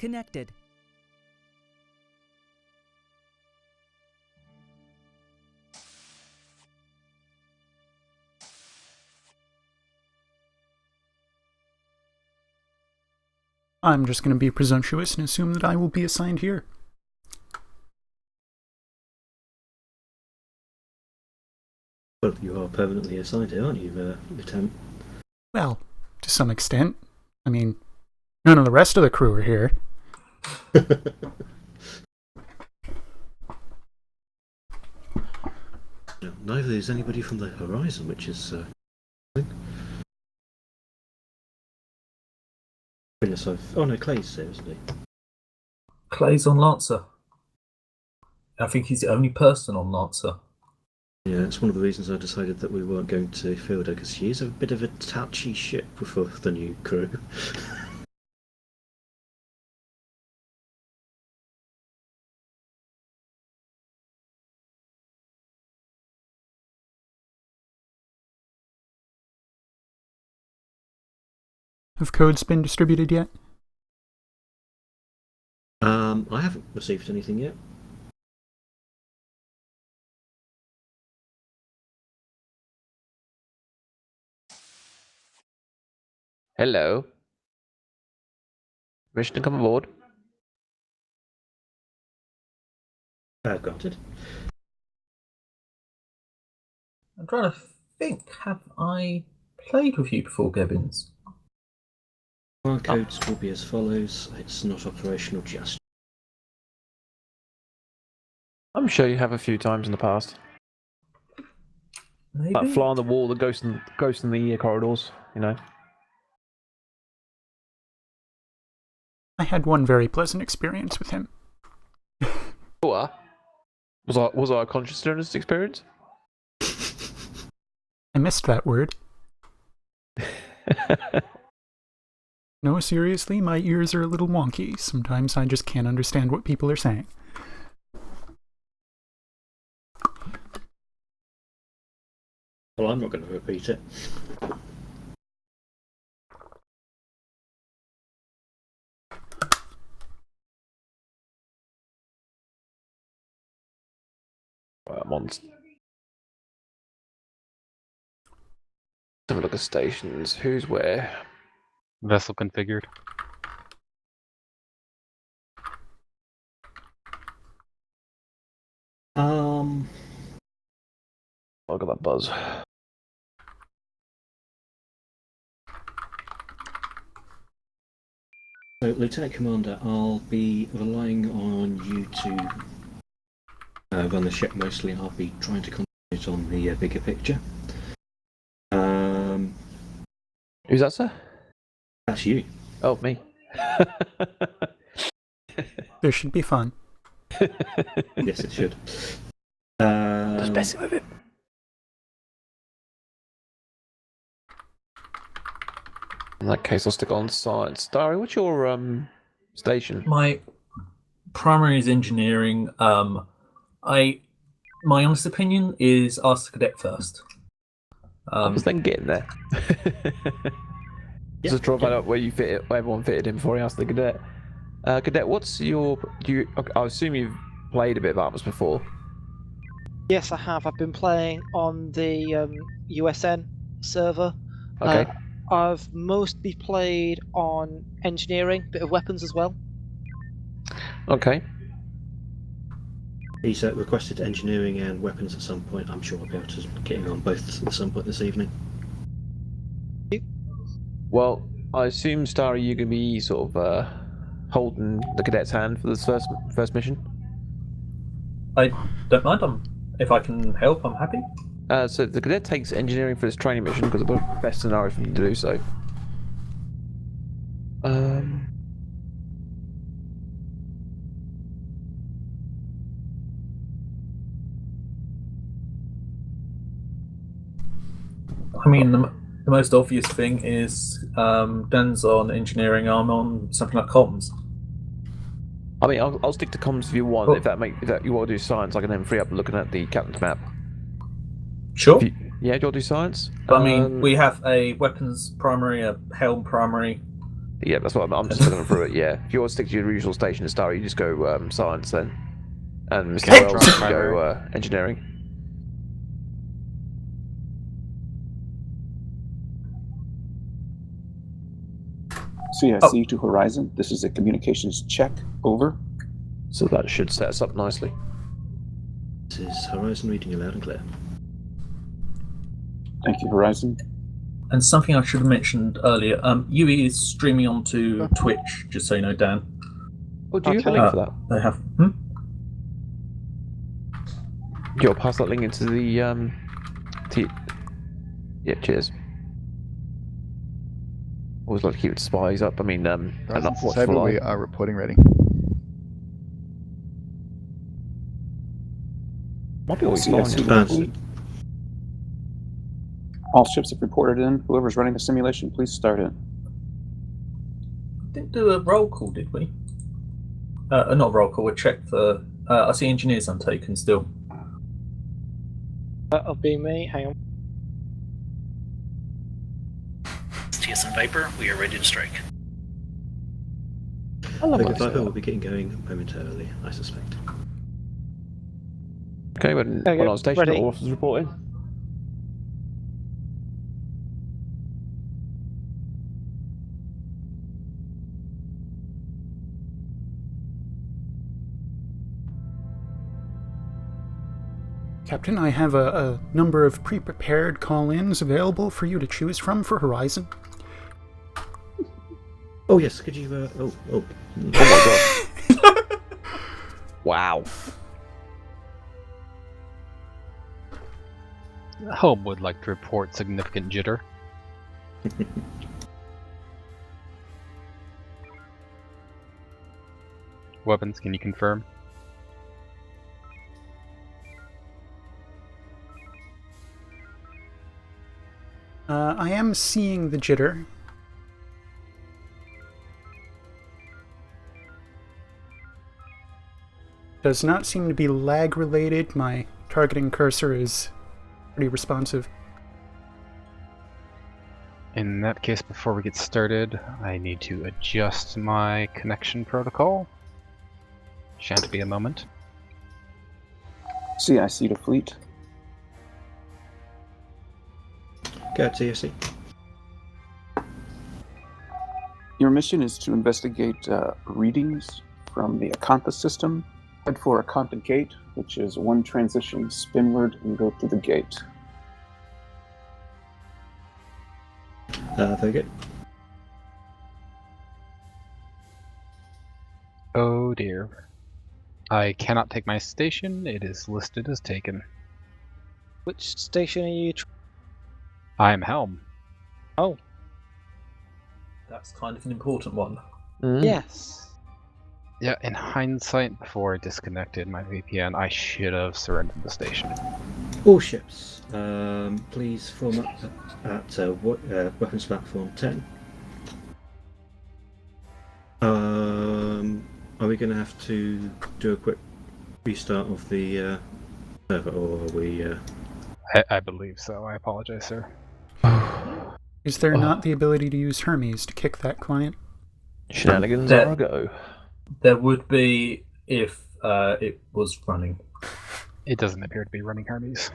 connected. I'm just going to be presumptuous and assume that I will be assigned here. Well, you are permanently assigned here, aren't you, Lieutenant? Well, to some extent. I mean, none of the rest of the crew are here. No, neither is anybody from the Horizon, which is... Goodness, oh no, Clay's there, isn't he? Clay's on Lancer. I think he's the only person on Lancer. Yeah, it's one of the reasons I decided that we weren't going to field her, because she is a bit of a touchy ship for the new crew. Have codes been distributed yet? I haven't received anything yet. Hello. Permission to come aboard? Granted. I'm trying to think, have I played with you before, Gebbins? Our codes will be as follows. It's not operational just. I'm sure you have a few times in the past. Maybe? Like fly on the wall, the ghost in the corridors, you know. I had one very pleasant experience with him. What? Was I conscious during this experience? I missed that word. No, seriously, my ears are a little wonky. Sometimes I just can't understand what people are saying. Well, I'm not going to repeat it. Right, I'm on. Have a look at stations. Who's where? Vessel configured. I got that buzz. So, Lieutenant Commander, I'll be relying on you to run the ship mostly. I'll be trying to concentrate on the bigger picture. Who's that, sir? That's you. Oh, me. This should be fun. Yes, it should. Just messing with it. In that case, I'll stick on science. Dari, what's your station? My primary is engineering. My honest opinion is ask the cadet first. I was then getting there. Just try to find out where you fit it, where everyone fitted in before he asked the cadet. Cadet, what's your? I assume you've played a bit of Arms before. Yes, I have. I've been playing on the USN server. Okay. I've mostly played on engineering, bit of weapons as well. Okay. He's requested engineering and weapons at some point. I'm sure I'll be able to get him on both at some point this evening. Well, I assume, Starry, you're going to be sort of holding the cadet's hand for this first mission? I don't mind. If I can help, I'm happy. So the cadet takes engineering for this training mission because it's the best scenario for him to do so. I mean, the most obvious thing is Dan's on engineering, I'm on something like comms. I mean, I'll stick to comms if you want. Cool. If that you want to do science, I can then free up looking at the captain's map. Sure. Yeah, do you want to do science? But I mean, we have a weapons primary, a helm primary. Yeah, that's what I'm just looking through it. Yeah, if you want to stick to your usual station and start, you just go science then, and Mr. Okay, Wells drop can primary. go engineering. CIC to Horizon. This is a communications check. Over. So that should set us up nicely. This is Horizon reading you loud and clear. Thank you, Horizon. And something I should have mentioned earlier, UE is streaming onto Twitch, just so you know, Dan. Oh, do you have a Okay. link for that? They have. You'll pass that link into the Yeah, cheers. Always like to keep the spies up. I mean, enough watch for Cyber, we live. are reporting ready. Might be always CIC fine. to Fleet. All ships have reported in. Whoever's running the simulation, please start in. Didn't do a roll call, did we? Not a roll call. We checked for. I see engineers untaken still. That'll be me. Hang on. TSN Viper, we are ready to strike. I love Viper that Viper stuff. will be getting going momentarily, I suspect. Okay, when Okay, on station, ready. all officers reporting. Captain, I have a number of pre-prepared call-ins available for you to choose from for Horizon. Oh yes, could you? Oh. Oh my god. Wow. Home would like to report significant jitter. Weapons, can you confirm? I am seeing the jitter. Does not seem to be lag related. My targeting cursor is pretty responsive. In that case, before we get started, I need to adjust my connection protocol. Shan't be a moment. CIC to Fleet. Go TSC. Your mission is to investigate readings from the Acantha system. Head for Acantha Gate, which is one transition spinward and go through the gate. Very good. Oh dear. I cannot take my station. It is listed as taken. Which station are you? I am Helm. Oh, That's kind of an important one. yes. Yeah, in hindsight, before I disconnected my VPN, I should have surrendered the station. All ships, please form up at weapons platform 10. Are we going to have to do a quick restart of the server, or are we? I believe so. I apologize, sir. Is there not the ability to use Hermes to kick that client? Shenanigans That- are a go. There would be if it was running, It doesn't appear to be running Hermes.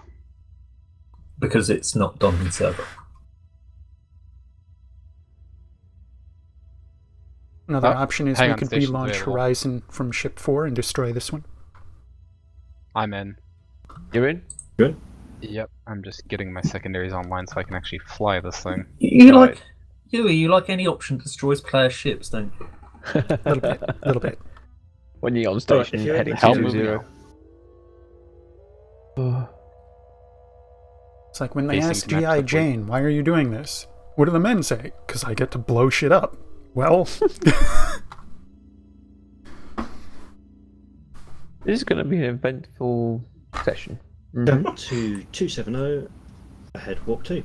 because it's not Dominant server. Another Oh, option is hang we on, could station's relaunch available. Horizon from Ship 4 and destroy this one. I'm in. You're in? Good. Yep, I'm just getting my secondaries online so I can actually fly this thing. You Right. like Huey? You like any option that destroys player ships, don't you? A little bit, a little bit. When you're on Alright, station, if you're heading in Helm to moving 0. It's like when they Facing ask connect G.I. quickly. Jane, why are you doing this? What do the men say? Because I get to blow shit up. Well, This is going to be an eventful session. Down to 270, ahead warp 2.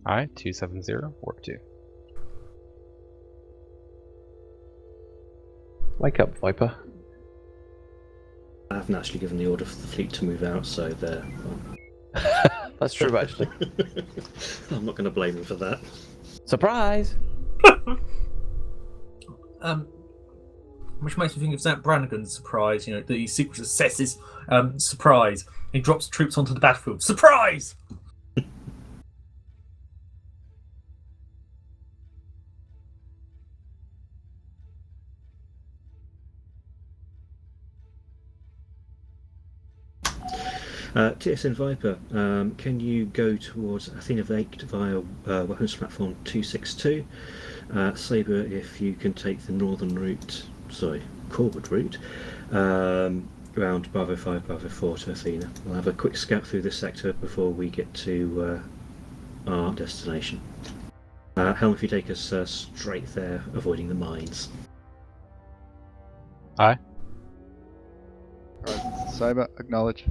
Alright, 270, warp 2. Wake up, Viper. I haven't actually given the order for the fleet to move out, so they're. That's true, actually. I'm not going to blame them for that. Surprise! Which makes me think of Zach Brannigan's surprise, the secret successes surprise. He drops troops onto the battlefield. Surprise! TSN Viper, can you go towards Athena Vake via weapons platform 262? Sabre, if you can take the northern route, Corwood route, around Bravo 5, Bravo 4 to Athena. We'll have a quick scout through this sector before we get to our destination. Helm, if you take us straight there, avoiding the mines. Aye. Horizon Saber, acknowledge.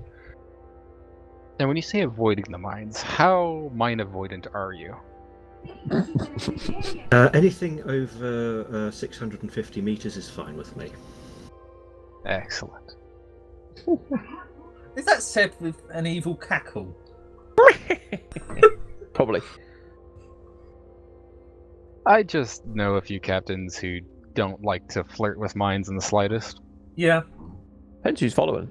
Now, when you say avoiding the mines, how mine avoidant are you? Anything over 650 meters is fine with me. Excellent. Is that said with an evil cackle? Probably. I just know a few captains who don't like to flirt with mines in the slightest. Yeah. Depends who's following.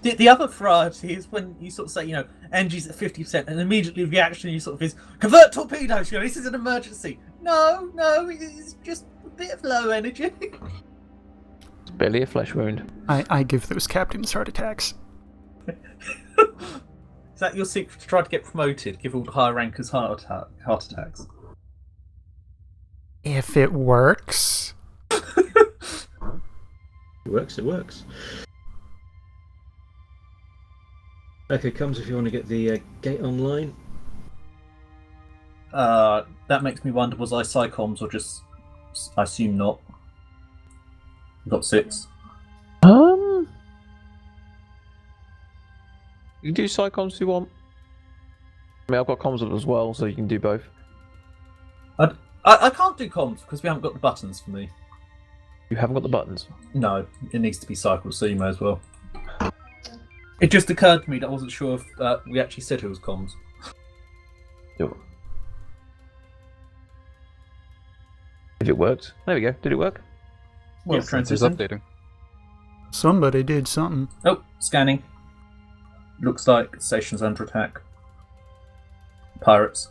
The other variety is when you sort of say, energy's at 50%, and immediately the reaction you sort of is, convert torpedoes, this is an emergency. No, it's just a bit of low energy. It's barely a flesh wound. I give those captains heart attacks. Is that your secret to try to get promoted? Give all the higher rankers heart attacks? If it works. It works. Okay, comes if you want to get the gate online. That makes me wonder, was I Psychoms or just... I assume not. We've got 6. You can do Psychoms if you want. I mean, I've got comms as well, so you can do both. I can't do comms because we haven't got the buttons for me. You haven't got the buttons? No, it needs to be cycle, so you may as well. It just occurred to me that I wasn't sure if we actually said it was comms. Yep. If it worked. There we go. Did it work? Well, It's transition. updating. Somebody did something. Oh, scanning. Looks like station's under attack. Pirates.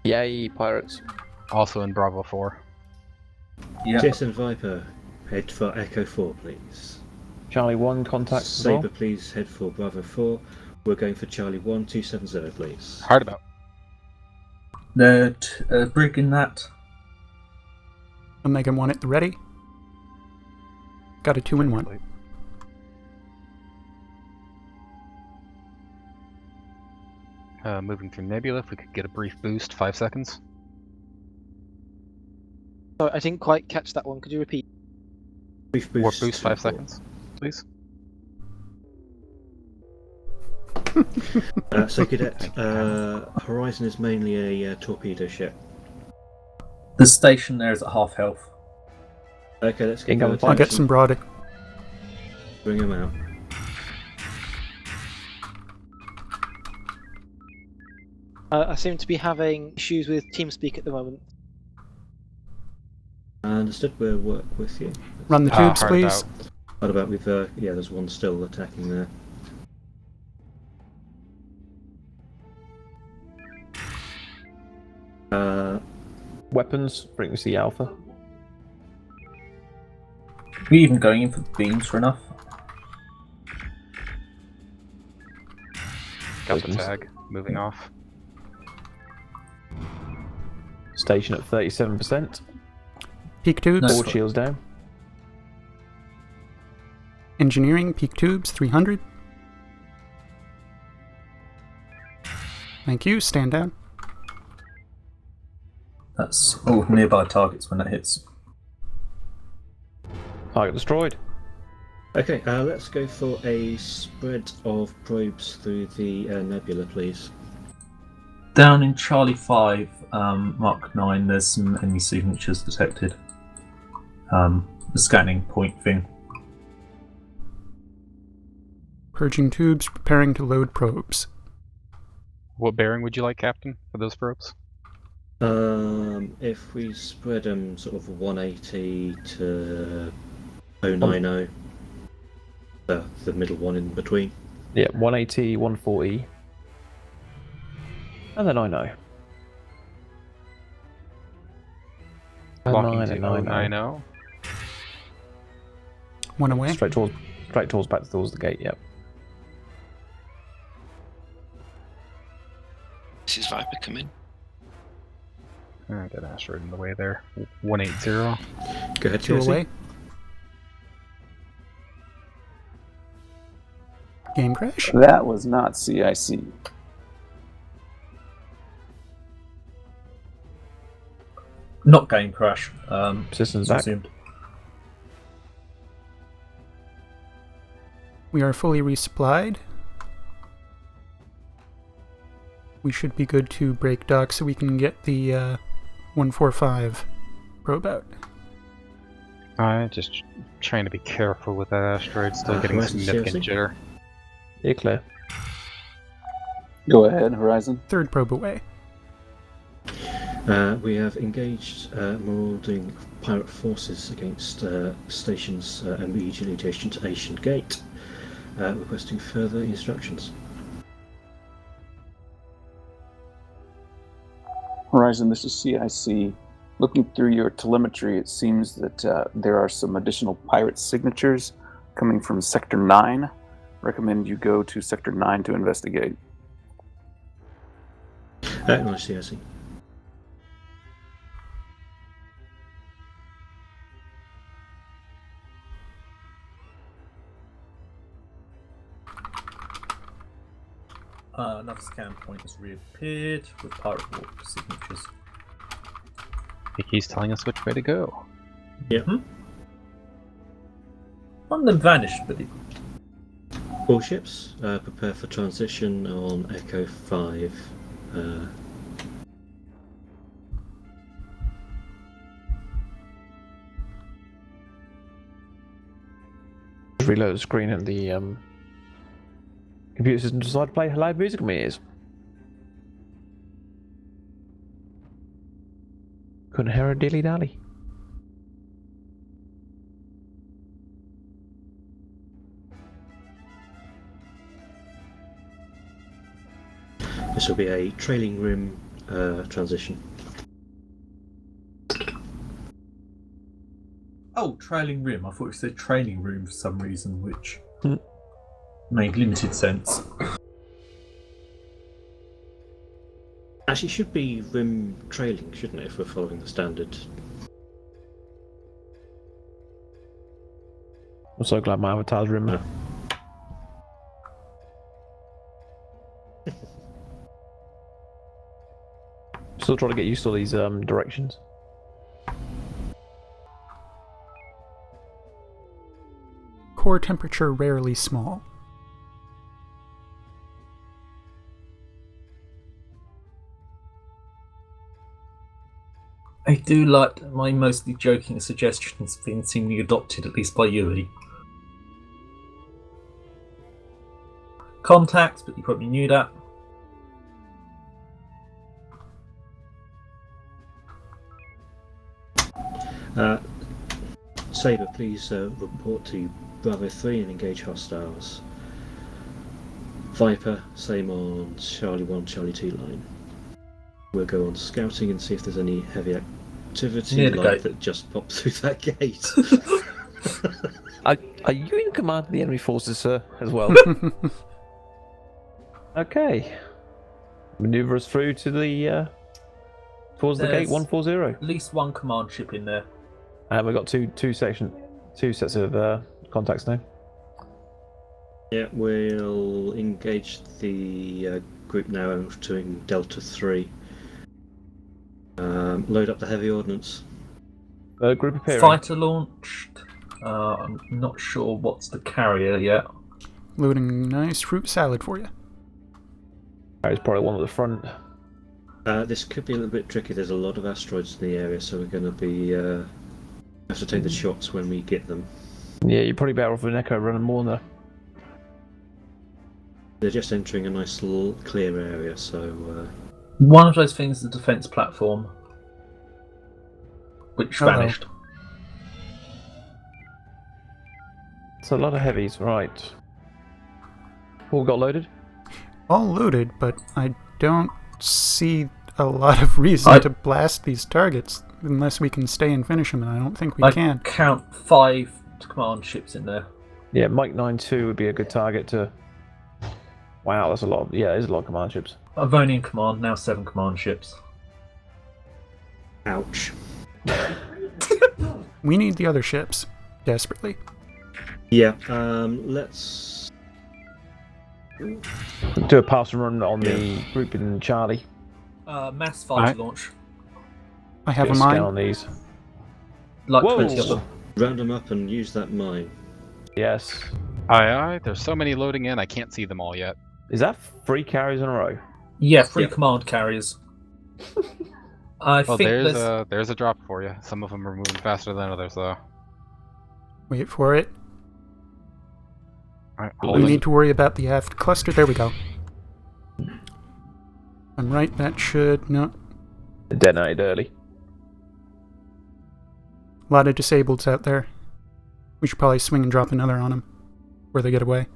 Yay, pirates. Also in Bravo 4. Yeah. TSN Viper, head for Echo 4, please. Charlie 1, contact as Sabre, well. please head for Bravo 4. We're going for Charlie 1, 270, please. Hard about. The brig in that. Omega 1 at the ready. Got a 2-in-1. Moving through Nebula, if we could get a brief boost, 5 seconds. Sorry, I didn't quite catch that one. Could you repeat? Brief Warp boost, boost, 5 seconds, please. So, Cadet, Horizon is mainly a torpedo ship. The station there is at half health. Okay, let's get Incoming I'll get some broad. Bring him out. I seem to be having issues with TeamSpeak at the moment. Understood, we'll work with you. Run the tubes, hard please. out. What about with, yeah, there's one still attacking there. Weapons, frequency alpha. Are we even going in for beams for enough? Got the Weapons. tag, moving off. Station at 37%. Peak tubes. No. Board shields down. Engineering, peak tubes, 300. Thank you, stand down. That's all nearby targets when that hits. Target destroyed. Okay, let's go for a spread of probes through the nebula, please. Down in Charlie 5, Mark 9, there's some enemy signatures detected. The scanning point thing. Purging tubes, preparing to load probes. What bearing would you like, Captain, for those probes? If we spread them sort of 180 to 090, the middle one in between. Yeah, 180, 140. And then I know. Locking to 090. One away. Straight towards back towards the gate, yep. This is Viper coming. I got asteroid in the way there. 180. Go ahead, Two TSN. away. Game crash. That was not CIC. Not game crash. Systems back. assumed. We are fully resupplied. We should be good to break dock so we can get the 145 probe out. Just trying to be careful with that asteroid. Still getting Horizon significant TSN. jitter. Yeah, clear. Go ahead, Horizon. Third probe away. We have engaged marauding pirate forces against stations immediately adjacent to Asian Gate, requesting further instructions. Horizon, this is CIC. Looking through your telemetry, it seems that there are some additional pirate signatures coming from Sector 9. Recommend you go to Sector 9 to investigate. Nice, I see. Another scan point has reappeared with pirate warp signatures. I think he's telling us which way to go. Yeah. One of them vanished, but it... All ships, prepare for transition on Echo 5. Reload the screen and the computer system decided to play live music in my ears. Couldn't hear a dilly dally. This will be a trailing rim transition. Oh, trailing rim. I thought you said training room for some reason, which Hmm. made limited sense. Actually, it should be rim trailing, shouldn't it, if we're following the standard? I'm so glad my avatar's rim. Oh. Still trying to get used to these directions. Core temperature rarely small. I do like my mostly joking suggestions being seemingly adopted, at least by Yui. Contacts, but you probably knew that. Saber, please report to Bravo 3 and engage hostiles. Viper, same on Charlie 1, Charlie 2 line. We'll go on scouting and see if there's any heavy activity Near the like gate. that just popped through that gate. Are you in command of the enemy forces, sir, as well? Okay. Maneuver us through to the towards the gate There's 140. At least one command ship in there. And we've got two sets of contacts now. Yeah, we'll engage the group now entering Delta 3. Load up the heavy ordnance. Group appearing. Fighter launched. I'm not sure what's the carrier yet. Loading nice fruit salad for you. It's probably one at the front. This could be a little bit tricky. There's a lot of asteroids in the area, so we're going to be have to take the shots when we get them. Yeah, you're probably better off with an Echo running more than They're just entering a nice little clear area, so One of those things is a defense platform, which Hello. vanished. It's a lot of heavies, right. All got loaded? All loaded, but I don't see a lot of reason to blast these targets unless we can stay and finish them, and I don't think we I can. count 5 command ships in there. Yeah, Mike 9-2 would be a good target to... Wow, that's a lot. Yeah, there's a lot of command ships. I've only in command, now 7 command ships. Ouch. We need the other ships, desperately. Yeah, let's... Do a pass and run on the group in Charlie. Mass fighter Alright. launch. I have a Scan mine. on these. Like Whoa. 20 of them. Round them up and use that mine. Yes. Aye. There's so many loading in, I can't see them all yet. Is that 3 carries in a row? Yeah, 3 Yep. command carriers. I Well, think there's a drop for you. Some of them are moving faster than others, though. Wait for it. Alright, We holding. need to worry about the aft cluster. There we go. I'm right, that should... No. It detonated early. A lot of disableds out there. We should probably swing and drop another on them before they get away.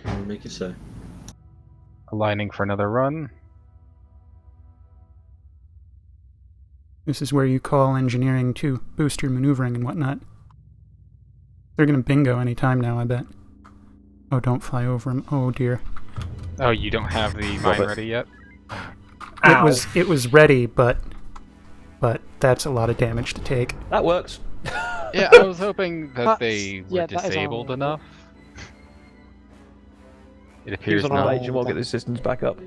I'll make it so. Aligning for another run. This is where you call engineering to boost your maneuvering and whatnot. They're gonna bingo any time now, I bet. Oh, don't fly over them. Oh dear. Oh, you don't have the mine it. ready yet? Ow. It was ready, but that's a lot of damage to take. That works. Yeah, I was hoping that That's- they were yeah, that is disabled honourable. enough. It Here's appears on not. our age and we'll get the systems back up.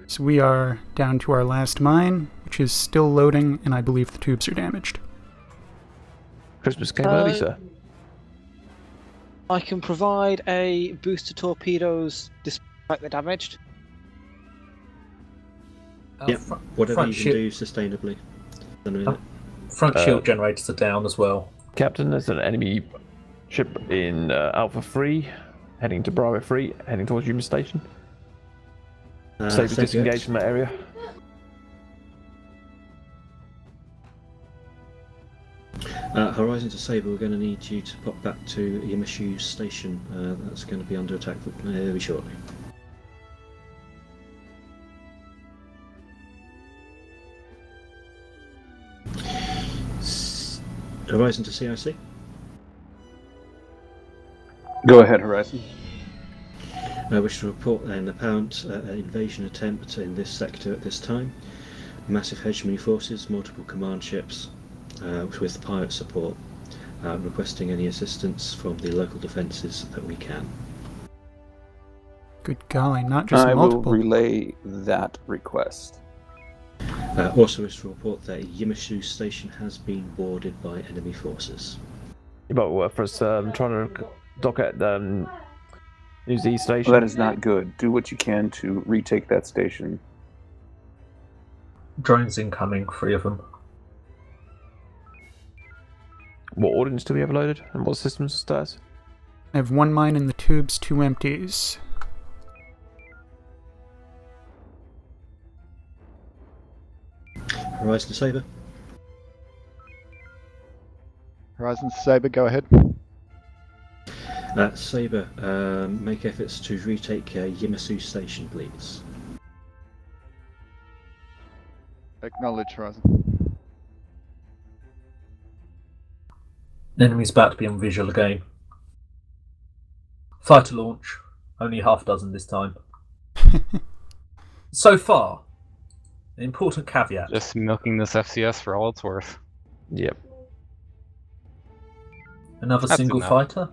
So we are down to our last mine, which is still loading, and I believe the tubes are damaged. Christmas came early, sir. I can provide a boost to torpedoes despite the damaged. Yep, whatever front you can ship- do sustainably. In a minute. Front shield generators are down as well. Captain, there's an enemy ship in Alpha 3, heading to Bravo 3, heading towards Human Station. Sabres Saber disengaged jets. from that area. Horizon to Saber, we're going to need you to pop back to Yamashu Station. That's going to be under attack very shortly. Horizon to CIC. Go ahead, Horizon. I wish to report an apparent invasion attempt in this sector at this time. Massive hegemony forces, multiple command ships, with pirate support, requesting any assistance from the local defences that we can. Good golly, not just I multiple. will relay that request. Also wish to report that Yamashu Station has been boarded by enemy forces. You might work for us trying to dock at New Z Station. Well, that is not good. Do what you can to retake that station. Drones incoming, 3 of them. What ordnance do we have loaded? And what systems status? I have 1 mine in the tubes, 2 empties. Horizon to Saber. Horizon Saber, go ahead. Saber, make efforts to retake Yamashu Station, please. Acknowledge, Horizon. Enemy's about to be on visual again. Fighter launch. Only half dozen this time. So far, an important caveat. Just milking this FCS for all it's worth. Yep. Another That's single enough. fighter.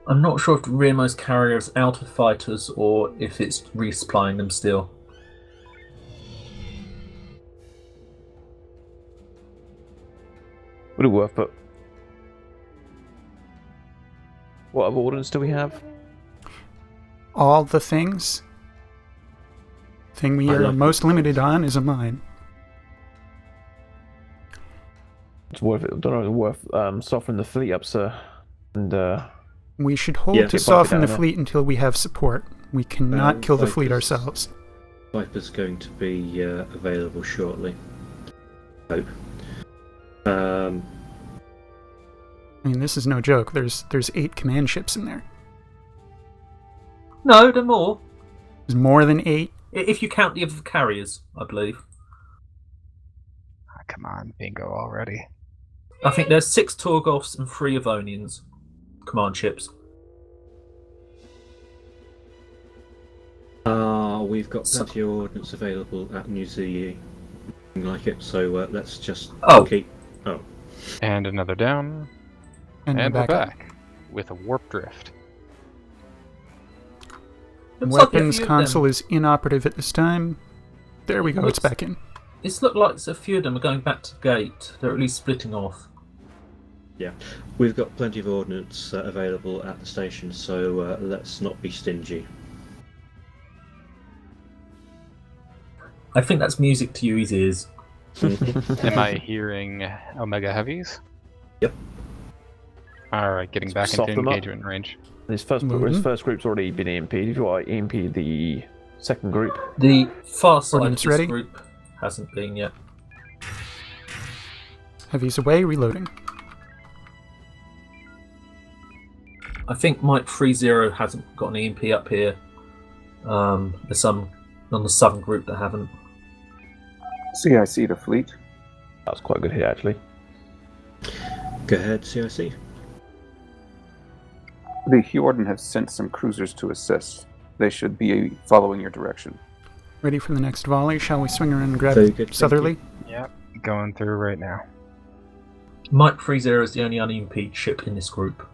I'm not sure if the rearmost carrier is out of fighters or if it's resupplying them still. Would it worth, but what other ordnance do we have? All the things. Thing we I are love most limited on is a mine. It's worth it. I don't know if it's worth softening the fleet up, sir. And We should hold Yeah. to Get bumping soften the down there. fleet until we have support. We cannot kill the fleet Viper's- ourselves. Viper's going to be available shortly. Hope. Um, I mean, this is no joke. There's 8 command ships in there. No, there are more. There's more than 8. If you count the other carriers, I believe. Ah, come on, bingo already. I think there's 6 Torgoths and 3 Avonians command ships. we've got plenty of ordnance available at New Zealand, like it. So let's just keep. Oh, And another down. And And we're we're back. back with a warp drift. Looks like a Weapons few of console them- is inoperative at this time. There we go, it's back in. It's looked like a few of them are going back to the gate. They're at least splitting off. yeah, we've got plenty of ordnance available at the station. So let's not be stingy. I think that's music to Yui's ears. Am I hearing Omega Heavies? Yep. Alright, getting back Soft into them up. engagement range. His first group's already been EMP'd. If you want to EMP the second group, The far side of Ordnance this ready? group hasn't been yet. Heavy's away, reloading. I think Mike 30 hasn't got an EMP up here. There's some on the southern group that haven't. CIC to fleet. that was quite a good hit actually. Go ahead, CIC. The Hjorden have sent some cruisers to assist. They should be following your direction. Ready for the next volley. Shall we swing around and grab Very good, thank Southerly? Yep, going through right now. Mike 30 is the only un-EMP'd ship in this group.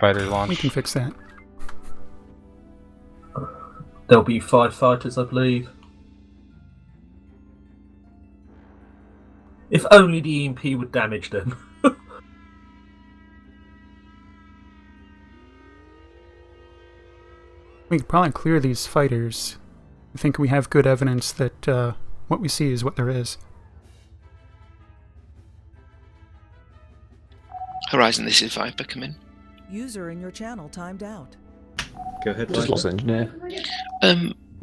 Fighter We launch. can fix that. There'll be 5 fighters, I believe. If only the EMP would damage them. We could probably clear these fighters. I think we have good evidence that what we see is what there is. Horizon, this is Viper, come in. User in your channel timed out. Go ahead, Just Viper. lost engineer.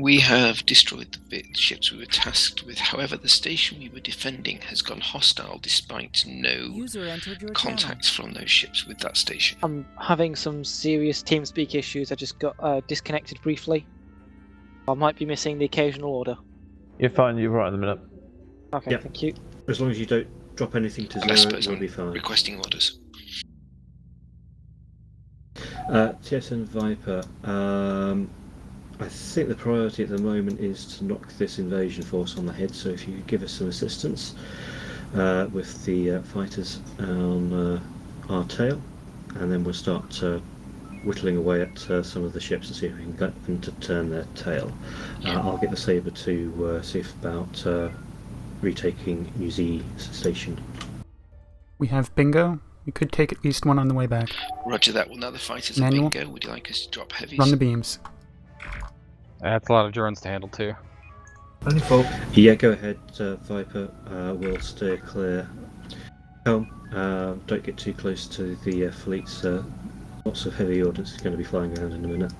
We have destroyed the ships we were tasked with. However, the station we were defending has gone hostile despite no User entered your channel. contacts from those ships with that station. I'm having some serious TeamSpeak issues. I just got disconnected briefly. I might be missing the occasional order. You're fine. You're right in the minute. Okay, Yep. thank you. As long as you don't drop anything to And I zero, suppose we'll I'm be fine. requesting orders. TSN Viper. I think the priority at the moment is to knock this invasion force on the head. So if you could give us some assistance with the fighters on our tail, and then we'll start whittling away at some of the ships and see if we can get them to turn their tail. I'll get the Sabre to see about retaking New Zealand station. We have bingo. We could take at least one on the way back. Roger that. Well, now the fighters Manual. are bingo. Would you like us to drop heavies? Run the beams. That's a lot of drones to handle too. Only 4. Yeah, go ahead, Viper. We'll steer clear. Don't get too close to the fleets. Lots of heavy ordnance is going to be flying around in a minute.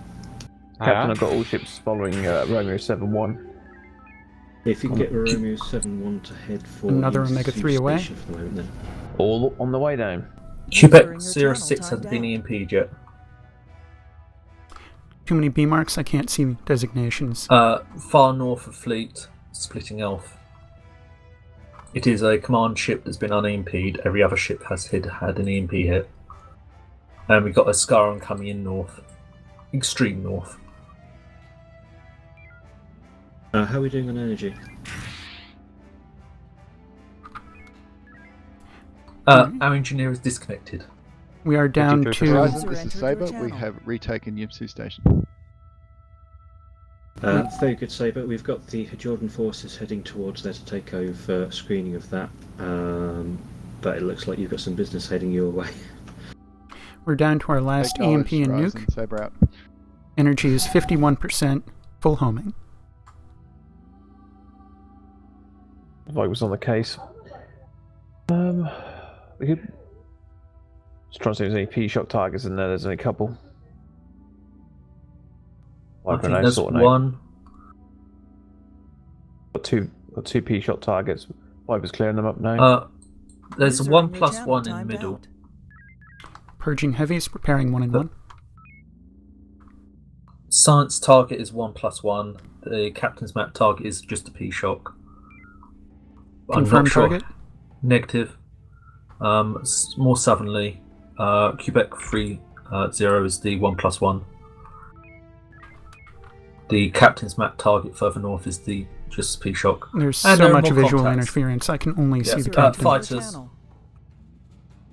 Captain, I've got all ships following Romeo 7-1. If you can get Romeo 7-1 to head for Another New Omega Zealand 3 away. station for the moment, then. All on the way down. Quebec User in your 06 channel hasn't been timed EMP'd yet. Too many B marks. I can't see designations. Far north of fleet, splitting off. It is a command ship that's been un-EMP'd. Every other ship has had an EMP hit. And we've got a Scaron coming in north. Extreme north. How are we doing on energy? Our engineer is disconnected. We are down 53%. to... Horizon, this entered is your Sabre. We channel. have retaken Yimsu Station. Very good, Sabre. We've got the Jordan forces heading towards there to take over screening of that. But it looks like you've got some business heading your way. We're down to our last EMP Acknowledged, and Horizon. nuke. Sabre out. Energy is 51%. Full homing. Like was on the case. We could just try and see if there's any P-shock targets in there. There's only a couple. I think grenade there's sort of one. Got two P shot targets. Viper's clearing them up now. There's User a 1 in your plus channel 1 in the timed middle. out. Purging heavies, preparing 1 and 1. Science target is 1 plus 1. The captain's map target is just a P shock. I'm Confirm not sure. target. Negative. More southernly. Quebec 30 is the 1 plus 1. The captain's map target further north is the just P shock. There's And so there are much more visual contacts. interference. I can only see Yes, the captain. fighters.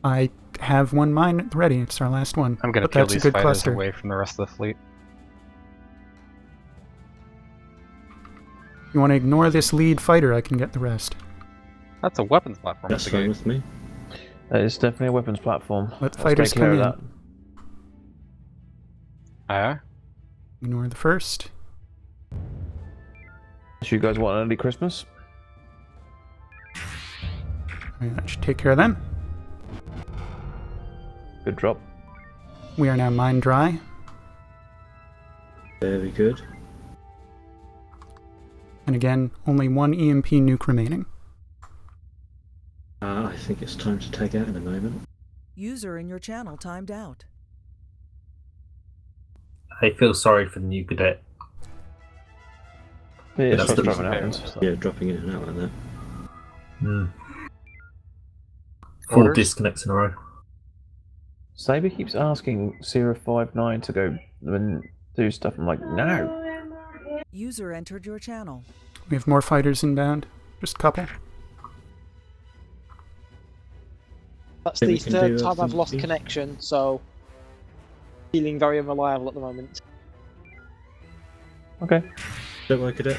I have one mine ready. It's our last one. I'm gonna But peel that's a these good fighters cluster. away from the rest of the fleet. You want to ignore this lead fighter, I can get the rest. That's a weapons platform. That's at the fine gate. with me. It's definitely a weapons platform. Let the I'll fighters stay clear come of in. that. Ah, Ignore the first. So you guys want an early Christmas? Alright, that should take care of them. Good drop. We are now mine dry. Very good. And again, only one EMP nuke remaining. I think it's time to take out in a moment. User in your channel timed out. I feel sorry for the new cadet. Yeah, it's that's the- driving happens. So. Yeah, dropping in and out like that. 4 Orders? disconnects in a row. Saber keeps asking 059 to go and do stuff. I'm like, no. User entered your channel. We have more fighters inbound. Just a couple. That's Think the we can third do time I've lost something? connection, so feeling very unreliable at the moment. Okay. Don't worry, cadet.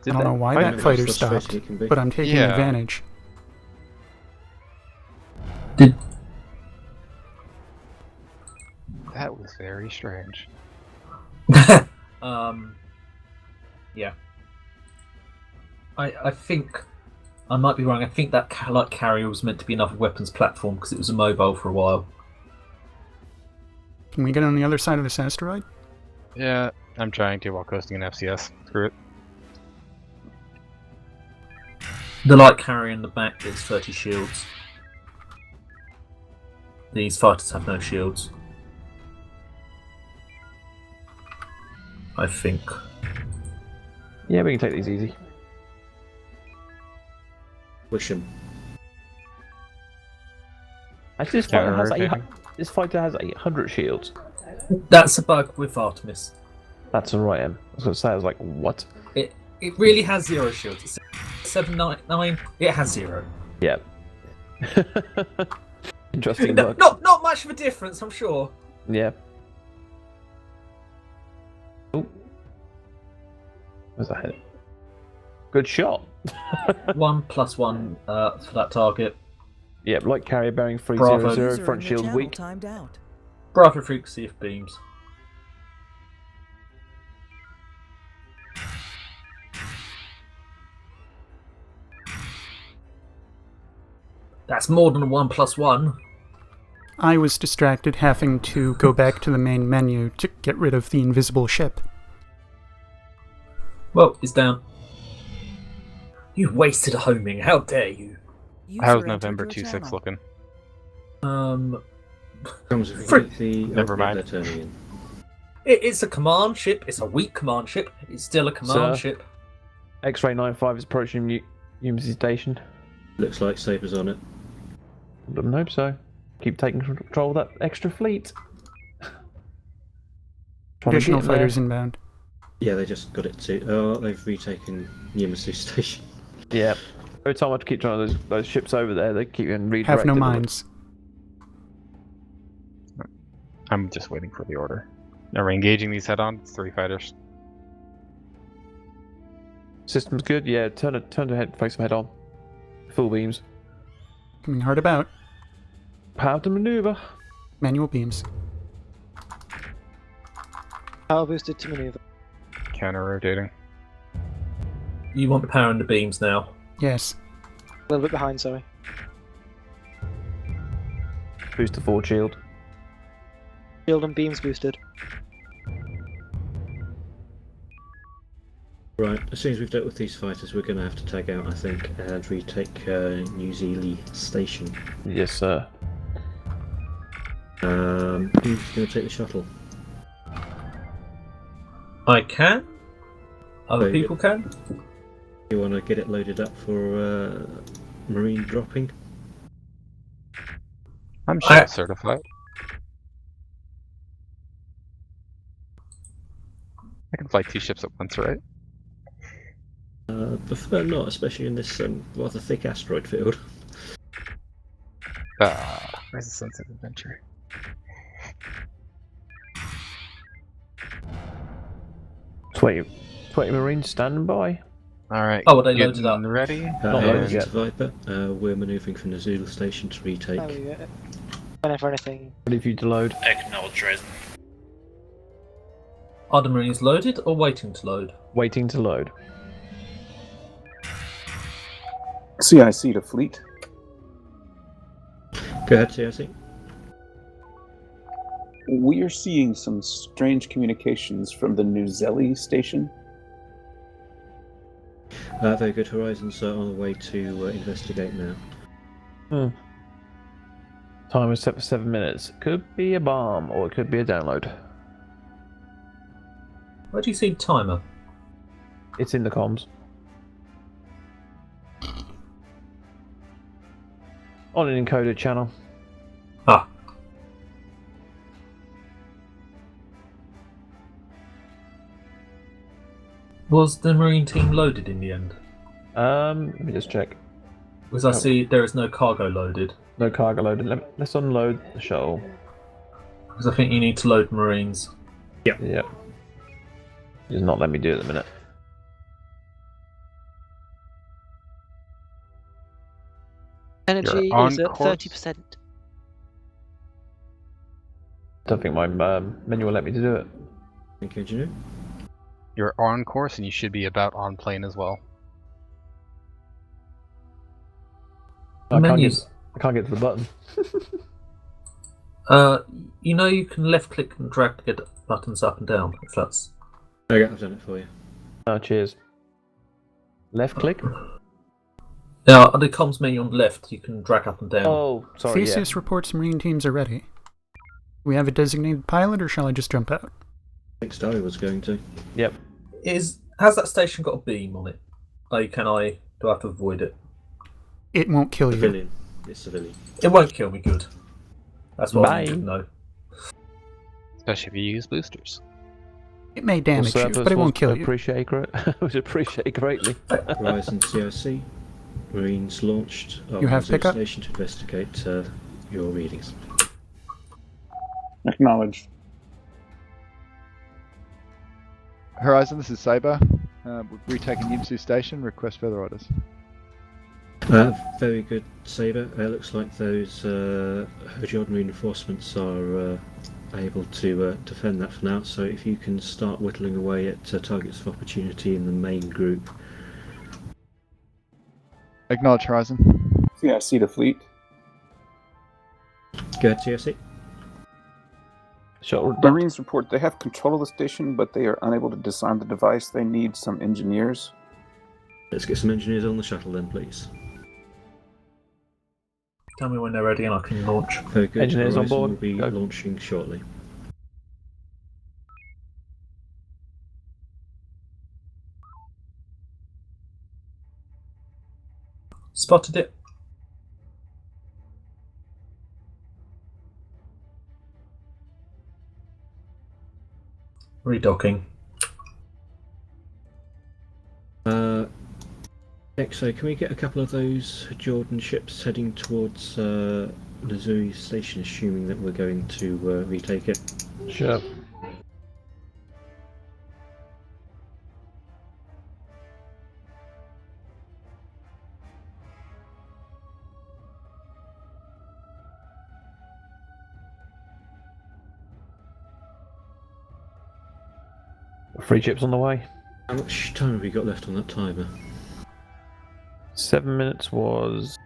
I don't know why fight that was fighter frustrating stopped, it can be. but I'm taking Yeah. advantage. That was very strange. Yeah. I think I might be wrong. I think that light carrier was meant to be another weapons platform because it was a mobile for a while. Can we get on the other side of this asteroid? Yeah, I'm trying to while coasting an FCS. Screw it. The light carrier in the back is 30 shields. These fighters have no shields. I think. Yeah, we can take these easy. Wish him. Actually, this fighter has 800 shields. That's a bug with Artemis. That's alright, Em. I was going to say, I was like, what? It really has 0 shields. It's 799. It has 0. Yeah. Interesting No, bug. not much of a difference, I'm sure. Yeah. Oh. Where's that head? Good shot. 1 plus 1 for that target. Yep, light carrier bearing Bravo. 300, User front in your shield channel weak. timed out. Bravo frequency of beams. That's more than a 1 plus 1. I was distracted having to go back to the main menu to get rid of the invisible ship. Well, it's down. You wasted a homing. How dare you? User How's entered November your 26 channel. looking? Comes if we Frick. get the Never mind. they're turning in. It's a command ship. It's a weak command ship. It's still a command Sir? ship. X-ray 95 is approaching Unity Station. Looks like Saber's on it. Doesn't hope so. Keep taking control of that extra fleet. Trying to Additional get there. fighters inbound. Yeah, they just got it to. Oh, they've retaken Nemesis Station. Yeah. Every time I keep trying those ships over there, they keep getting redirected. Have no on it. mines. I'm just waiting for the order. Now we're engaging these head-on. It's 3 fighters. System's good. Yeah, turn to head, face them head on. Full beams. Coming hard about. Power to maneuver. Manual beams. Power boosted to maneuver. Counter-rotating. You want the power in the beams now. Yes. A little bit behind, sorry. Boost to forward shield. Shield and beams boosted. Right, as soon as we've dealt with these fighters, we're going to have to tag out, I think, and retake New Zealand Station. Yes, sir. Who's going to take the shuttle? I can. Other Very people can. You want to get it loaded up for marine dropping? I'm shuttle certified. I can fly 2 ships at once, right? Prefer not, especially in this rather thick asteroid field. Where's the Sunset Adventure? 20 Marines standing by. Alright, Oh, well, they getting loaded up. ready. Not loaded Here's yet. to Viper. We're manoeuvring from the Zulu Station to retake. There we go. Whenever anything. Ready for you to load. Acknowledge Horizon. Are the Marines loaded or waiting to load? Waiting to load. CIC to fleet. Go ahead, CIC. We are seeing some strange communications from the New Zealand station. Very good. Horizon's on the way to investigate now. Time is set for 7 minutes. Could be a bomb or it could be a download. Where do you see timer? It's in the comms. On an encoded channel. Ah. Was the Marine team loaded in the end? Let me just check. Because I see there is no cargo loaded. No cargo loaded. Let's unload the shuttle. Because I think you need to load Marines. Yep. Just not let me do it at the minute. Energy on is at course. 30%. Don't think my menu will let me to do it. Thank you, Engineer. You're on course and you should be about on plane as well. I can't Menus. get to the button. You know you can left click and drag to get buttons up and down. If that's Okay, I've done it for you. Oh, cheers. Left click. now on the comms menu on the left, you can drag up and down. Oh, sorry. Theseus reports Marine teams are ready. We have a designated pilot, or shall I just jump out? I think Starry was going to. Yep. Has that station got a beam on it? Do I have to avoid it? It won't kill you. Civilian. It's civilian. It won't kill me. Good. That's what I Bye. need to know. Especially if you use boosters. It may damage you, but it won't kill you. Was appreciated greatly. Horizon CIC. Marines launched You have Zulu pickup? Station to investigate your readings. Acknowledged. Horizon, this is Saber. We've retaken Yimsu Station. Request further orders. Very good, Saber. Looks like those Jordan reinforcements are able to defend that for now. So if you can start whittling away at targets of opportunity in the main group. Acknowledge Horizon. CIC to fleet. Go ahead, CSC. Shuttle. Marines report they have control of the station, but they are unable to disarm the device. They need some engineers. Let's get some engineers on the shuttle then, please. Tell me when they're ready and I can launch. Very good. Engineers on Horizon board. will be Go. launching shortly. Spotted it. Redocking. XO, can we get a couple of those Jordan ships heading towards Missouri Station, assuming that we're going to retake it? Sure. Free chips on the way. How much time have we got left on that timer? 7 minutes was.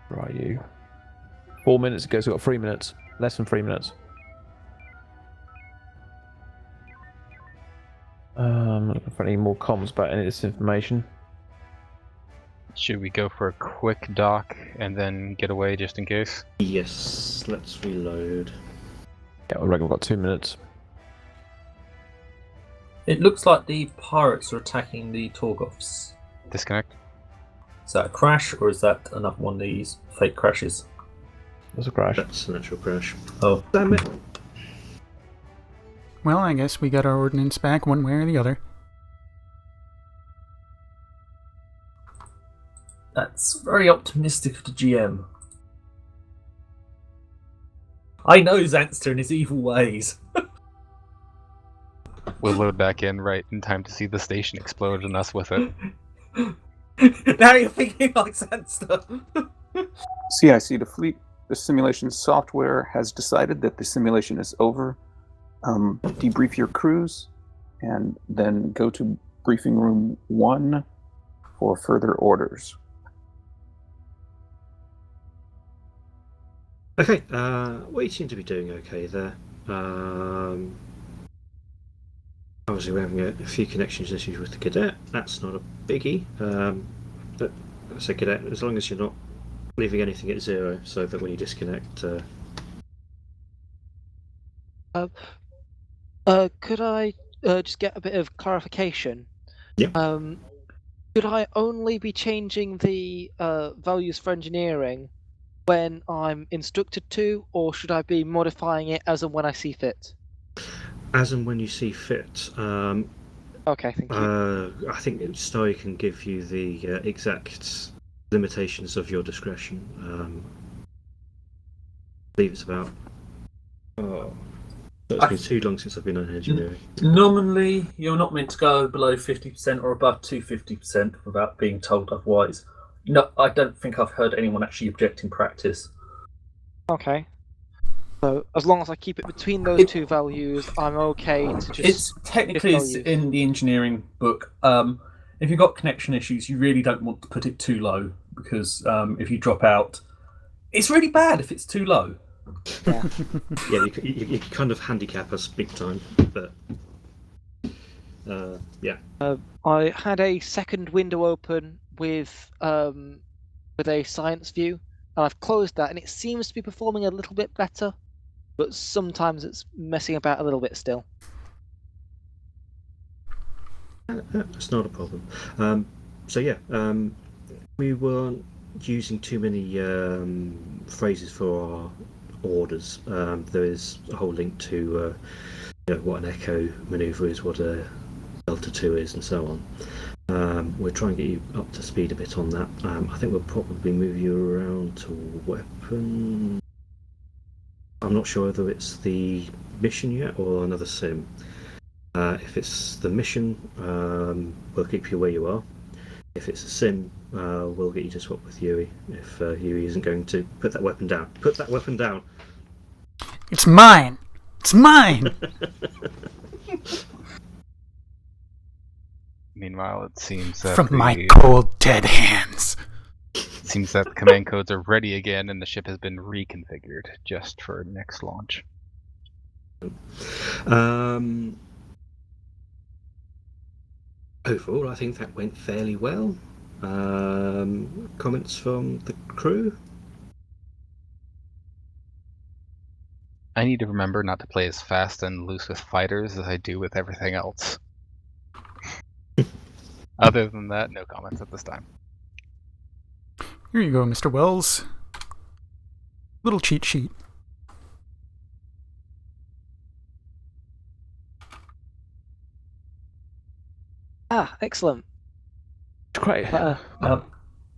Where are you? 4 minutes ago, so we've got 3 minutes. Less than 3 minutes. Looking for any more comms about any of this information. Should we go for a quick dock and then get away just in case? Yes, let's reload. Yeah, I reckon we've got 2 minutes. It looks like the pirates are attacking the Torgoths. Disconnect. Is that a crash, or is that another one of these fake crashes? There's a crash. That's an actual crash. Oh. Damn it! Well, I guess we got our ordnance back one way or the other. That's very optimistic of the GM. I know Xanster and his evil ways. We'll load back in right in time to see the station explode and us with it. Now you're thinking like Xanster. CIC to fleet. The simulation software has decided that the simulation is over. Debrief your crews, and then go to briefing room 1 for further orders. Okay, we seem to be doing okay there. Obviously, we're having a few connections issues with the cadet. That's not a biggie. But as a cadet, as long as you're not leaving anything at 0, so that when you disconnect. Could I just get a bit of clarification? Yeah. Could I only be changing the values for engineering when I'm instructed to, or should I be modifying it as and when I see fit? As and when you see fit. Okay, thank you. I think Story can give you the exact limitations of your discretion. I believe it's about. Oh, it's been too long since I've been on engineering. Nominally, you're not meant to go below 50% or above 250% without being told otherwise. No, I don't think I've heard anyone actually object in practice. Okay. So as long as I keep it between those two values, I'm okay to just. It's technically in the engineering book. If you've got connection issues, you really don't want to put it too low because if you drop out, it's really bad if it's too low. Yeah. Yeah, you kind of handicap us big time, but yeah. I had a second window open with a science view, and I've closed that, and it seems to be performing a little bit better, but sometimes it's messing about a little bit still. That's not a problem. So yeah, we weren't using too many phrases for our orders. There is a whole link to what an echo maneuver is, what a Delta 2 is, and so on. We're trying to get you up to speed a bit on that. I think we'll probably move you around to weapon. I'm not sure whether it's the mission yet or another sim. If it's the mission, we'll keep you where you are. If it's a sim, we'll get you to swap with Yui. If Yui isn't going to put that weapon down, put that weapon down. It's mine! It's mine! Meanwhile, it seems that From my cold, dead hands. It seems that the command codes are ready again, and the ship has been reconfigured just for next launch. Overall, I think that went fairly well. Comments from the crew? I need to remember not to play as fast and loose with fighters as I do with everything else. Other than that, no comments at this time. Here you go, Mr. Wells. Little cheat sheet. Ah, excellent. Great.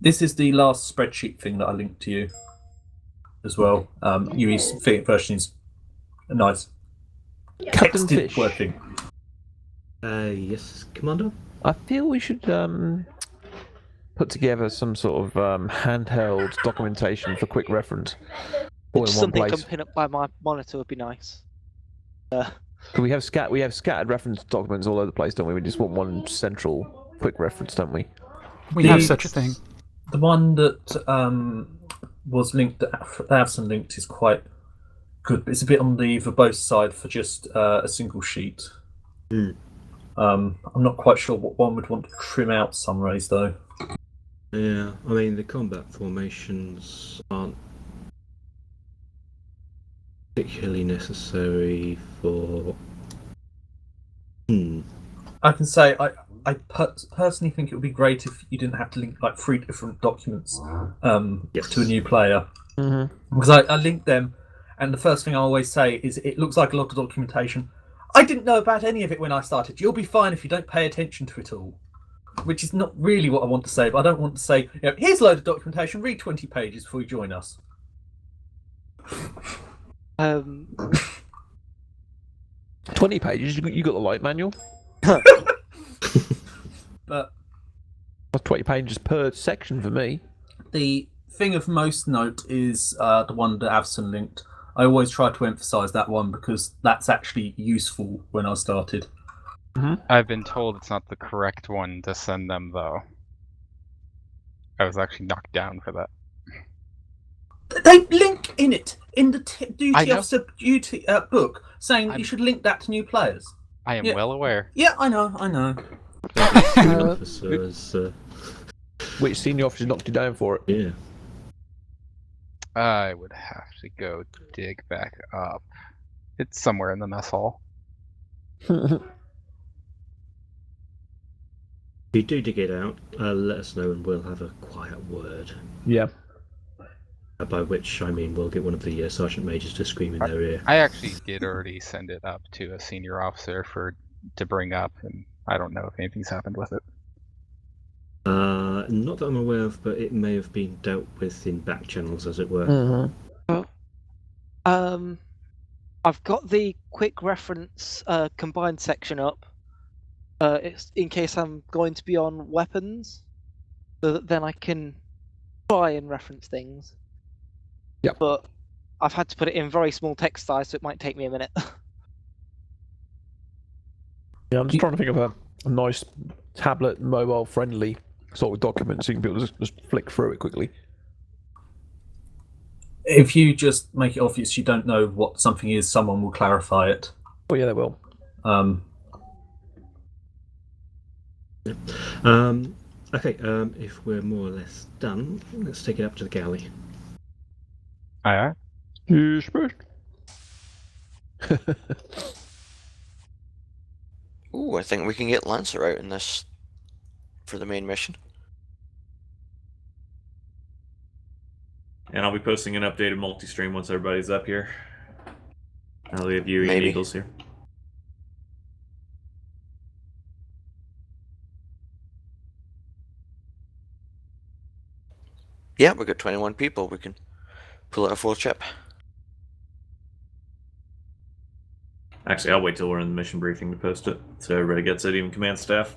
This is the last spreadsheet thing that I linked to you as well. Yui's version is nice. Captain Text is Fish. working. Yes, Commander? I feel we should put together some sort of handheld documentation for quick reference. All in one Something I place. can pin up by my monitor would be nice. We have scattered reference documents all over the place, don't we? We just want one central quick reference, don't we? We have such a thing. The one that was linked, that Avson linked, is quite good, but it's a bit on the verbose side for just a single sheet. I'm not quite sure what one would want to trim out summaries though. Yeah, I mean the combat formations aren't particularly necessary for. I can say I personally think it would be great if you didn't have to link like 3 different documents to a new player. Because I link them, and the first thing I always say is it looks like a lot of documentation. I didn't know about any of it when I started. You'll be fine if you don't pay attention to it all. Which is not really what I want to say, but I don't want to say, here's a load of documentation, read 20 pages before you join us. 20 pages? You got the light manual? But that's 20 pages per section for me. The thing of most note is the one that Avson linked. I always try to emphasise that one because that's actually useful when I started. I've been told it's not the correct one to send them, though. I was actually knocked down for that. They link in it, in the duty officer book, saying you should link that to new players. I am well aware. Yeah, I know. Which senior officer knocked you down for it? Yeah. I would have to go dig back up. It's somewhere in the mess hall. If you do dig it out, let us know and we'll have a quiet word. Yeah. By which I mean we'll get one of the sergeant majors to scream in their ear. I actually did already send it up to a senior officer to bring up, and I don't know if anything's happened with it. Not that I'm aware of, but it may have been dealt with in back channels, as it were. I've got the quick reference combined section up. It's in case I'm going to be on weapons, so that then I can try and reference things. Yeah. But I've had to put it in very small text size, so it might take me a minute. Yeah, I'm just trying to think of a nice tablet, mobile-friendly sort of document so you can be able to just flick through it quickly. If you just make it obvious you don't know what something is, someone will clarify it. Oh yeah, they will. Okay, if we're more or less done, let's take it up to the galley. Aye. Yes, first. Ooh, I think we can get Lancer out in this for the main mission. And I'll be posting an updated multi-stream once everybody's up here. I'll leave you and Eagles here. Yeah, we've got 21 people. We can pull out a full chip. Actually, I'll wait till we're in the mission briefing to post it, so everybody gets it, even command staff.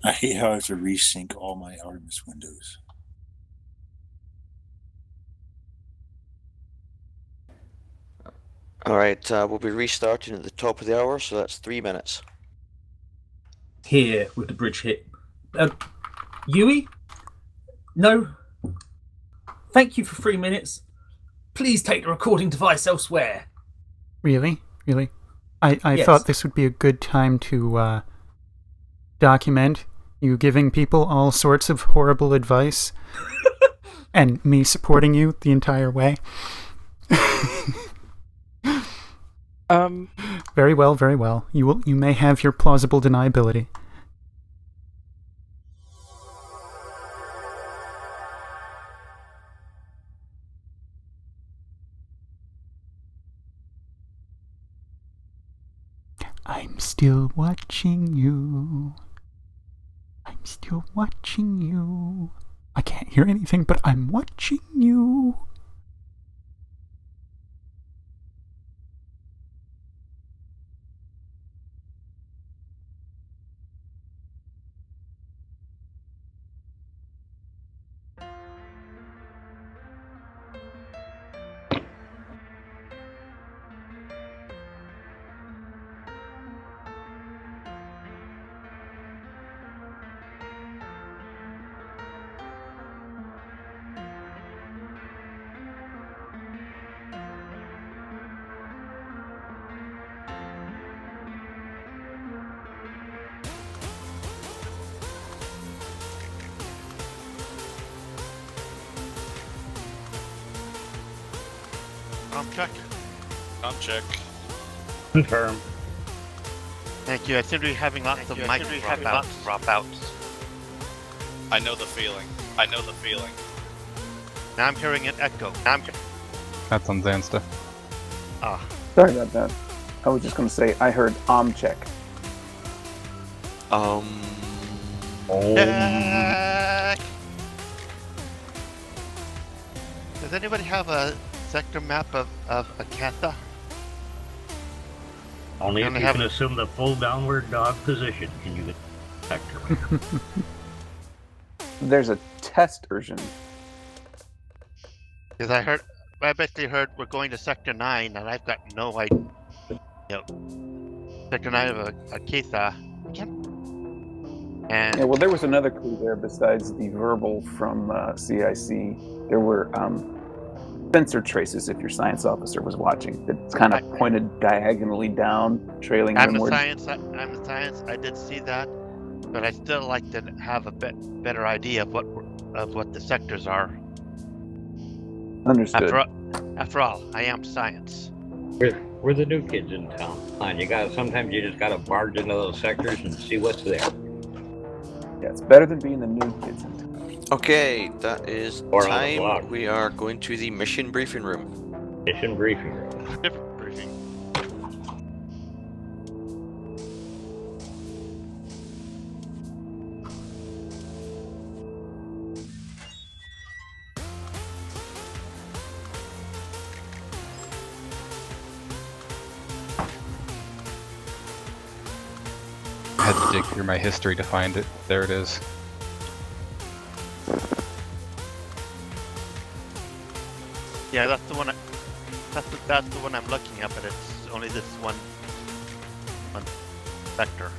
I hate how I have to resync all my Artemis windows. Alright, we'll be restarting at the top of the hour, so that's 3 minutes. Here, with the bridge hit. Yui? No. Thank you for 3 minutes. Please take the recording device elsewhere. Really? I Yes. thought this would be a good time to document you giving people all sorts of horrible advice and me supporting you the entire way. Very well, very well. You may have your plausible deniability. I'm still watching you. I'm still watching you. I can't hear anything, but I'm watching you. check. Check. Confirm. Thank you. I seem to be having lots of mic dropouts. I know the feeling. Now I'm hearing an echo. That's on Zansta. Sorry about that. I was just going to say I heard check. Check. Does anybody have a sector map of Acantha? Only if you can assume the full downward dog position can you get sector. There's a test version. Because I basically heard we're going to Sector 9, and I've got no idea. Sector 9 of Acantha. And Yeah, well, there was another clue there besides the verbal from CIC. There were sensor traces, if your science officer was watching, that kind of pointed diagonally down, trailing inwards. I'm a science. I did see that, but I still like to have a better idea of what the sectors are. Understood. After all, I am science. We're the new kids in town. Sometimes you just gotta barge into those sectors and see what's there. Yeah, it's better than being the new kids in town. Okay, that is Or on the time. block. We are going to the mission briefing room. Mission briefing room. Different briefing. I had to dig through my history to find it. There it is. Yeah, that's the one. That's the one I'm looking at, but it's only this one sector.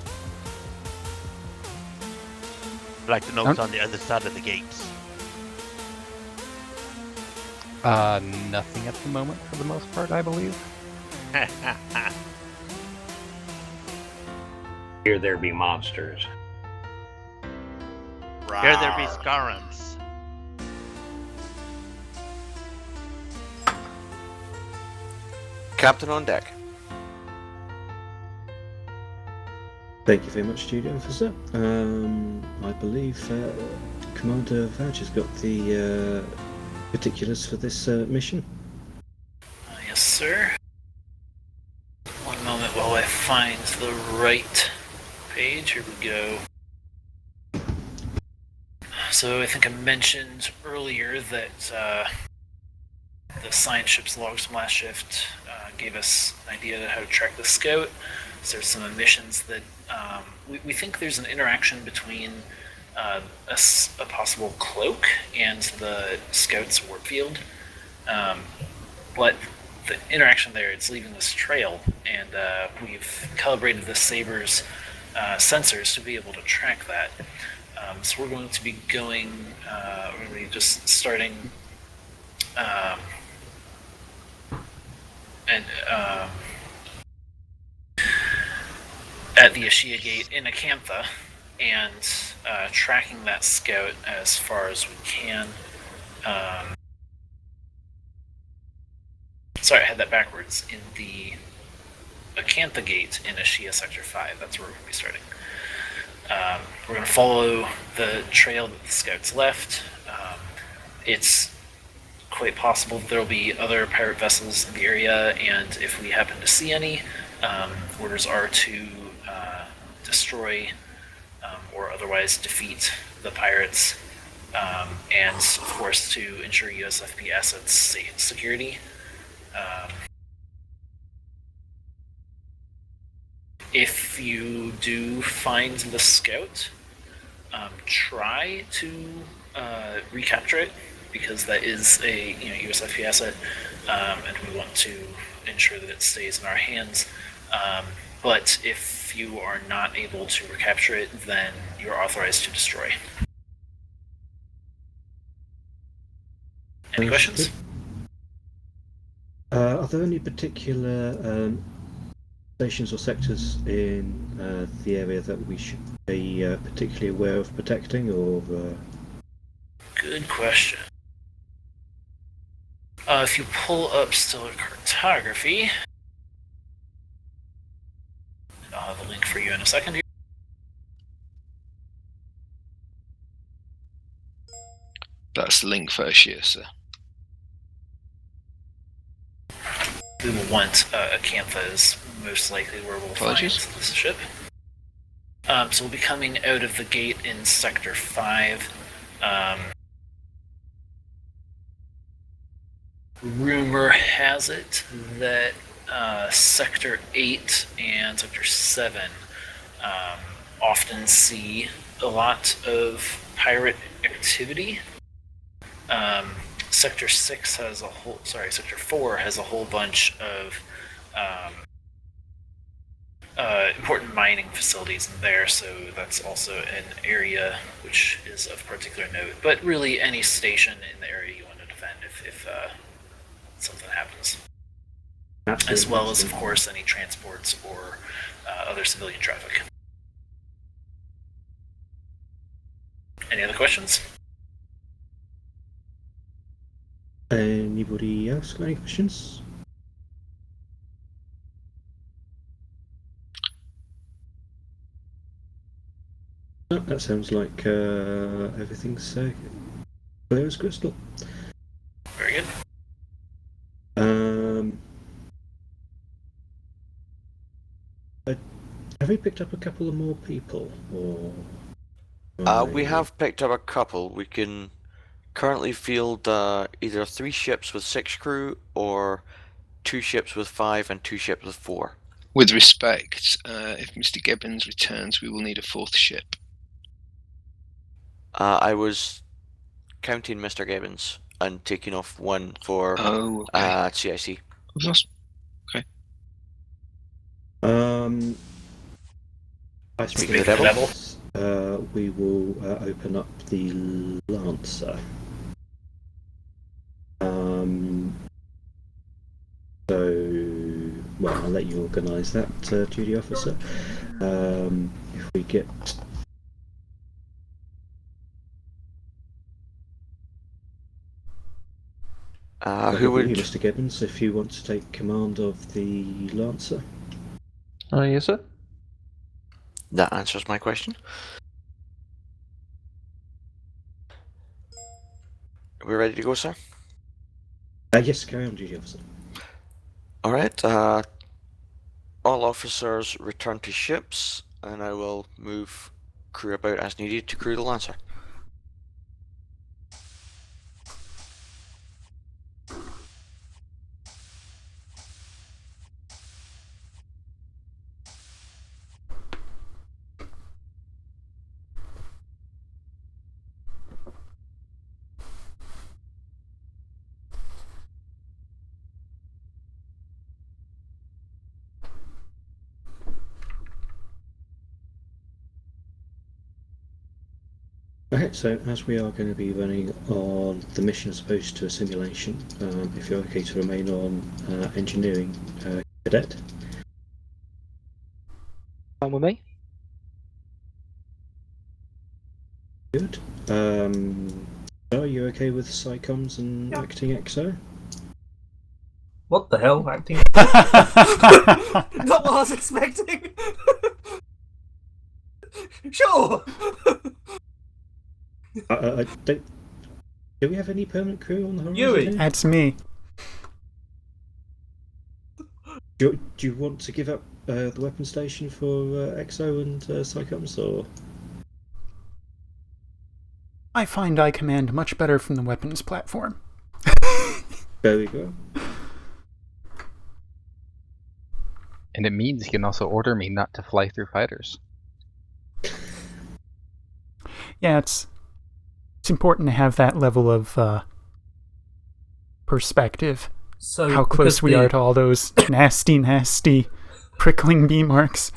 I'd like to know what's on the other side of the gates. Nothing at the moment for the most part, I believe. Here there be monsters. Here there be Scarans. Captain on deck. Thank you very much, Studio Officer. I believe Commander Vouch has got the particulars for this mission. Yes, sir. One moment while I find the right page. Here we go. So I think I mentioned earlier that the science ship's logs from last shift gave us an idea of how to track the scout. So there's some emissions that we think there's an interaction between a possible cloak and the scout's warp field. But the interaction there, it's leaving this trail, and we've calibrated the Saber's sensors to be able to track that. So we're going to be going, we're going to be just starting at the Ashia Gate in Acantha and tracking that scout as far as we can. Sorry, I had that backwards. In the Acantha Gate in Ashia Sector 5, that's where we're going to be starting. We're going to follow the trail that the scouts left. It's quite possible that there will be other pirate vessels in the area, and if we happen to see any, orders are to destroy or otherwise defeat the pirates, and of course to ensure USFP assets security. If you do find the scout, try to recapture it, because that is a USFP asset, and we want to ensure that it stays in our hands. But if you are not able to recapture it, then you're authorized to destroy. Any questions? Are there any particular stations or sectors in the area that we should be particularly aware of protecting, or? Good question. If you pull up stellar cartography, I'll have a link for you in a second here. That's the link first year, sir. We will want Acantha is most likely where we'll Apologies. find this ship. So we'll be coming out of the gate in Sector 5. Rumor has it that Sector 8 and Sector 7 often see a lot of pirate activity. Sector 6 has Sector 4 has a whole bunch of important mining facilities in there, so that's also an area which is of particular note. But really, any station in the area you want to defend if something happens. Absolutely. As well as, of course, any transports or other civilian traffic. Any other questions? Anybody else got any questions? No, that sounds like everything's clear as crystal. Very good. Have we picked up a couple of more people, or? We have picked up a couple. We can currently field either 3 ships with 6 crew or 2 ships with 5 and 2 ships with 4. With respect, if Mr. Gibbons returns, we will need a 4th ship. I was counting Mr. Gibbons and taking off 1 for CIC. Okay. I Speak speak to the devil. We will open up the Lancer. Well, I'll let you organise that, duty officer. If we get who would Mr. Gibbons, if you want to take command of the Lancer? Yes, sir. That answers my question. Are we ready to go, sir? Yes, carry on, duty officer. Alright, all officers return to ships, and I will move crew about as needed to crew the Lancer. Okay, so as we are going to be running on the mission as opposed to a simulation, if you're okay to remain on engineering cadet. Fine with me. Good. Are you okay with Psycoms and acting XO? What the hell? Acting? Not what I was expecting. Sure. I don't. Do we have any permanent crew on the horizon? Yui. That's me. Do you want to give up the weapon station for XO and Psycoms, or? I find I command much better from the weapons platform. There we go. And it means you can also order me not to fly through fighters. Yeah, it's important to have that level of perspective. So how close we are to all those nasty, prickling bee marks.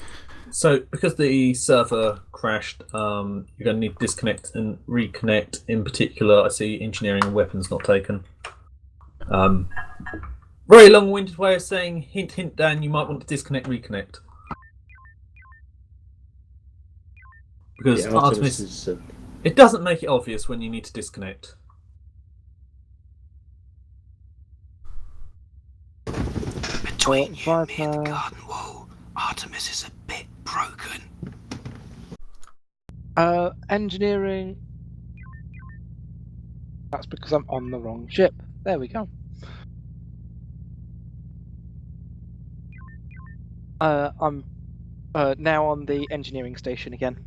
So, because the server crashed, you're going to need to disconnect and reconnect. In particular, I see engineering and weapons not taken. Very long-winded way of saying, hint, hint, Dan, you might want to disconnect, reconnect. Because Artemis, it doesn't make it obvious when you need to disconnect. Between you and me and the Viper. garden wall, Artemis is a bit broken. Engineering. That's because I'm on the wrong ship. There we go. I'm now on the engineering station again.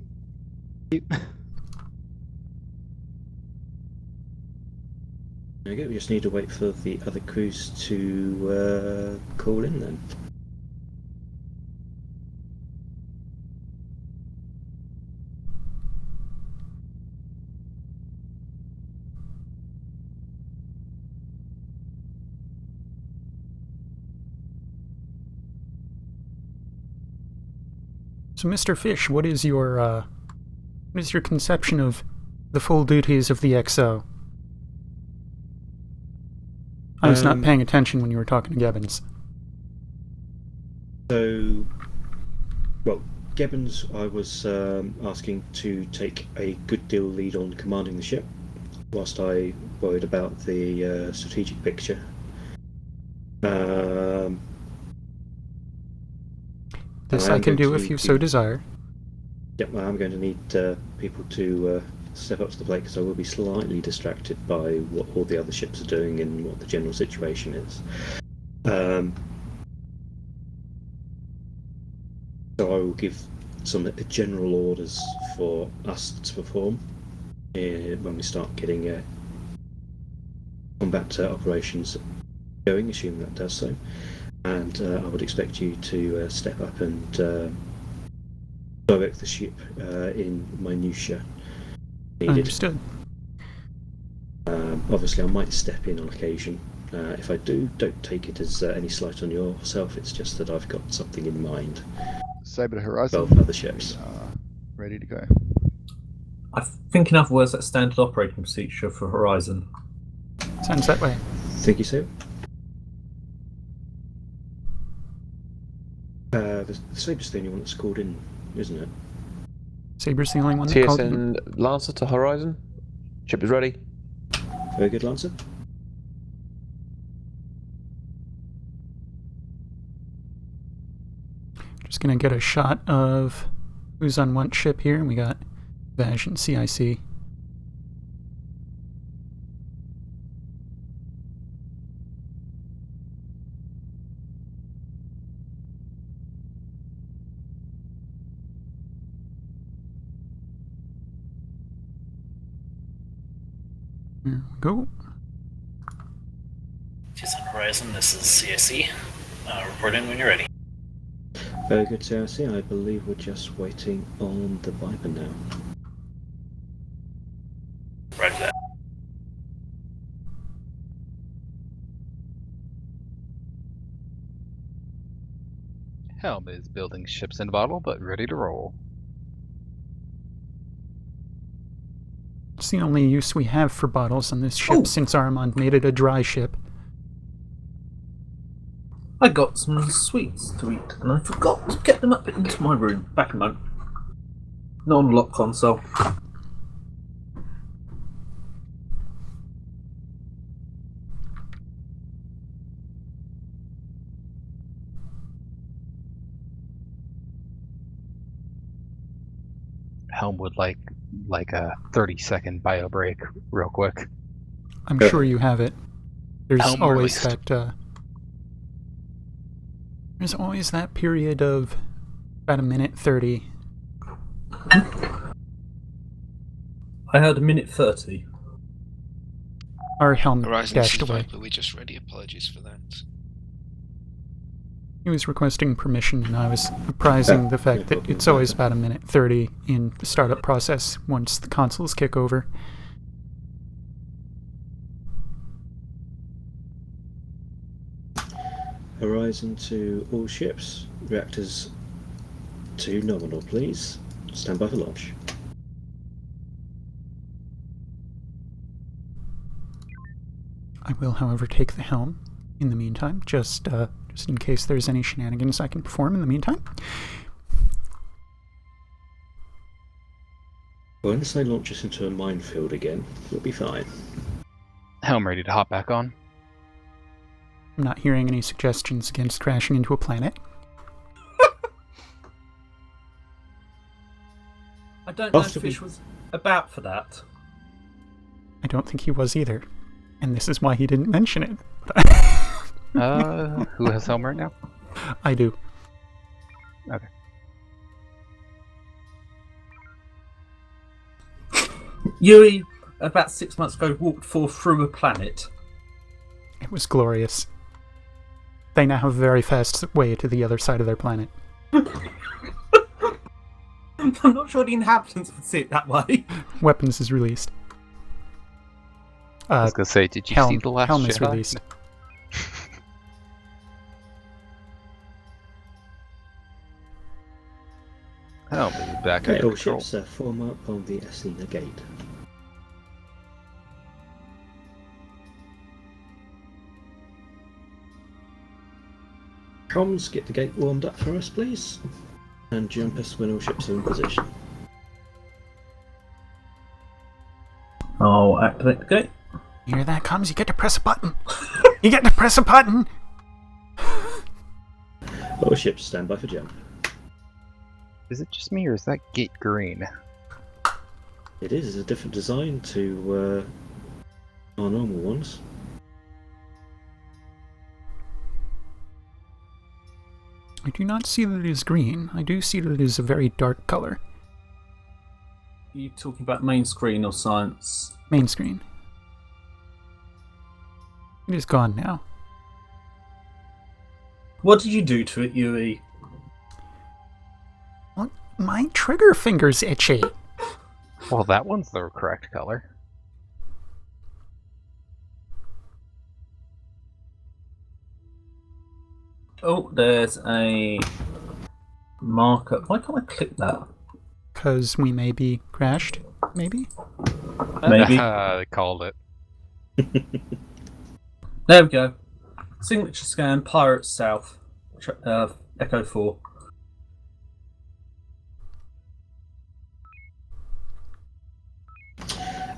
Okay, we just need to wait for the other crews to call in then. So, Mr. Fish, what is your conception of the full duties of the XO? I was not paying attention when you were talking to Gebbins. So, well, Gebbins, I was asking to take a good deal lead on commanding the ship, whilst I worried about the strategic picture. This I can do if you so desire. Yep, I'm going to need people to step up to the plate because I will be slightly distracted by what all the other ships are doing and what the general situation is. So I will give some general orders for us to perform when we start getting combat operations going, assuming that does so. And I would expect you to step up and direct the ship in minutiae needed. Understood. Obviously, I might step in on occasion. If I do, don't take it as any slight on yourself. It's just that I've got something in mind. Saber to Horizon. 12 other ships. Ready to go. I think, in other words, that's standard operating procedure for Horizon. Sounds that way. Thank you, sir. The Saber's the only one that's called in, isn't it? Saber's the only one that called in. TSN Lancer to Horizon. Ship is ready. Very good, Lancer. Just gonna get a shot of who's on what ship here, and we got Vaj and CIC. There we go. TSN Horizon, this is CSC. Report in when you're ready. Very good, CIC. I believe we're just waiting on the Viper now. Roger that. Helm is building ships in bottle, but ready to roll. It's the only use we have for bottles on this ship since Armand made it a dry ship. I got some sweets to eat, and I forgot to get them up into my room. Back a moment. Non-lock console. Helm would like a 30-second bio break, real quick. I'm sure you have it. There's Helm always released. that. There's always that period of about a minute 30. I heard a minute 30. Our Helm Horizon dashed C5, away. but we're just ready. Apologies for that. He was requesting permission, and I was apprising the fact that it's always about a minute 30 in the startup process once the consoles kick over. Horizon to all ships. Reactors to nominal, please. Stand by for launch. I will, however, take the helm in the meantime, just in case there's any shenanigans I can perform in the meantime. Well, unless they launch us into a minefield again, we'll be fine. Helm ready to hop back on. I'm not hearing any suggestions against crashing into a planet. I don't know if Fish was about for that. I don't think he was either. And this is why he didn't mention it. Who has home right now? I do. Okay. Yui, about 6 months ago, walked forth through a planet. It was glorious. They now have a very fast way to the other side of their planet. I'm not sure the inhabitants would see it that way. Weapons is released. I was gonna say, did you see the last Helm is Jedi? released. I'll be back Okay, in all control. ships form up on the Athena gate. Comms, get the gate warmed up for us, please. And jump us when all ships are in position. I'll activate the gate. Here that comes, you get to press a button. You get to press a button! All ships stand by for jump. Is it just me, or is that gate green? It is. It's a different design to our normal ones. I do not see that it is green. I do see that it is a very dark color. Are you talking about main screen or science? Main screen. It is gone now. What did you do to it, Yui? Well, my trigger finger's itchy. Well, that one's the correct color. Oh, there's a marker. Why can't I click that? Because we may be crashed, maybe? Maybe. They called it. There we go. Signature scan, Pirate South, Echo 4.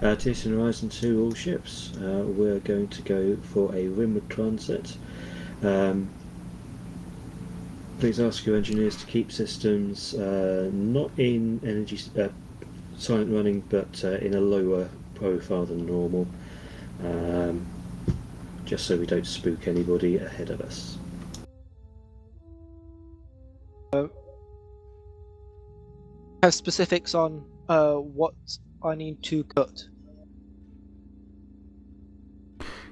TSN Horizon 2, all ships. We're going to go for a rimward transit. Please ask your engineers to keep systems not in energy silent running, but in a lower profile than normal, just so we don't spook anybody ahead of us. Have specifics on what I need to cut.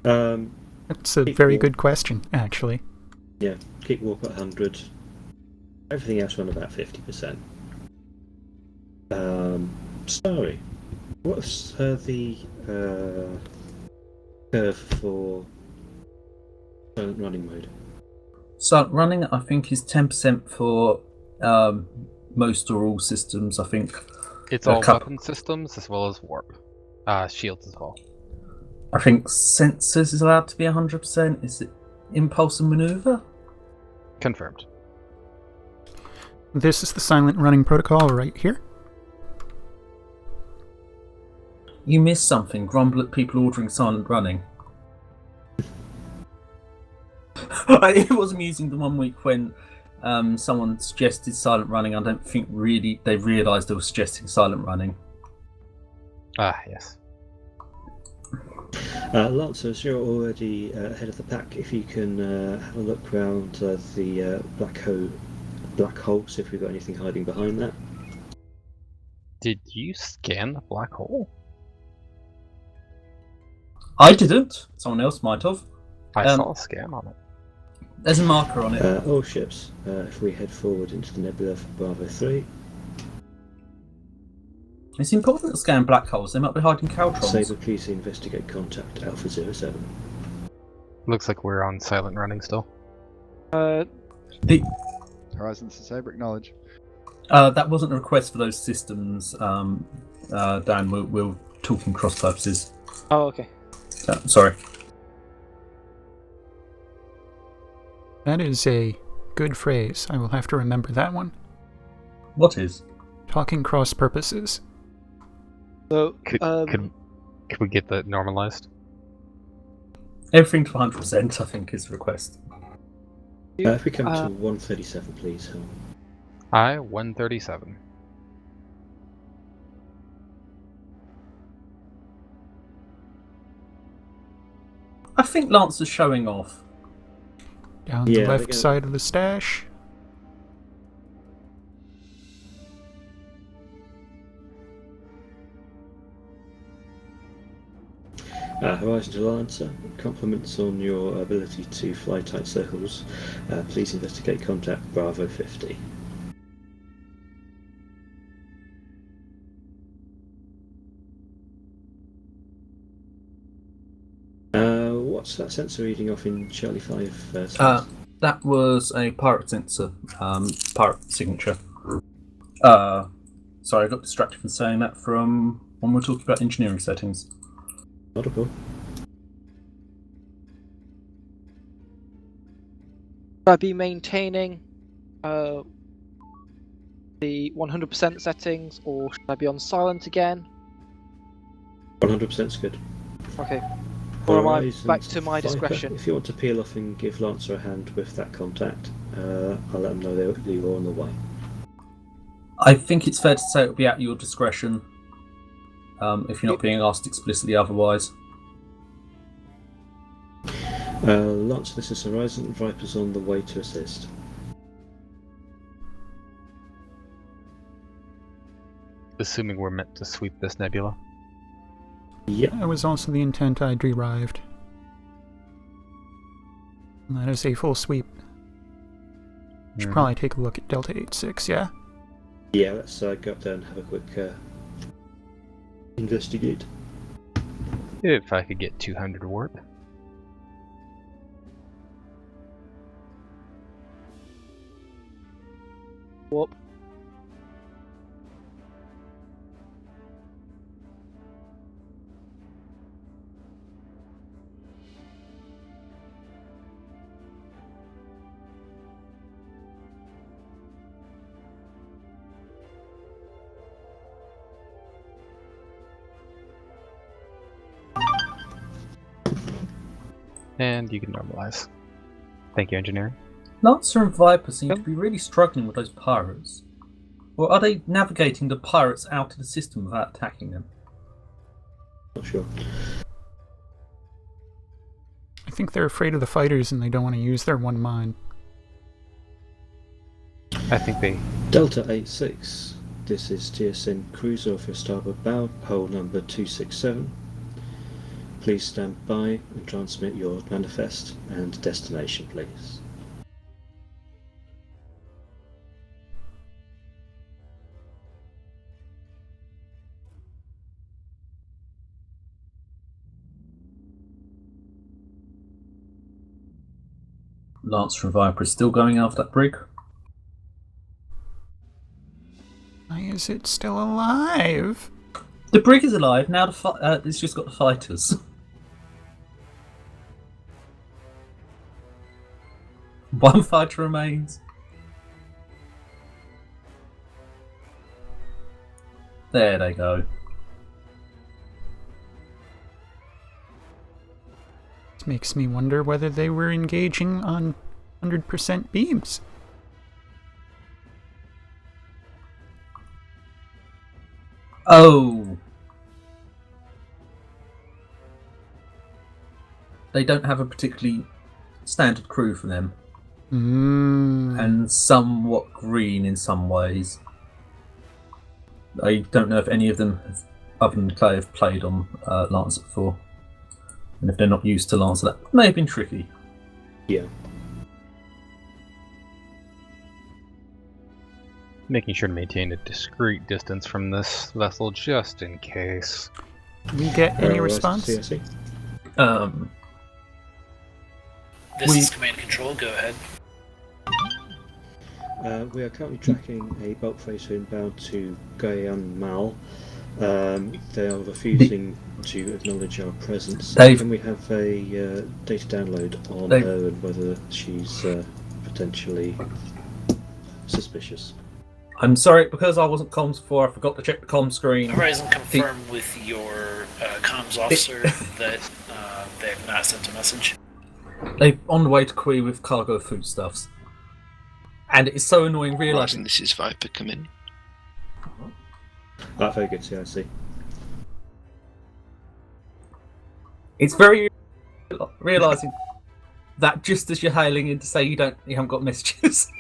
That's a very good question, actually. Yeah, keep warp at 100. Everything else run about 50%. Starry, what's the curve for silent running mode? Silent running, I think, is 10% for most or all systems, I think. It's all weapon systems as well as warp. Shields as well. I think sensors is allowed to be 100%. Is it impulse and maneuver? Confirmed. This is the silent running protocol right here. You missed something. Grumble at people ordering silent running. It was amusing the one week when someone suggested silent running. I don't think really they realised they were suggesting silent running. Ah, yes. Lancers, you're already ahead of the pack. If you can have a look around the black hole, see if we've got anything hiding behind that. Did you scan the black hole? I didn't. Someone else might have. I saw a scan on it. There's a marker on it. All ships, if we head forward into the nebula for Bravo 3. It's important to scan black holes. They might be hiding Caltrons. Saber, please investigate contact Alpha 07. Looks like we're on silent running still. The Horizon to Saber, acknowledge. that wasn't a request for those systems, Dan. We're talking cross purposes. Oh, okay. Sorry. That is a good phrase. I will have to remember that one. What is? Talking cross purposes. So, Could we get that normalized? Everything to 100%, I think, is the request. If we come to 137, please. I 137. I think Lance is showing off. Down the left side of the stash. Horizon to Lancer, compliments on your ability to fly tight circles. Please investigate contact Bravo 50. What's that sensor reading off in Charlie 5? That was a pirate sensor, pirate signature. Sorry, I got distracted from saying that from when we're talking about engineering settings. Audible. Should I be maintaining the 100% settings, or should I be on silent again? 100% is good. Okay. Or am I Horizon back to my Viper, discretion? If you want to peel off and give Lancer a hand with that contact, I'll let them know you're on the way. I think it's fair to say it'll be at your discretion, if you're not being asked explicitly otherwise. Lancer, this is Horizon. Viper's on the way to assist. Assuming we're meant to sweep this nebula. Yeah. That was also the intent I derived. And that is a full sweep. Should probably take a look at Delta 86, yeah? Yeah, let's go up there and have a quick investigate. If I could get 200 warp. Whoop. And you can normalize. Thank you, engineering. Lancer and Viper seem to be really struggling with those pirates. Or are they navigating the pirates out of the system without attacking them? Not sure. I think they're afraid of the fighters and they don't want to use their one mind. I think they... Delta 86. This is TSN Cruiser off your starboard bow, hull number 267. Please stand by and transmit your manifest and destination, please. Lancer and Viper is still going after that brig. Why is it still alive? The brig is alive, now it's just got the fighters. One fighter remains. There they go. This makes me wonder whether they were engaging on 100% beams. Oh. They don't have a particularly standard crew for them. And somewhat green in some ways. I don't know if any of them, other than Clay, have played on Lancer before. And if they're not used to Lancer, that may have been tricky. Yeah. Making sure to maintain a discreet distance from this vessel just in case. Did we get any response? This is command control, go ahead. We are currently tracking a bulk freighter inbound to Guyane-Mal. They are refusing to acknowledge our presence. Can we have a data download on her and whether she's potentially suspicious? I'm sorry, because I wasn't comms before, I forgot to check the comm screen. Horizon, confirm with your comms officer that they've not sent a message. They're on the way to Kui with cargo foodstuffs. And it's so annoying Horizon, realising... this is Viper, come in. Very good, CIC. It's very realising that just as you're hailing in to say you haven't got messages.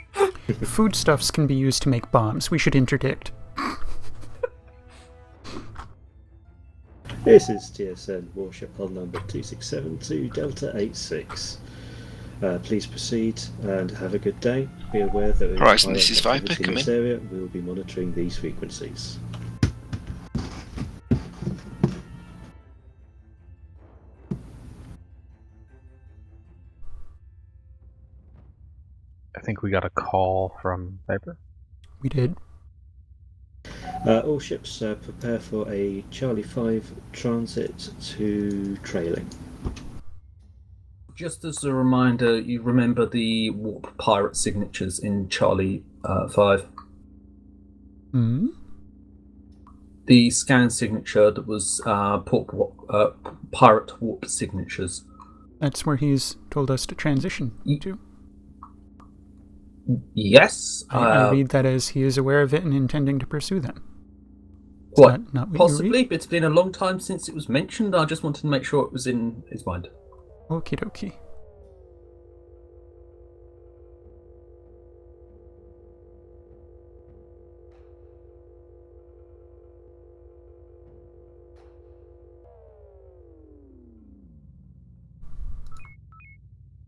Foodstuffs can be used to make bombs. We should interdict. This is TSN Warship hull number 2672 Delta 86. Please proceed and have a good day. Be aware that in Horizon, this is Viper, in come this in. area, we will be monitoring these frequencies. I think we got a call from Viper. We did. All ships prepare for a Charlie 5 transit to trailing. Just as a reminder, you remember the warp pirate signatures in Charlie 5? Hmm? The scan signature that was pirate warp signatures. That's where he's told us to transition to. Yes. I read that as he is aware of it and intending to pursue them. Is What? that not what Possibly, you read? but it's been a long time since it was mentioned. I just wanted to make sure it was in his mind. Okie dokie.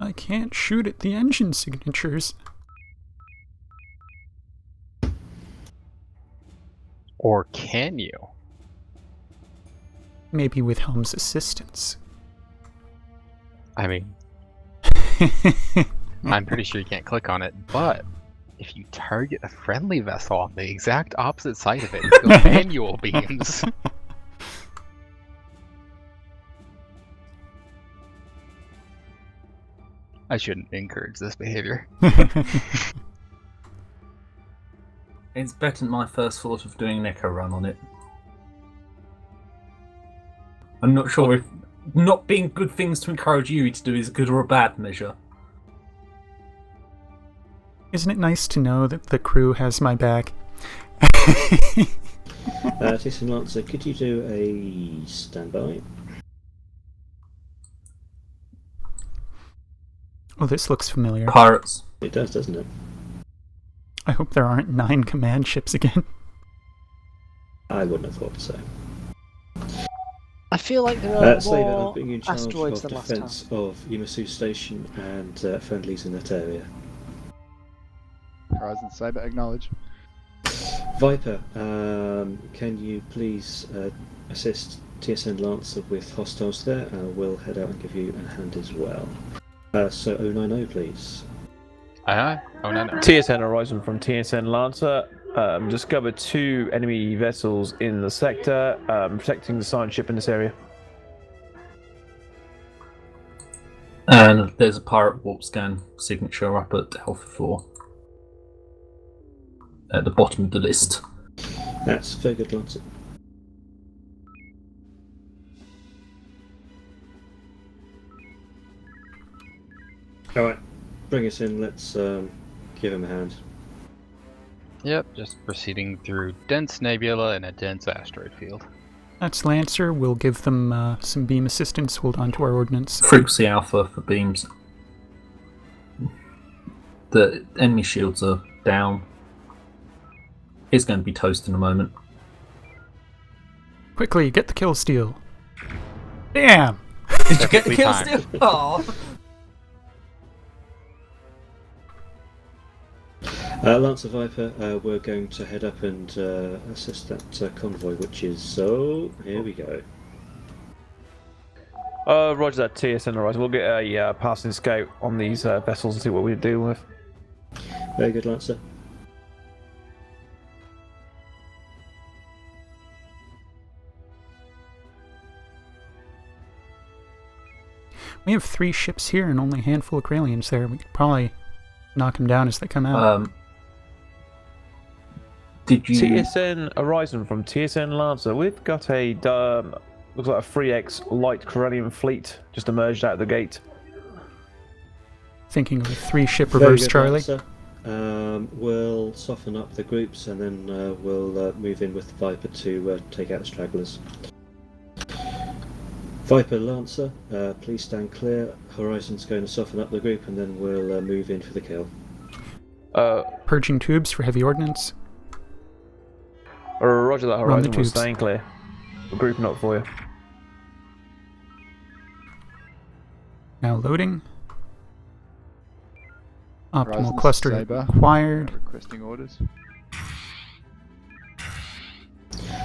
I can't shoot at the engine signatures. Or can you? Maybe with Helm's assistance. I mean, I'm pretty sure you can't click on it, but if you target a friendly vessel on the exact opposite side of it, it's got manual beams. I shouldn't encourage this behavior. It's better than my first thought of doing an echo run on it. I'm not sure if not being good things to encourage you to do is a good or a bad measure. Isn't it nice to know that the crew has my back? TSN Lancer, could you do a standby? Oh, this looks familiar. Pirates. It does, doesn't it? I hope there aren't 9 command ships again. I wouldn't have thought so. I feel like there are Slaver, more I'm putting you in charge asteroids of than last time. defence of Imasu Station and friendlies in that area. Horizon Saber, acknowledge. Viper, can you please assist TSN Lancer with hostiles there? We'll head out and give you a hand as well. So 090, please. Aye, oh no. TSN Horizon from TSN Lancer. Discovered 2 enemy vessels in the sector, protecting the science ship in this area. And there's a pirate warp scan signature up at Alpha 4. At the bottom of the list. That's very good, Lancer. Alright, bring us in, let's give him a hand. Yep, just proceeding through dense nebula and a dense asteroid field. That's Lancer. We'll give them some beam assistance. Hold on to our ordnance. Frequency Alpha for beams. The enemy shields are down. It's going to be toast in a moment. Quickly, get the kill steal. Damn! Did you get the kill steal? Oh. Lancer Viper, we're going to head up and assist that convoy, which is so. Here we go. Roger that, TSN Horizon. We'll get a passing scout on these vessels and see what we're dealing with. Very good, Lancer. We have 3 ships here and only a handful of Kralians there. We could probably knock them down as they come out. Did you... TSN Horizon from TSN Lancer. We've got a Looks like a 3X light Corellian fleet just emerged out of the gate. Thinking of a 3-ship Very reverse good, Charlie. Lancer. We'll soften up the groups and then we'll move in with Viper to take out the stragglers. Viper, Lancer, please stand clear. Horizon's going to soften up the group and then we'll move in for the kill. Purging tubes for heavy ordnance. Roger that, Horizon. We're tubes. staying clear. We're grouping up for you. Now loading. Optimal Horizon's cluster Saber. acquired. Requesting orders.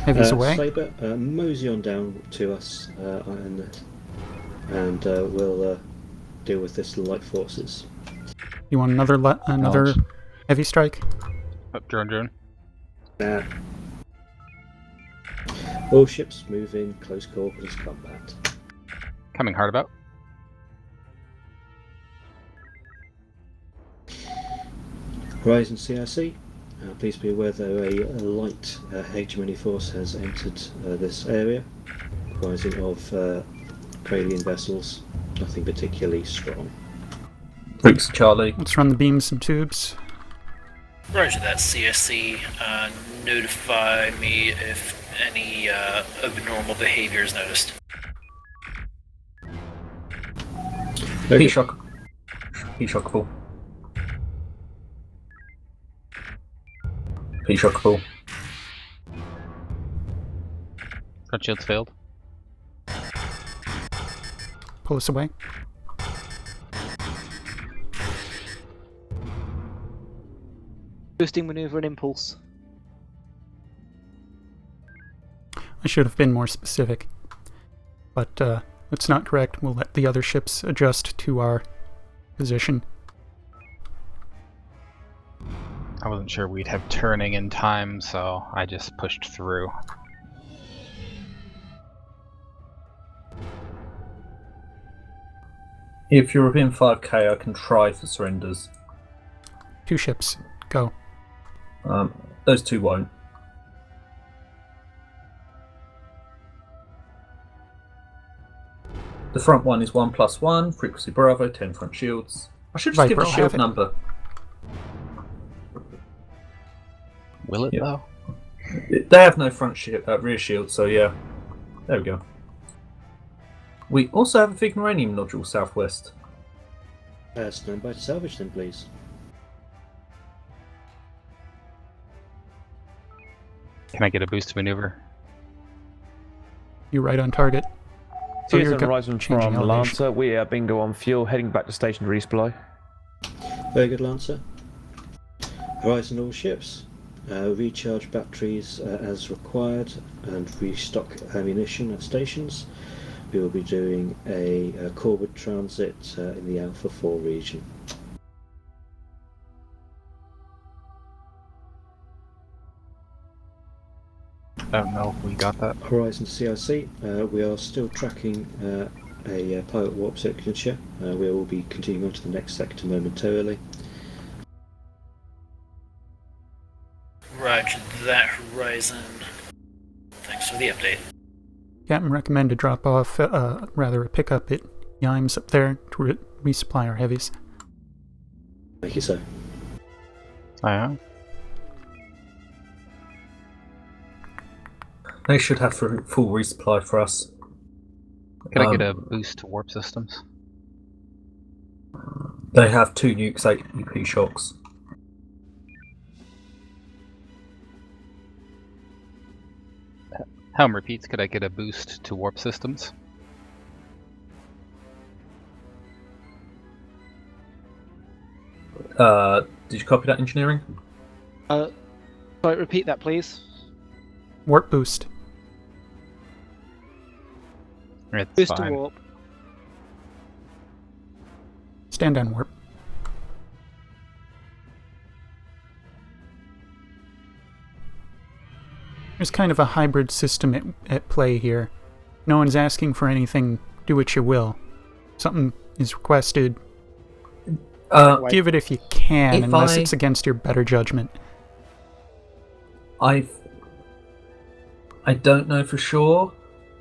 Heavy's away. Saber, mosey on down to us and we'll deal with this light forces. You want another heavy strike? Drone. All ships move in close quarters combat. Coming hard about. Horizon CIC, please be aware that a light hegemony force has entered this area, comprising of Corellian vessels, nothing particularly strong. Thanks, Charlie. Let's run the beams and tubes. Roger that, CSC. Notify me if any abnormal behavior is noticed. P-shock. P-shockable. P-shockable. Front shields failed. Pull us away. Boosting maneuver and impulse. I should have been more specific. But that's not correct. We'll let the other ships adjust to our position. I wasn't sure we'd have turning in time, so I just pushed through. If you're within 5k, I can try for surrenders. 2 ships. Go. Those 2 won't. The front one is 1+1, frequency Bravo, 10 front shields. I should just give a shield number. Will it though? They have no front rear shield, so yeah. There we go. We also have a Vignuranium nodule southwest. Stand by to salvage them, please. Can I get a boost maneuver? You're right on target. TSN Horizon from Lancer. We are bingo on fuel, heading back to station to resupply. Very good, Lancer. Horizon all ships. Recharge batteries as required and restock ammunition at stations. We will be doing a Corwood transit in the Alpha 4 region. I don't know if we got that. Horizon CIC, we are still tracking a pilot warp signature. We will be continuing on to the next sector momentarily. Roger that, Horizon. Thanks for the update. Captain, recommend to drop off, rather a pickup at Yimes up there to resupply our heavies. Thank you, sir. I am. They should have full resupply for us. Can I get a boost to warp systems? They have 2 nukes, 8 EP shocks. Helm repeats, could I get a boost to warp systems? Did you copy that, engineering? Sorry, repeat that, please. Warp boost. It's Boost fine. to warp. Stand on warp. There's kind of a hybrid system at play here. No one's asking for anything, do what you will. Something is requested, give it if you can, unless it's against your better judgment. I don't know for sure,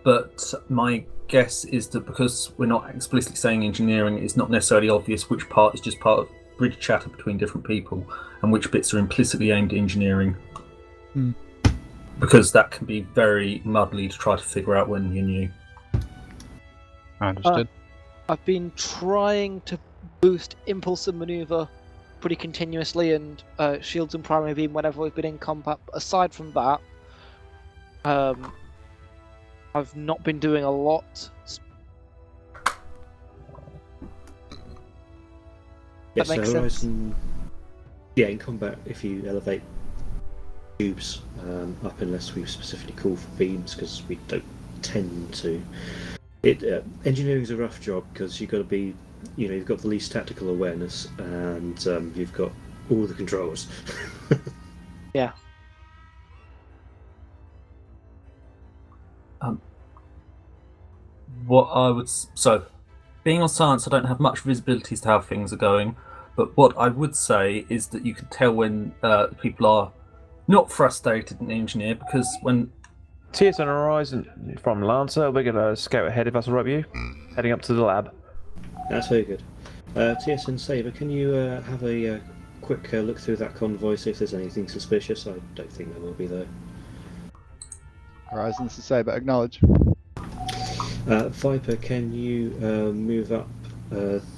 but my guess is that because we're not explicitly saying engineering, it's not necessarily obvious which part is just part of bridge chatter between different people and which bits are implicitly aimed at engineering. Because that can be very muddly to try to figure out when you're new. Understood. I've been trying to boost impulse and maneuver pretty continuously, and shields and primary beam whenever we've been in combat. But aside from that, I've not been doing a lot. Yes, that makes so sense. Horizon, yeah, in combat, if you elevate tubes up, unless we specifically call for beams, because we don't tend to. Engineering's a rough job because you've got to be, you've got the least tactical awareness, and you've got all the controls. Yeah. Being on science, I don't have much visibility as to how things are going, but what I would say is that you can tell when people are not frustrated in engineer, because when TSN Horizon from Lancer, we're going to scout ahead if that's alright with you. Heading up to the lab. That's very good. TSN Saber, can you have a quick look through that convoy, see if there's anything suspicious? I don't think there will be, though. Horizon, this is Saber, acknowledge. Viper, can you move up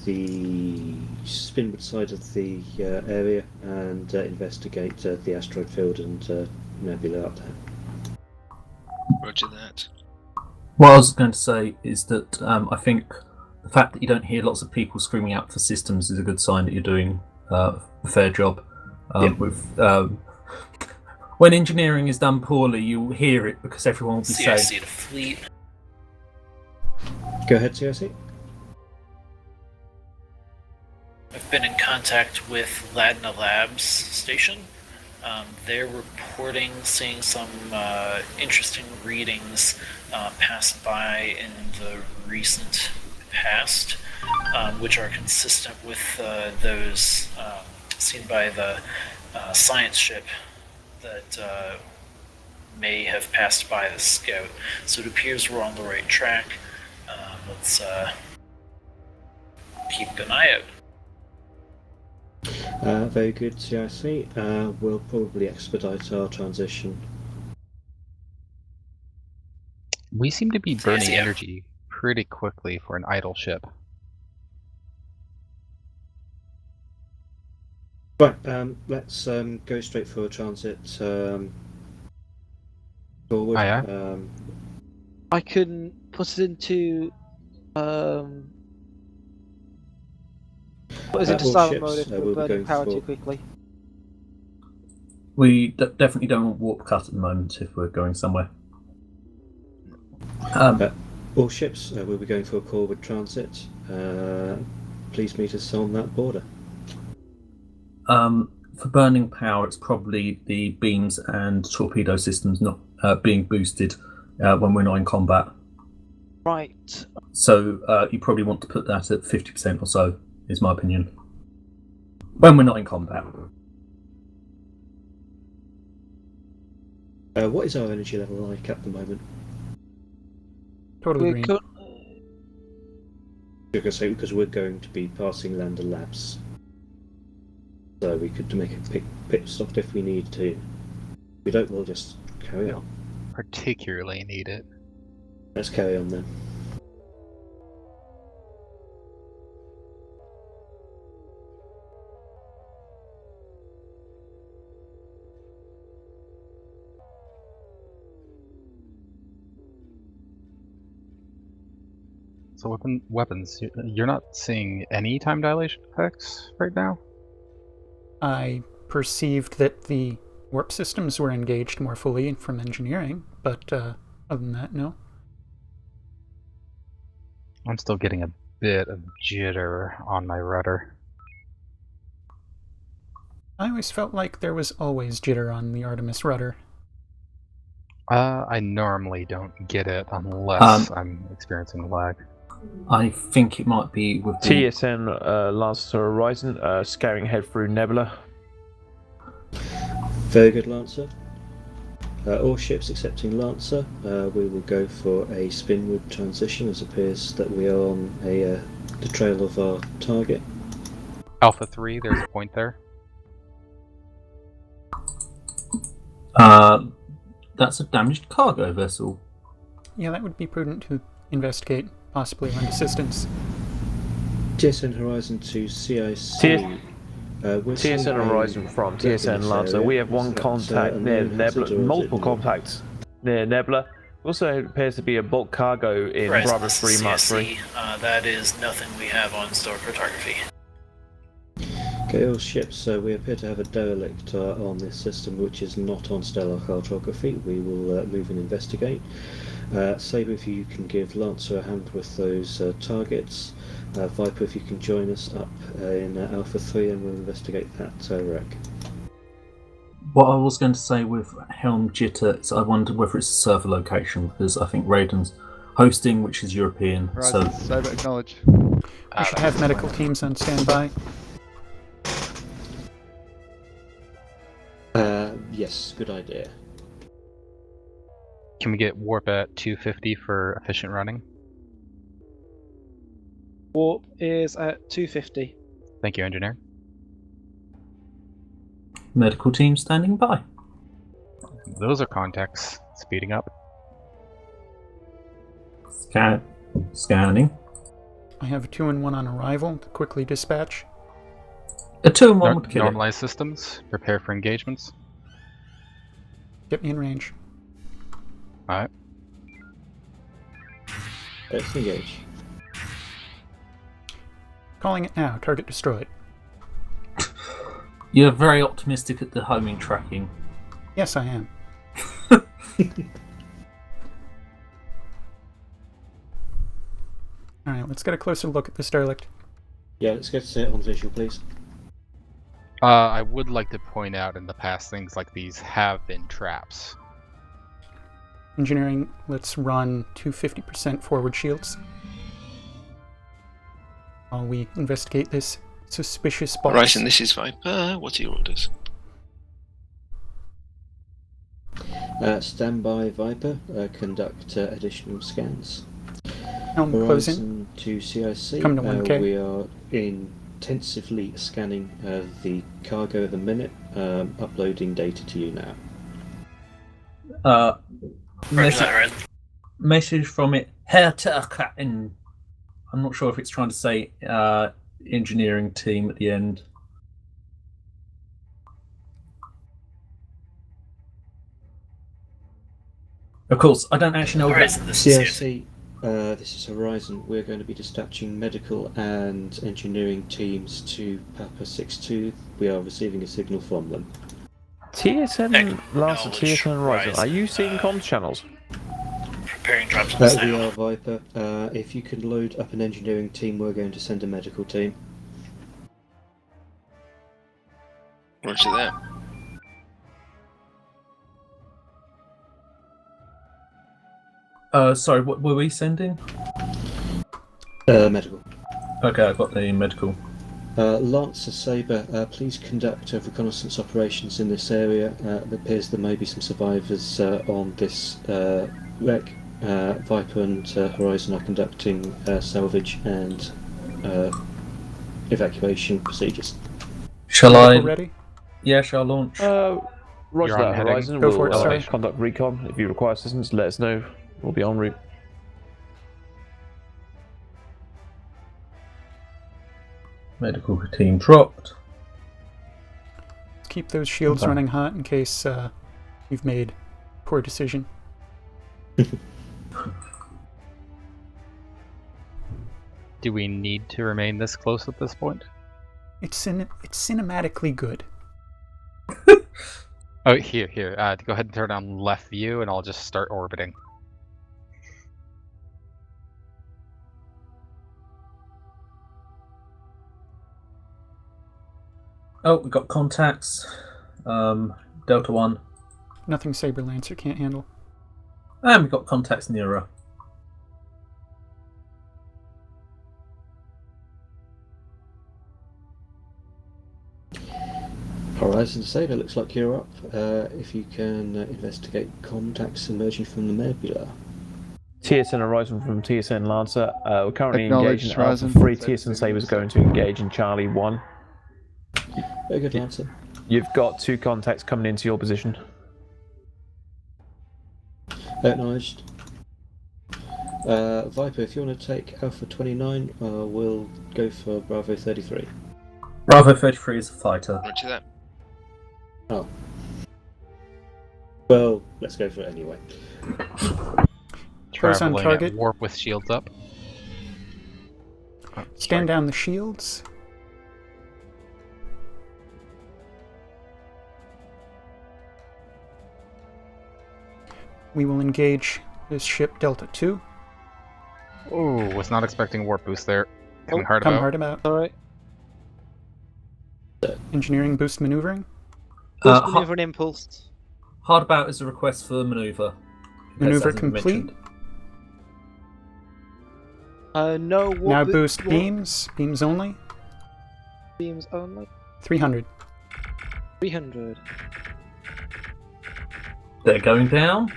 the spinward side of the area and investigate the asteroid field and nebula out there? Roger that. what I was going to say is that I think the fact that you don't hear lots of people screaming out for systems is a good sign that you're doing a fair job. When engineering is done poorly, you'll hear it because everyone will be saying. CIC to fleet. Go ahead, CIC. I've been in contact with Ladna Labs station. They're reporting seeing some interesting readings passed by in the recent past, which are consistent with those seen by the science ship that may have passed by the scout. So it appears we're on the right track. Let's keep an eye out. Very good, CIC. We'll probably expedite our transition. We seem to be burning yeah. energy pretty quickly for an idle ship. Right, let's go straight for a transit forward. I can put it into silent mode if we're burning power too quickly. We definitely don't want warp cut at the moment if we're going somewhere. All ships will be going for a forward transit. Please meet us on that border. For burning power, it's probably the beams and torpedo systems not being boosted when we're not in combat. Right. So you probably want to put that at 50% or so, is my opinion. When we're not in combat. What is our energy level like at the moment? Totally green. Because we're going to be passing Lander Labs. So we could make a pit stop if we need to. If we don't, we'll just carry on. Particularly need it. Let's carry on then. So weapons, you're not seeing any time dilation effects right now? I perceived that the warp systems were engaged more fully from engineering, but other than that, no. I'm still getting a bit of jitter on my rudder. I always felt like there was always jitter on the Artemis rudder. I normally don't get it unless I'm experiencing lag. I think it might be with the TSN Lancer Horizon, scouting ahead through Nebula. Very good, Lancer. All ships excepting Lancer, we will go for a spinward transition as it appears that we are on the trail of our target. Alpha 3, there's a point there. That's a damaged cargo vessel. Yeah, that would be prudent to investigate, possibly lend assistance. TSN Horizon to CIC. TSN Horizon from TSN Lancer. We have one contact near Nebula, multiple contacts near Nebula. Also appears to be a bulk cargo in Bravo 3 Mark 3. That is nothing we have on store cartography. Okay, all ships, we appear to have a derelict on this system which is not on stellar cartography. We will move and investigate. Sabre, if you can give Lancer a hand with those targets. Viper, if you can join us up in Alpha 3 and we'll investigate that wreck. What I was going to say with Helm Jitter is I wondered whether it's a server location, because I think Raiden's hosting, which is European. Horizon, Sabre, acknowledge. We should have medical teams on standby. Yes, good idea. Can we get warp at 250 for efficient running? Warp is at 250. Thank you, engineer. Medical team standing by. Those are contacts. Speeding up. Scanning. I have a 2 and 1 on arrival to quickly dispatch. A 2 and 1 would kill it. Normalize systems. Prepare for engagements. Get me in range. Alright. Let's engage. Calling it now. Target destroyed. You're very optimistic at the homing tracking. Yes, I am. Alright, let's get a closer look at this derelict. Yeah, let's get it on visual, please. I would like to point out in the past things like these have been traps. Engineering, let's run 250% forward shields while we investigate this suspicious box. Horizon, this is Viper. What are your orders? Stand by, Viper. Conduct additional scans. Helm closing. Horizon to CIC. Come to 1K. We are intensively scanning the cargo at the minute. Uploading data to you now. Message from it. I'm not sure if it's trying to say engineering team at the end. Of course, I don't actually know what CIC, this is Horizon. We're going to be dispatching medical and engineering teams to Papa 6-2. We are receiving a signal from them. TSN Lancer, TSN Horizon. Are you seeing comms channels? Preparing drops on We are Viper. If you can load up an engineering team, we're going to send a medical team. Roger that. Sorry, what were we sending? Medical. Okay, I've got the medical. Lancer, Sabre, please conduct reconnaissance operations in this area. It appears there may be some survivors on this wreck. Viper and Horizon are conducting salvage and evacuation procedures. Shall I? Ready? Yeah, shall I launch? Roger that, Horizon. Go for it, We'll sorry. conduct recon. If you require assistance, let us know. We'll be en route. Medical team dropped. Let's keep those shields running hot in case we've made a poor decision. Do we need to remain this close at this point? It's cinematically good. Oh, here. Go ahead and turn on left view, and I'll just start orbiting. Oh, we've got contacts. Delta 1. Nothing Saber Lancer can't handle. And we've got contacts nearer. Horizon Saber, looks like you're up. If you can investigate contacts emerging from the nebula. TSN Horizon from TSN Lancer. We're currently Acknowledged, engaged in Alpha Horizon. 3. Saber TSN Saber Saber's is going set. to engage in Charlie 1. Very good, Lancer. You've got 2 contacts coming into your position. Acknowledged. Viper, if you want to take Alpha 29, we'll go for Bravo 33. Bravo 33 is a fighter. Roger that. Oh. Well, let's go for it anyway. Goes on Traveling target. at warp with shields up. Stand down the shields. We will engage this ship Delta 2. Oh, was not expecting warp boost there. Coming hard Come about. hard about. Alright. Engineering boost maneuvering. Boost maneuver and impulse. Hard about is a request for maneuver. Maneuver complete. No warp Now bo- boost warp beams. Beams only. beams only. 300. 300. They're going down.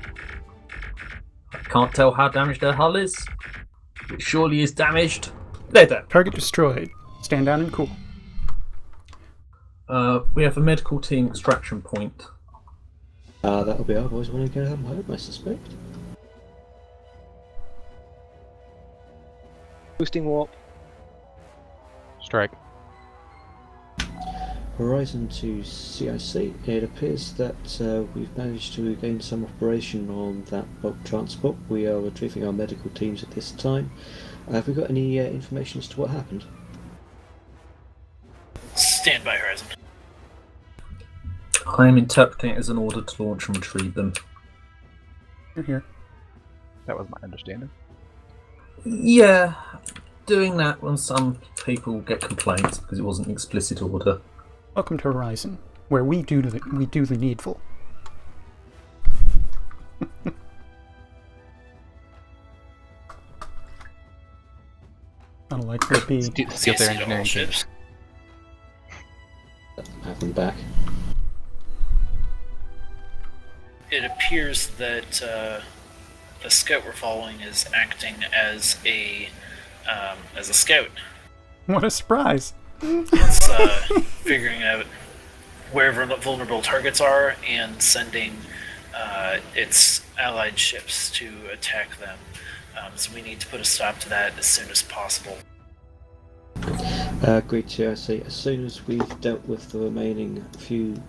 I can't tell how damaged their hull is. It surely is damaged. They're down. Target destroyed. Stand down and cool. We have a medical team extraction point. That'll be our boys when I go home, I suspect. Boosting warp. Strike. Horizon to CIC. It appears that we've managed to gain some operation on that bulk transport. We are retrieving our medical teams at this time. Have we got any information as to what happened? Stand by, Horizon. I am interpreting it as an order to launch and retrieve them. You're here. That was my understanding. Yeah, doing that when some people get complaints because it wasn't an explicit order. Welcome to Horizon, where we do the needful. Unlikely to be. Steal their engineering teams. Have them back. It appears that the scout we're following is acting as a scout. What a surprise! It's figuring out where vulnerable targets are and sending its allied ships to attack them. So we need to put a stop to that as soon as possible. Agreed to IC. As soon as we've dealt with the remaining few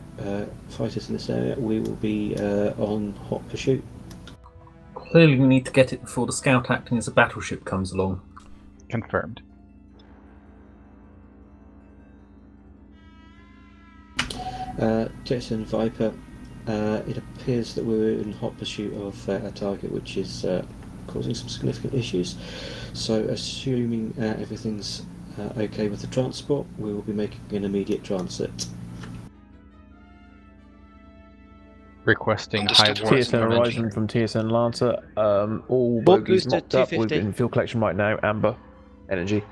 fighters in this area, we will be on hot pursuit. Clearly we need to get it before the scout acting as a battleship comes along. Confirmed. TSN Viper, it appears that we're in hot pursuit of a target which is causing some significant issues. So assuming everything's okay with the transport, we will be making an immediate transit. Requesting high warp TSN Horizon from TSN Lancer. All bogies mocked up. We're in fuel collection right now. Amber energy.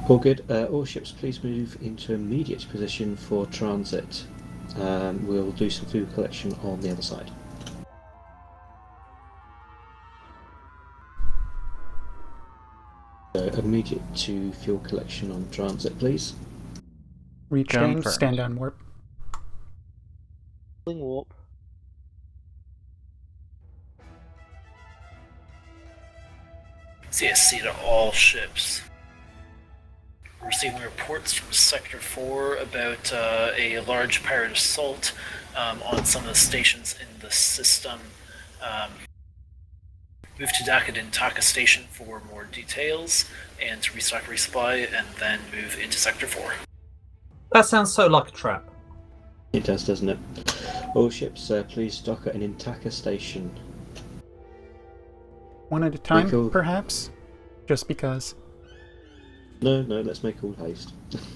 All good. All ships, please move into immediate position for transit. We'll do some fuel collection on the other side. So immediate to fuel collection on transit, please. Reach down, stand on warp. Warp. CSC to all ships. We're receiving reports from Sector 4 about a large pirate assault on some of the stations in the system. Move to Taka Station for more details and to restock resupply, and then move into Sector 4. That sounds so like a trap. It does, doesn't it? All ships, please dock at an Intaka station. One at a time, perhaps? Just because. No, let's make all haste.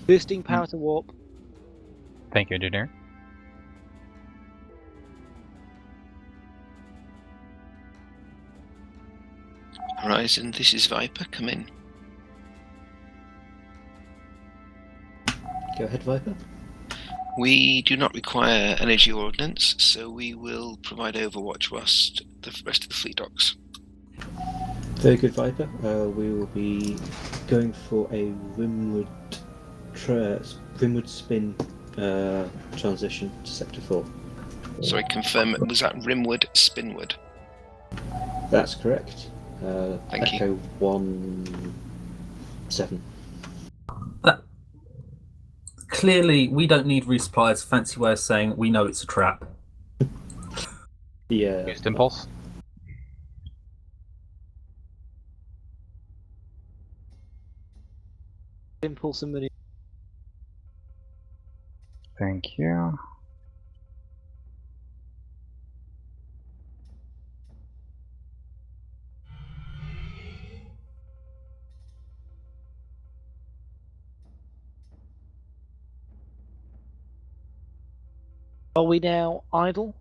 Boosting power to warp. Thank you, engineer. Horizon, this is Viper, come in. Go ahead, Viper. We do not require energy ordnance, so we will provide overwatch whilst the rest of the fleet docks. Very good, Viper. We will be going for a rimwood spin transition to Sector 4. Sorry, confirm, was that rimwood, spinwood? That's correct. Thank Echo you. 1-7. Clearly, we don't need resupplies. Fancy way of saying we know it's a trap. Yeah. Boost impulse. Impulse and mini. Thank you. Are we now idle?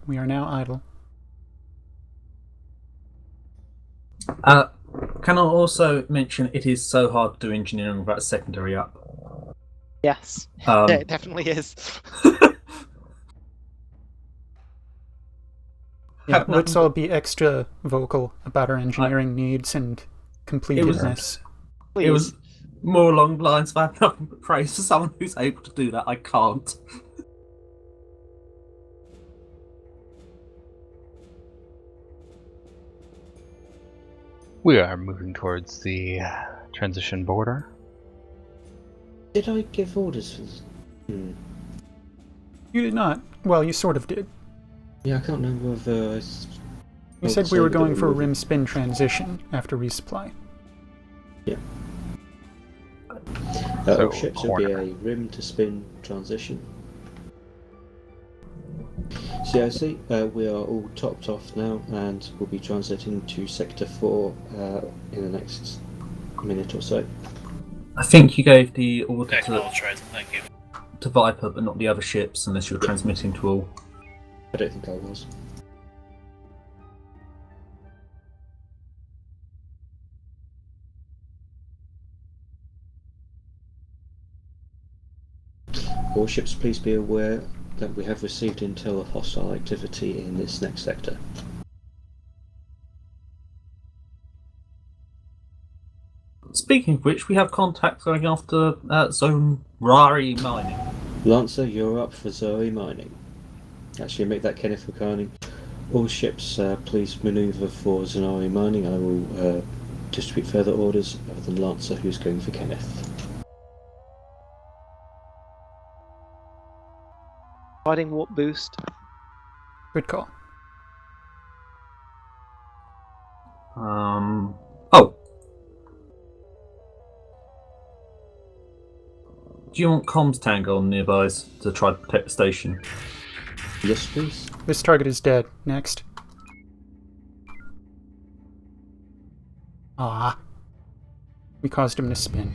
We are now idle. Can I also mention it is so hard to do engineering without a secondary up? Yes. Yeah, it definitely is. Yeah, let's all be extra vocal about our engineering needs and completedness. It was more along the lines of having nothing but praise for someone who's able to do that. I can't. We are moving towards the transition border. Did I give orders for this? You did not. Well, you sort of did. Yeah, I can't remember whether You said we were going for a rim spin transition after resupply. Yeah. All ships will be a rim to spin transition. CIC, we are all topped off now and we'll be transiting to Sector 4 in the next minute or so. I think you gave the order Thank you. to Viper, but not the other ships, unless you're transmitting to all. I don't think I was. All ships, please be aware that we have received intel of hostile activity in this next sector. Speaking of which, we have contacts going after Zone Rari mining. Lancer, you're up for Zoe mining. Actually, make that Kenneth Ricani. All ships, please manoeuvre for Zanari mining. I will distribute further orders other than Lancer, who's going for Kenneth. Providing warp boost. Good call. Oh. Do you want comms tango on nearby to try to protect the station? Yes, please. This target is dead. Next. Ah. We caused him to spin.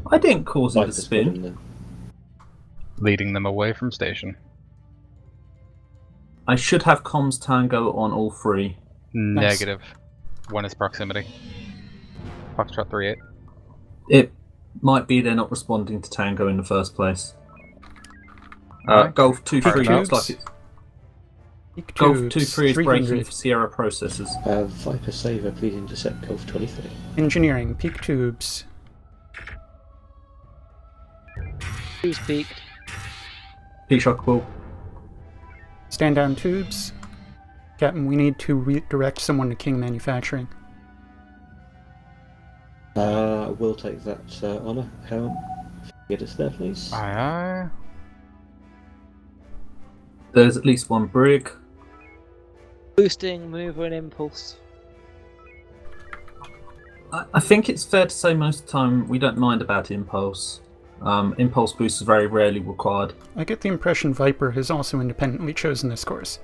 I didn't cause him to spin. Leading them away from station. I should have comms tango on all three. Negative. Nice. One is proximity. Foxtrot 3-8. It might be they're not responding to tango in the first place. Golf 2-3 looks like it's... Golf 2-3 is breaking for Sierra processors. Viper Saver, please intercept Golf 23. Engineering, peak tubes. Who's peaked? Peak shock ball. Stand down tubes. Captain, we need to redirect someone to King Manufacturing. We'll take that honour. Helm, get us there, please. Aye, aye. There's at least one brig. Boosting, maneuver, and impulse. I think it's fair to say most of the time we don't mind about impulse. Impulse boost is very rarely required. I get the impression Viper has also independently chosen this course.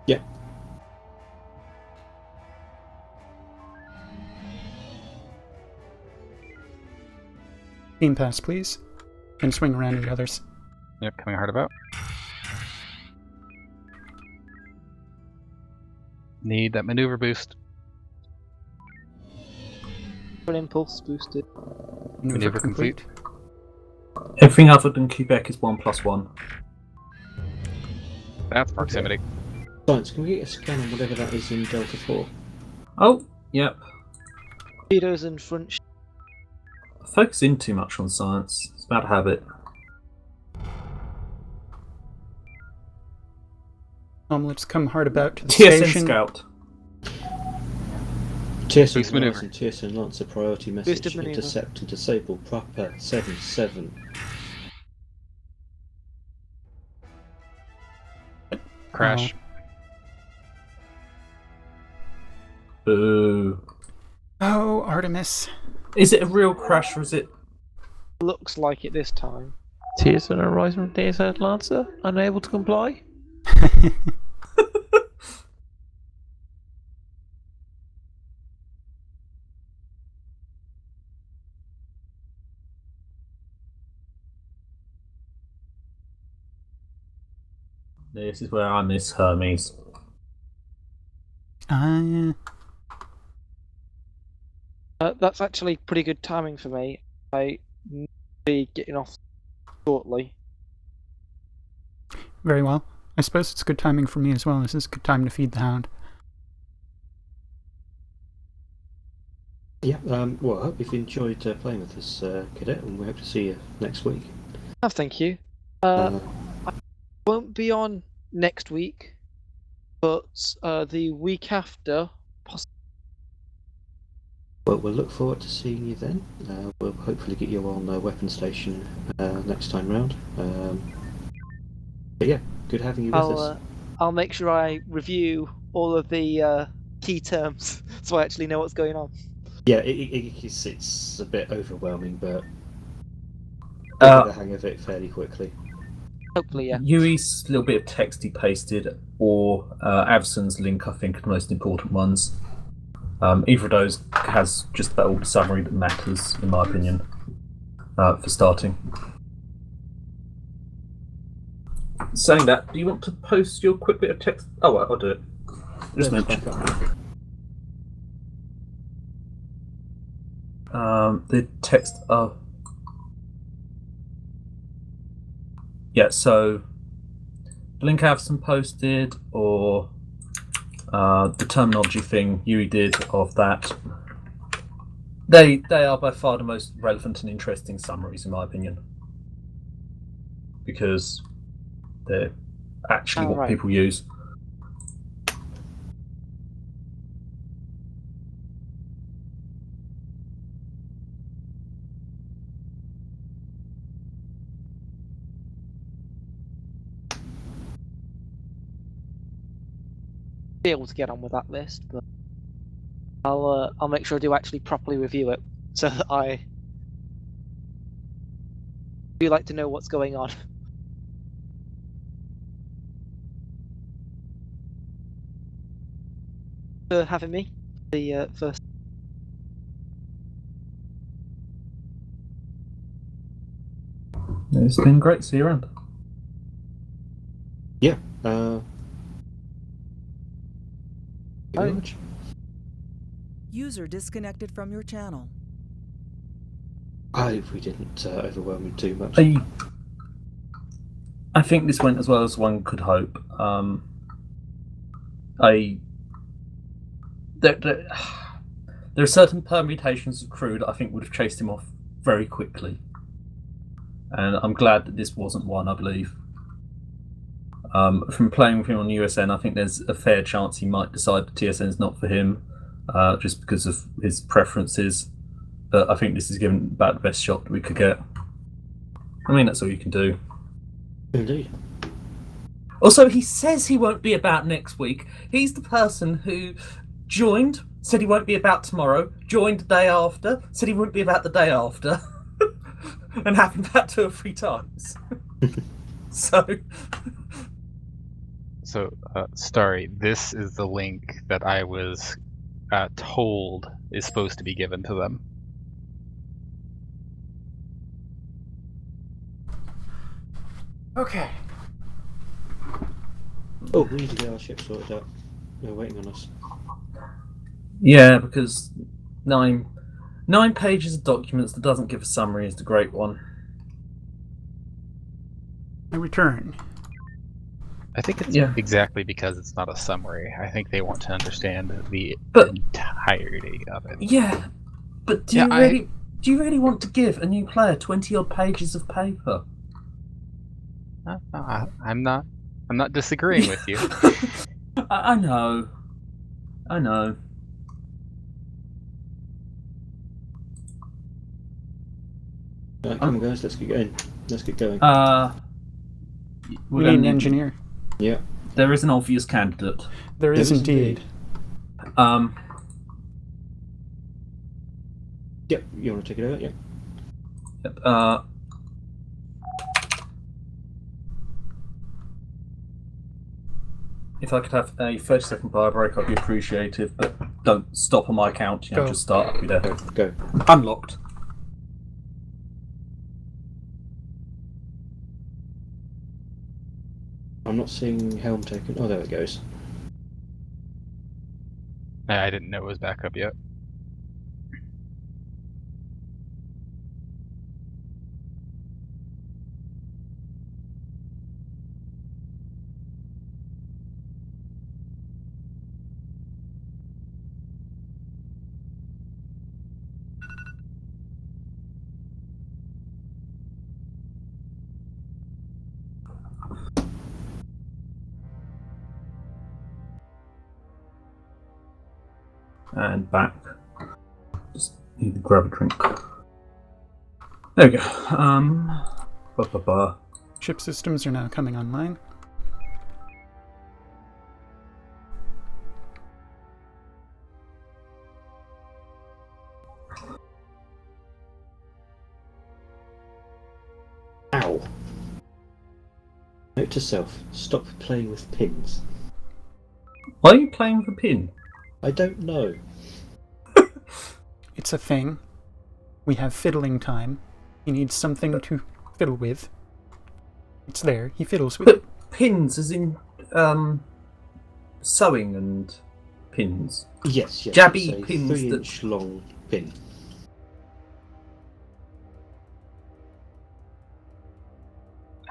Yeah. Beam pass, please. And swing around to the others. Yep, coming hard about. Need that maneuver boost. An impulse boosted. Maneuver complete. Everything other than Quebec is 1+1. That's proximity. Science, can we get a scan on whatever that is in Delta 4? Oh, yep. Torpedoes and front. I focus in too much on science. It's a bad habit. Let's come hard about to the TSN station. Scout. TSN maneuver. Horizon, TSN Lancer priority message. Intercept and disable proper 7-7. Crash. Boo. Oh, Artemis. Is it a real crash or is it? Looks like it this time. TSN Horizon from TSN Lancer, unable to comply. This is where I miss Hermes. Yeah. That's actually pretty good timing for me. I may be getting off shortly. Very well. I suppose it's good timing for me as well. This is a good time to feed the hound. Yeah, well, I hope you've enjoyed playing with us, Cadet, and we hope to see you next week. Thank you. I won't be on next week, but the week after, possibly. Well, we'll look forward to seeing you then. We'll hopefully get you on the weapon station next time round. But yeah, good having you with us. I'll make sure I review all of the key terms so I actually know what's going on. Yeah, it's a bit overwhelming, but we'll get the hang of it fairly quickly. Hopefully, yeah. Yui's little bit of text he pasted, or Avson's link, I think, are the most important ones. Either of those has just about all the summary that matters, in my opinion, for starting. Saying that, do you want to post your quick bit of text? Oh, well, I'll do it. Just mention. The text. Yeah, so the link Avson posted, or the terminology thing Yui did of that. They are by far the most relevant and interesting summaries, in my opinion, because they're actually what people use. Be able to get on with that list, but I'll make sure I do actually properly review it, so that I do like to know what's going on. For having me, the first. It's been great to see you around. Yeah. User disconnected from your channel. I hope we didn't overwhelm you too much. I think this went as well as one could hope. There are certain permutations of crew that I think would have chased him off very quickly, and I'm glad that this wasn't one. I believe from playing with him on USN, I think there's a fair chance he might decide that TSN's not for him, just because of his preferences. But I think this is given about the best shot that we could get. I mean, that's all you can do. Indeed. Also, he says he won't be about next week. He's the person who joined, said he won't be about tomorrow, joined the day after, said he wouldn't be about the day after, and happened about 2 or 3 times. So, Starry, this is the link that I was told is supposed to be given to them. Okay. Oh, we need to get our ship sorted out. They're waiting on us. Yeah, because 9 pages of documents that doesn't give a summary is the great one. return. I think it's exactly because it's not a summary. I think they want to understand the entirety of it. Yeah, but do you really want to give a new player 20-odd pages of paper? I'm not disagreeing with you. I know. I know. Come on, guys. Let's get going. We need an engineer. Yeah. There is an obvious candidate. There is indeed. Yep. You want to take it out? Yep. Yep. If I could have a 30-second bar break, I'd be appreciative, but don't stop on my account. Just start up there. Go. Unlocked. I'm not seeing helm taken. Oh, there it goes. I didn't know it was back up yet. And back. Just need to grab a drink. There we go. Ship systems are now coming online. Ow. Note to self, stop playing with pins. Why are you playing with a pin? I don't know. It's a thing. We have fiddling time. He needs something to fiddle with. It's there. He fiddles with it. Pins as in sewing and pins. Yes. Jabby pins. 3-inch long pin.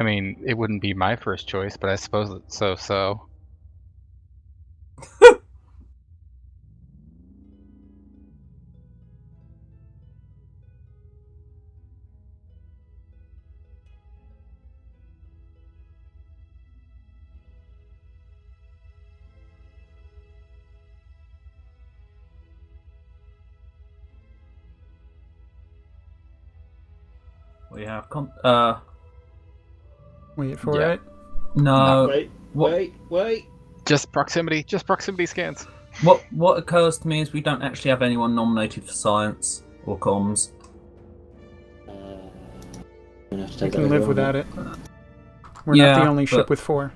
I mean, it wouldn't be my first choice, but I suppose it's so. We have wait for it. No. Wait. Just proximity scans. What occurs to me is we don't actually have anyone nominated for science or comms. You can live without it. We're not the only ship with 4.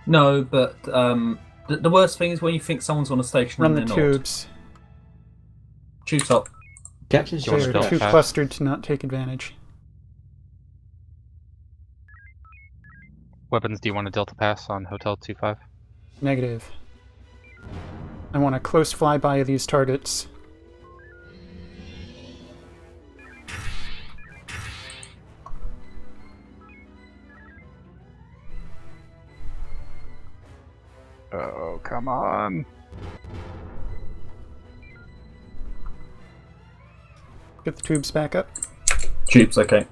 No, but the worst thing is when you think someone's on a station Run and the they're tubes. Not. Tubes up. Captain's They're too clustered to not take advantage. Weapons, do you want a Delta Pass on Hotel 25? Negative. I want a close flyby of these targets. Oh, come on. Get the tubes back up. Tubes, okay.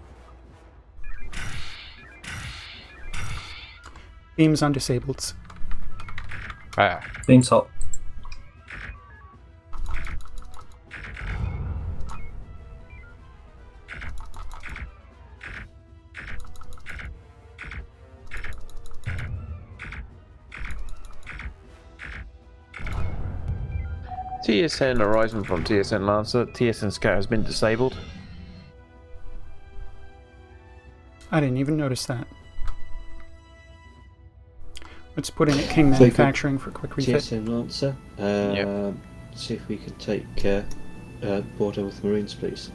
Beams on disableds. Beams hot. TSN Horizon from TSN Lancer. TSN Scout has been disabled. I didn't even notice that. Let's put in at King Manufacturing for a quick refit. TSN Lancer. See if we can take border with Marines, please.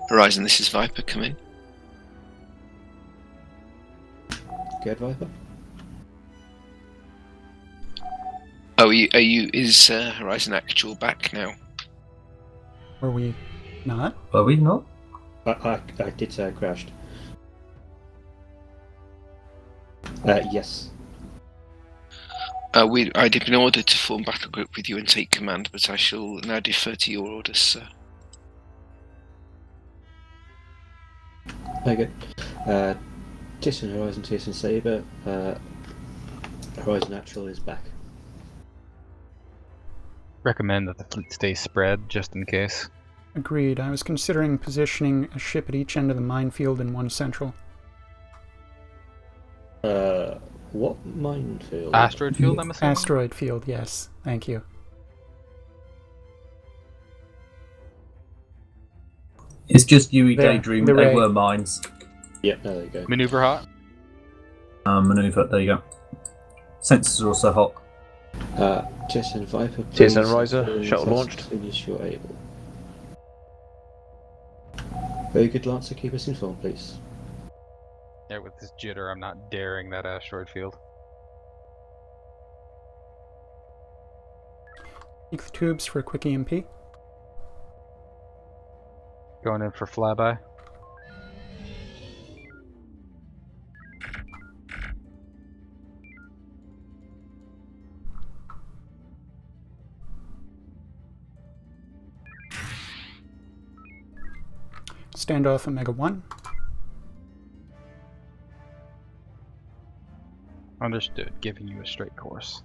Horizon, this is Viper. Come in. Go ahead, Viper. Oh, is Horizon Actual back now? Were we not? Are we not? I did say I crashed. Yes. I'd have been ordered to form battle group with you and take command, but I shall now defer to your orders, sir. Very good. TSN Horizon, TSN Saber. Horizon Natural is back. Recommend that the fleet stay spread, just in case. Agreed. I was considering positioning a ship at each end of the minefield and one central. What minefield? Asteroid field, I'm assuming? Asteroid field, yes. Thank you. It's just Yui There, Daydream, the they ray. were mines. Yep, there you go. Maneuver hot? Maneuver, there you go. Sensors are also hot. TSN Viper. TSN Horizon, shuttle launched. As soon as you're able. Very good, Lancer. Keep us informed, please. Yeah, with this jitter, I'm not daring that asteroid field. Take the tubes for a quick EMP. Going in for flyby. Standoff Omega 1. Understood, giving you a straight course.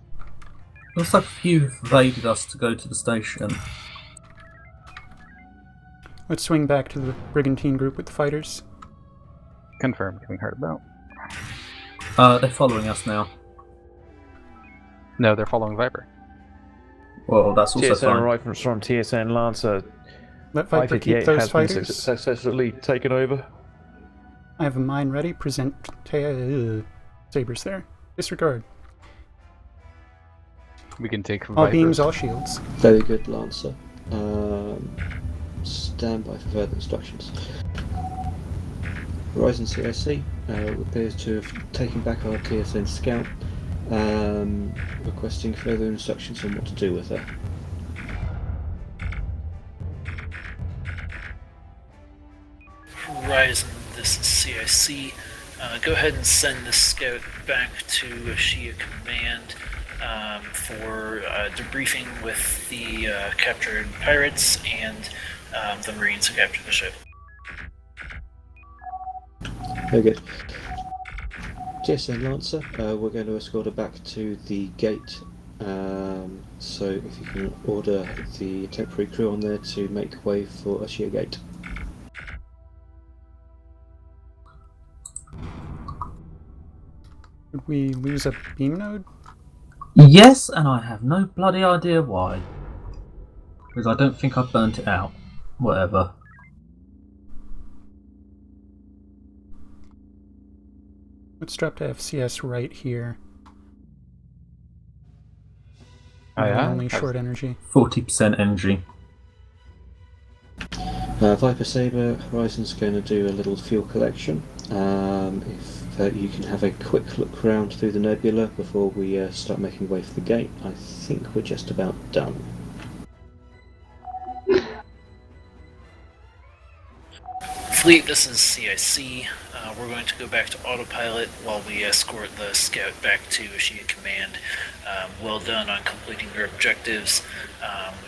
Looks like a few have evaded us to go to the station. Let's swing back to the Brigantine group with the fighters. Confirmed, having heard about. They're following us now. No, they're following Viper. Well, that's also TSN fine. rifles from TSN Lancer. Let Viper keep those has been fighters. successfully taken over. I have a mine ready. Present sabers there. Disregard. We can take All Viper. beams, all shields. Very good, Lancer. Stand by for further instructions. Horizon CIC appears to have taken back our TSN Scout, requesting further instructions on what to do with her. Horizon, this is CIC. Go ahead and send the scout back to Ashia Command for debriefing with the captured pirates and the Marines who captured the ship. Very good. TSN Lancer, we're going to escort her back to the gate. So if you can order the temporary crew on there to make way for Ashia Gate. Did we lose a beam node? Yes, and I have no bloody idea why. Because I don't think I burnt it out. Whatever. Let's drop to FCS right here. Oh, yeah? Only short energy. 40% energy. Viper Saber, Horizon's going to do a little fuel collection. If you can have a quick look around through the nebula before we start making way for the gate, I think we're just about done. Fleet, this is CIC. We're going to go back to autopilot while we escort the scout back to Ashia Command. Well done on completing your objectives.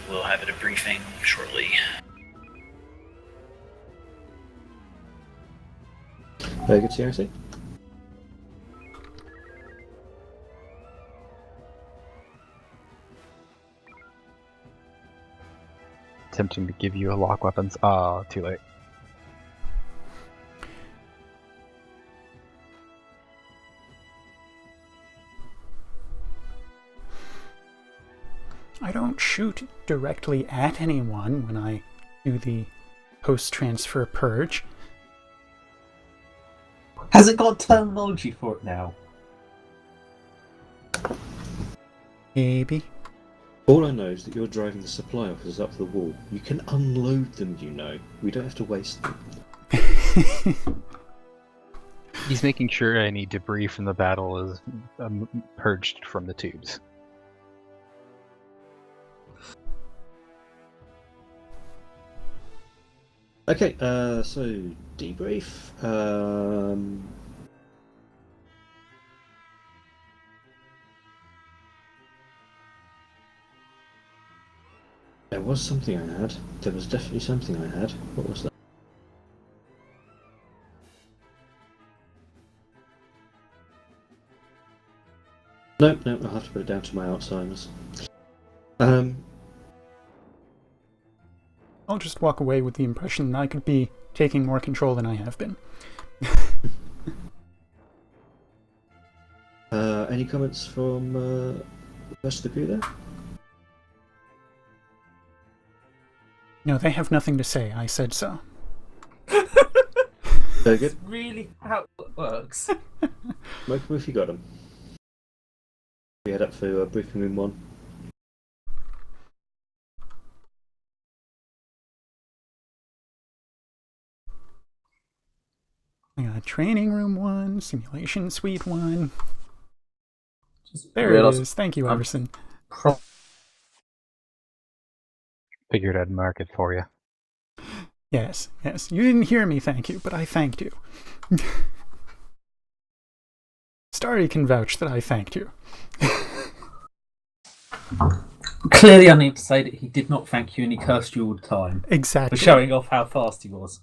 We will have a debriefing shortly. Very good, CIC. Attempting to give you a lock weapons. Ah, too late. I don't shoot directly at anyone when I do the post-transfer purge. Has it got terminology for it now? Maybe. All I know is that you're driving the supply officers up the wall. You can unload them, you know. We don't have to waste them. He's making sure any debris from the battle is purged from the tubes. Okay, so debrief. There was something I had. There was definitely something I had. What was that? No, I'll have to put it down to my Alzheimer's. I'll just walk away with the impression that I could be taking more control than I have been. Any comments from the rest of the crew there? No, they have nothing to say. I said so. Very good. That's really how it works. Welcome if you got them. We head up for briefing room 1. I got training room 1, simulation suite 1. There it realised is. Thank you, Everson. Figured I'd mark it for you. Yes. You didn't hear me thank you, but I thanked you. Starry can vouch that I thanked you. Clearly, I need to say that he did not thank you and he cursed you all the time. Exactly. For showing off how fast he was.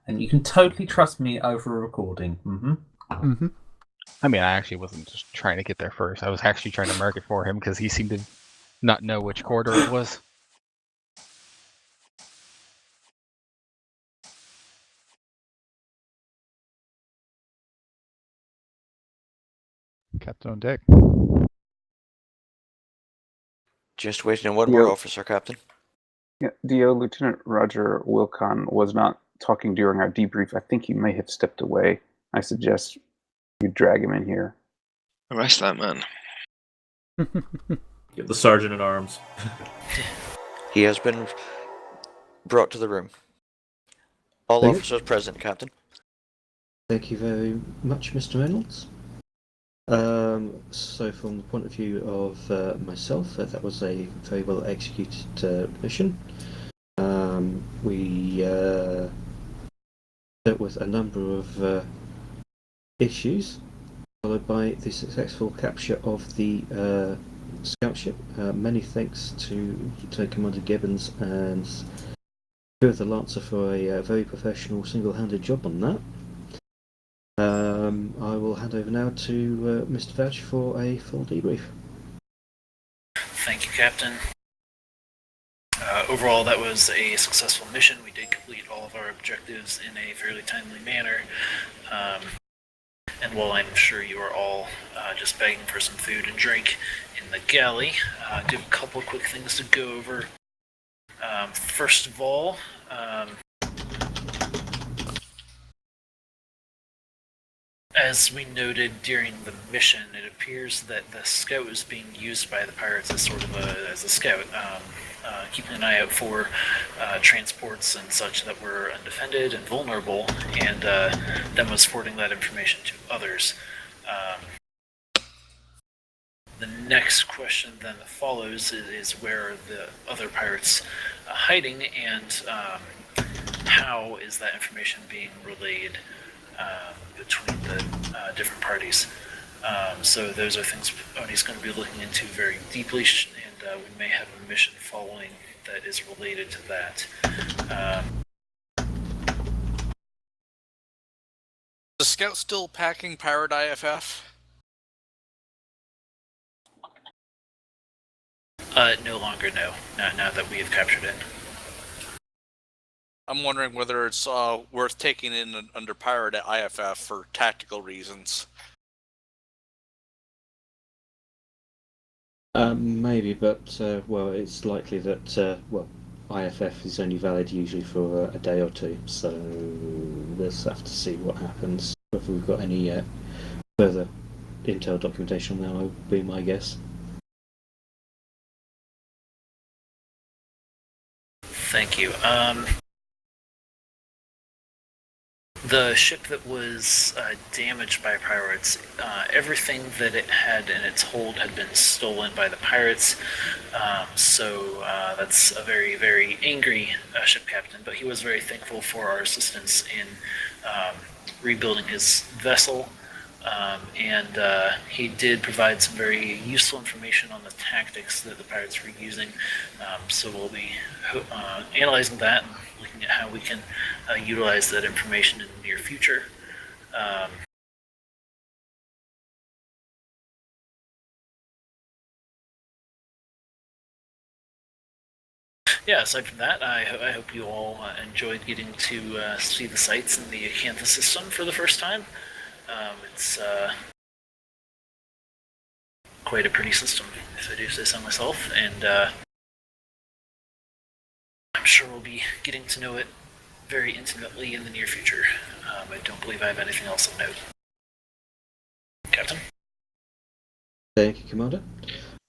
And you can totally trust me over a recording. I mean, I actually wasn't just trying to get there first. I was actually trying to mark it for him because he seemed to not know which quarter it was. Captain on deck. Just waiting on one more officer, Captain. Yeah, DO Lieutenant Roger Wilcon was not talking during our debrief. I think he may have stepped away. I suggest you drag him in here. Arrest that man. Get the sergeant at arms. He has been brought to the room. All officers present, Captain. Thank you very much, Mr. Reynolds. So from the point of view of myself, that was a very well executed mission. We dealt with a number of issues, followed by the successful capture of the scout ship. Many thanks to Lieutenant Commander Gibbons and the Lancer for a very professional single-handed job on that. I will hand over now to Mr. Vouch for a full debrief. Thank you, Captain. Overall, that was a successful mission. We did complete all of our objectives in a fairly timely manner. And while I'm sure you are all just begging for some food and drink in the galley, I do have a couple of quick things to go over. First of all, as we noted during the mission, it appears that the scout is being used by the pirates as sort of as a scout, keeping an eye out for transports and such that were undefended and vulnerable, and then was forwarding that information to others. The next question then that follows is where are the other pirates hiding, and how is that information being relayed between the different parties. So those are thingsOni's going to be looking into very deeply, and we may have a mission following that is related to that. The scout still packing Pirate IFF? No longer, no. Now that we have captured it. I'm wondering whether it's worth taking in under Pirate IFF for tactical reasons. Maybe, but well, it's likely that IFF is only valid usually for a day or two, so we'll have to see what happens. Whether we've got any further intel documentation on that would be my guess. Thank you. The ship that was damaged by pirates, everything that it had in its hold had been stolen by the pirates. So that's a very, very angry ship captain, but he was very thankful for our assistance in rebuilding his vessel. And he did provide some very useful information on the tactics that the pirates were using. So we'll be analyzing that and looking at how we can utilize that information in the near future. Yeah, aside from that, I hope you all enjoyed getting to see the sights in the Acantha system for the first time. It's quite a pretty system, if I do say so myself, and I'm sure we'll be getting to know it very intimately in the near future. I don't believe I have anything else of note. Captain? Thank you, Commander.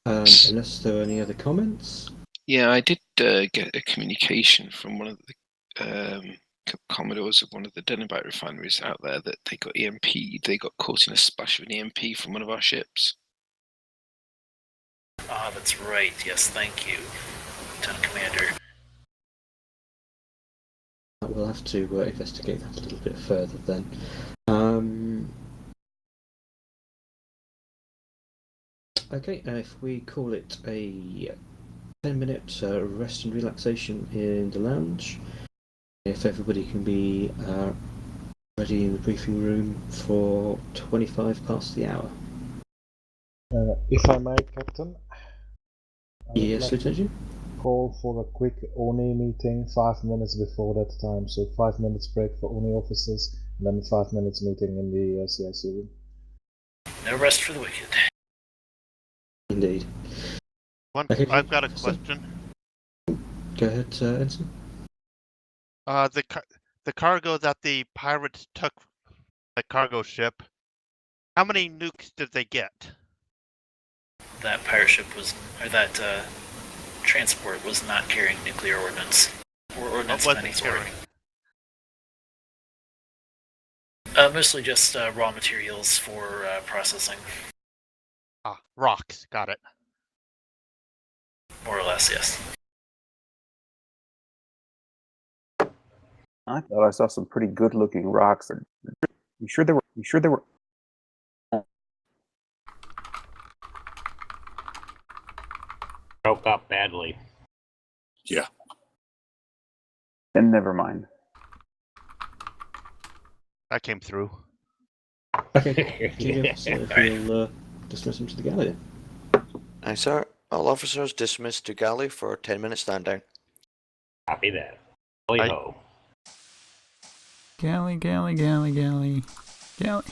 Unless there are any other comments? Yeah, I did get a communication from one of the Commodores of one of the Denibite refineries out there that they got EMP'd. They got caught in a splash of an EMP from one of our ships. Ah, that's right. Yes, thank you, Lieutenant Commander. We'll have to investigate that a little bit further then. Okay, if we call it a 10-minute rest and relaxation in the lounge, if everybody can be ready in the briefing room for 25 past the hour. If I may, Captain. Yes, Lieutenant? Call for a quick ONI meeting 5 minutes before that time, so 5 minutes break for ONI officers, and then 5 minutes meeting in the CIC room. No rest for the wicked. Indeed. I've got a question. Go ahead, Ensign. The cargo that the pirates took, the cargo ship, how many nukes did they get? That pirate ship was, or that transport was not carrying nuclear ordnance or ordnance of any sort. Mostly just raw materials for processing. Ah, rocks. Got it. More or less, yes. I thought I saw some pretty good-looking rocks. You sure there were? Broke up badly. Yeah. And never mind. That came through. Okay. We'll dismiss him to the galley. Aye, sir. All officers dismissed to galley for 10-minute stand down. Copy that. Ho. Galley, galley, galley, galley, galley.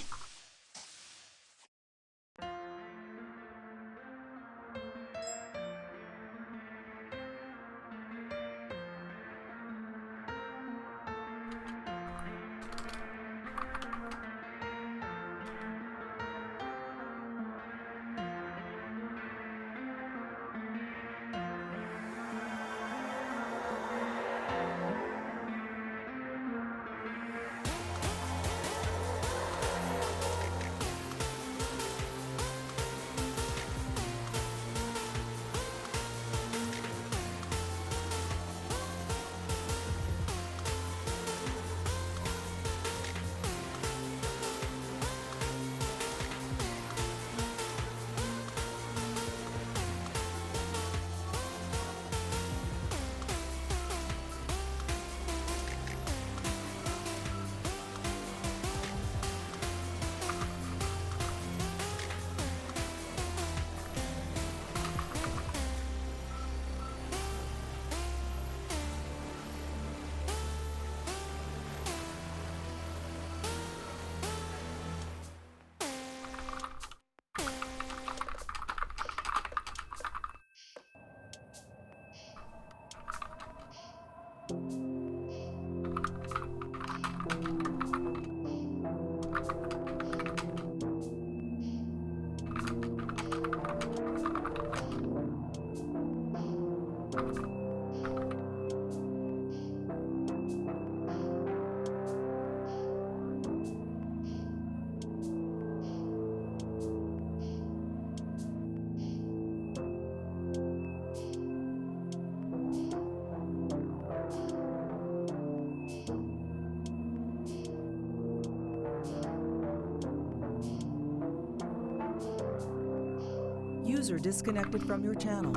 User disconnected from your channel.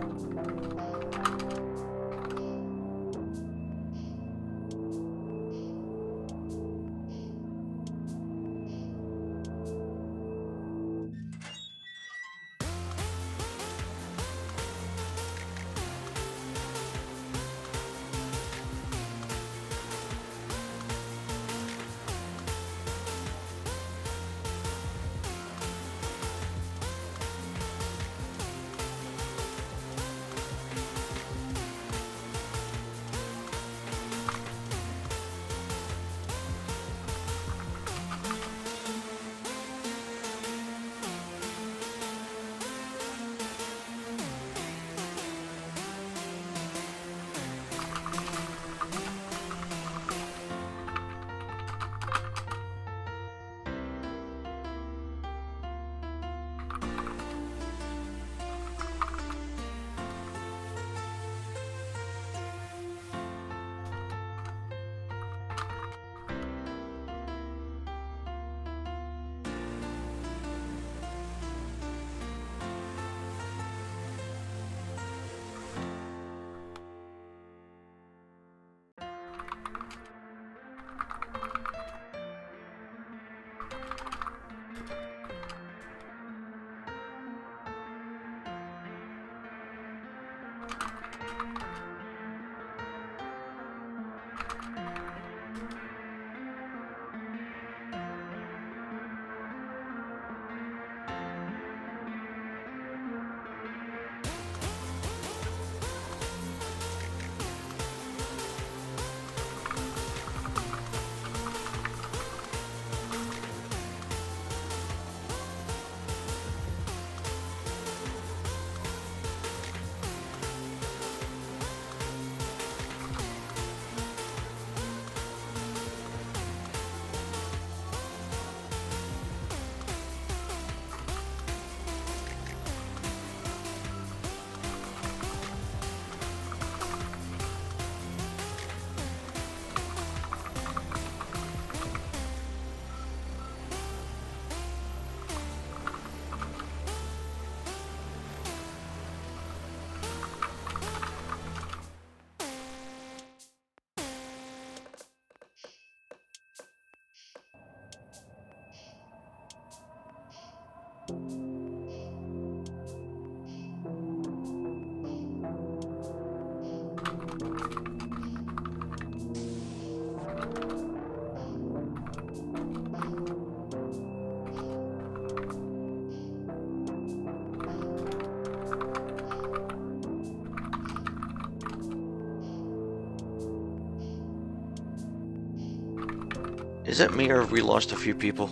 Is it me or have we lost a few people?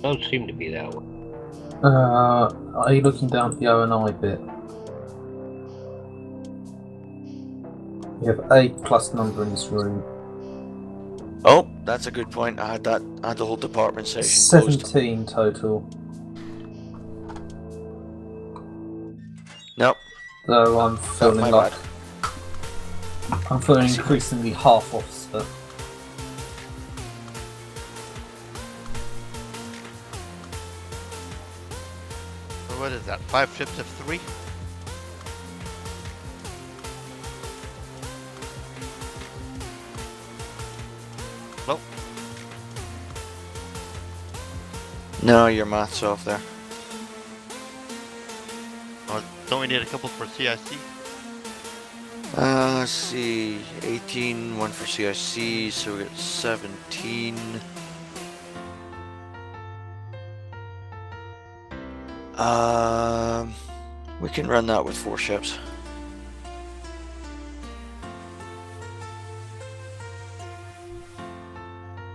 Don't seem to be that way. Are you looking down the O&I bit? You have 8 plus number in this room. Oh, that's a good point. I had the whole department section closed. 17 total. Nope. So I'm feeling like bad. I'm feeling increasingly half officer. So what is that? 5 ships of 3? Nope. No, your math's off there. Oh, don't we need a couple for CIC? Let's see. 18, one for CIC, so we got 17. We can run that with 4 ships.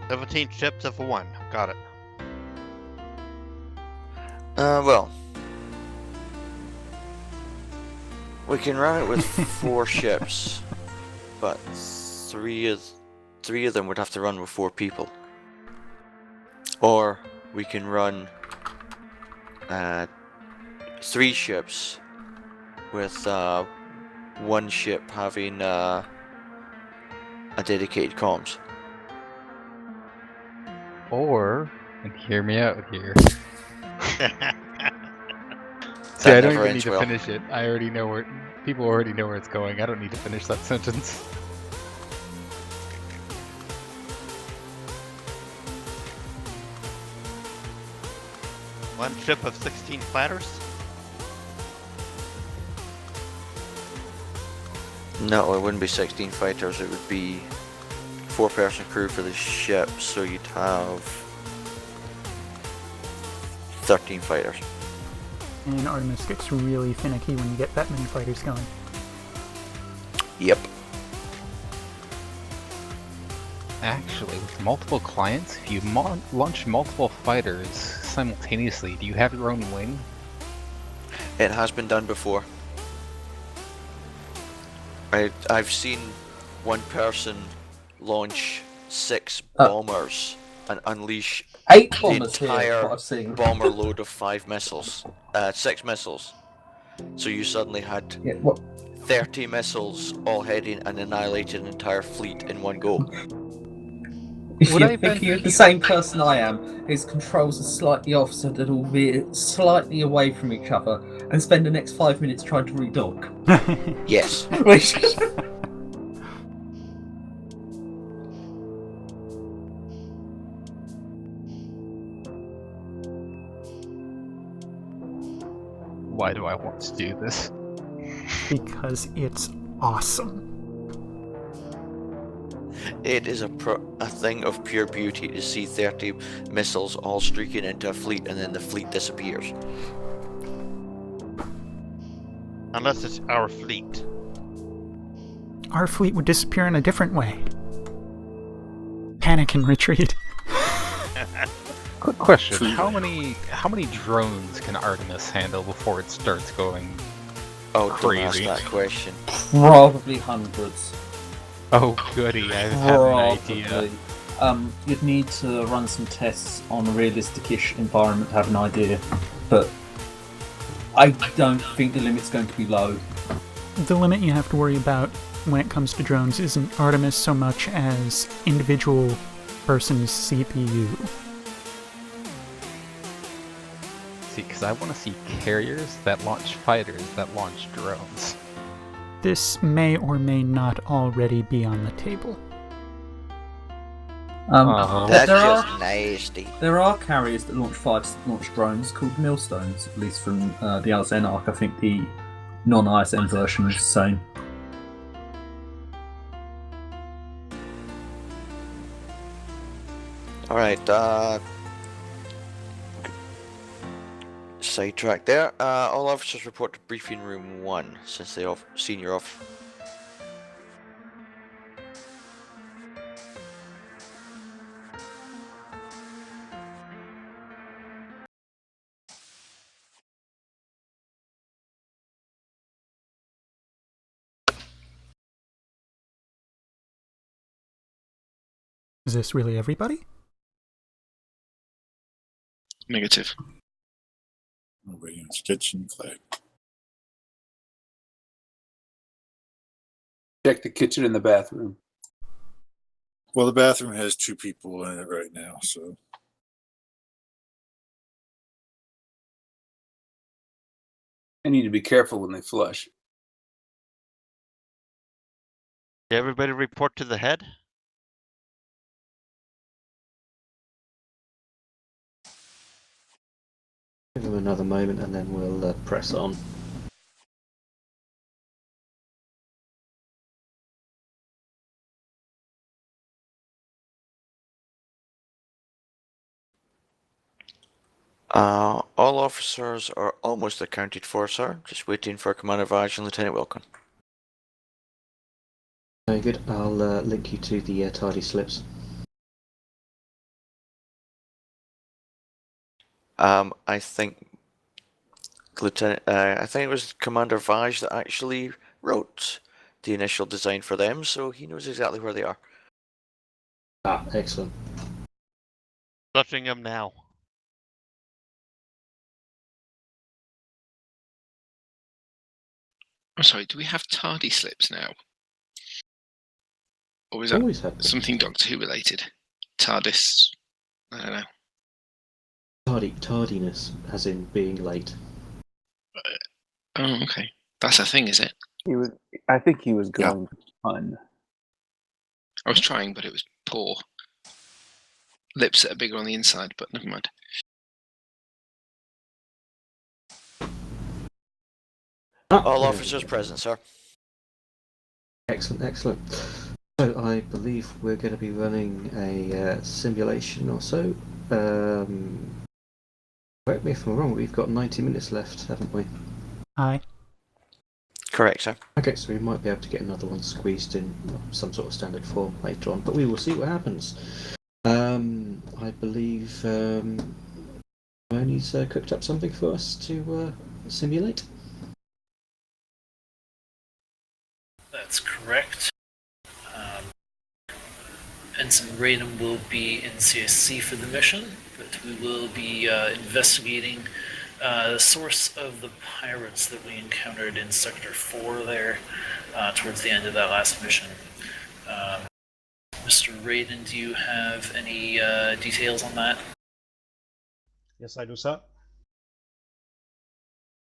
$17 ships of 1. Got it. Well, we can run it with 4 ships, but three of them would have to run with 4 people. Or we can run 3 ships with 1 ship having a dedicated comms. Or And hear me out here. See, That I don't never even ends need to well. finish it. I already know where people already know where it's going. I don't need to finish that sentence. One ship of 16 fighters? No, it wouldn't be 16 fighters. It would be 4-person crew for the ship, so you'd have 13 fighters. And Artemis gets really finicky when you get that many fighters going. Yep. Actually, with multiple clients, if you launch multiple fighters simultaneously, do you have your own wing? It has been done before. I've seen one person launch 6 bombers and unleash 8 the bombers here, entire what I've seen. bomber load of 5 missiles. 6 missiles. So you suddenly had 30 missiles all heading and annihilated an entire fleet in one go. If you're thinking of the same person I am, his controls are slightly off so that it'll be slightly away from each other and spend the next 5 minutes trying to redock. Yes. Which... Why do I want to do this? Because it's awesome. It is a thing of pure beauty to see 30 missiles all streaking into a fleet and then the fleet disappears. Unless it's our fleet. Our fleet would disappear in a different way. Panic and retreat. Quick question: how many drones can Artemis handle before it starts going crazy? Don't ask that question. Probably hundreds. Oh goody, I have an idea. You'd need to run some tests on a realistic-ish environment to have an idea, but I don't think the limit's going to be low. The limit you have to worry about when it comes to drones isn't Artemis so much as individual person's CPU. See, because I want to see carriers that launch fighters that launch drones. This may or may not already be on the table. That's just nasty. There are carriers that launch drones called millstones, at least from the ISN arc. I think the non-ISN version is the same. Alright, sidetrack there. All officers report to briefing room 1 since they have senior off. Is this really everybody? Negative. Nobody in kitchen, Clay. Check the kitchen and the bathroom. Well, the bathroom has 2 people in it right now, so. They need to be careful when they flush. Did everybody report to the head? Give them another moment and then we'll press on. All officers are almost accounted for, sir. Just waiting for Commander Vaj and Lieutenant Wilkin. Very good. I'll link you to the tardy slips. I think Lieutenant, I think it was Commander Vaj that actually wrote the initial design for them, so he knows exactly where they are. Ah, excellent. Flushing them now. I'm sorry, do we have tardy slips now? Or is that something Doctor Who related? TARDIS? I don't know. tardiness, as in being late. Oh, okay. That's a thing, is it? I think he was going fun. I was trying, but it was poor. Lips that are bigger on the inside, but never mind. All officers present, sir. Excellent, excellent. So I believe we're going to be running a simulation or so. Correct me if I'm wrong, we've got 90 minutes left, haven't we? Aye. Correct, sir. Okay, so we might be able to get another one squeezed in some sort of standard form later on, but we will see what happens. I believe Moni's cooked up something for us to simulate. That's correct. Ensign Raiden will be in CSC for the mission, but we will be investigating the source of the pirates that we encountered in Sector 4 there towards the end of that last mission. Mr. Raiden, do you have any details on that? Yes, I do, sir.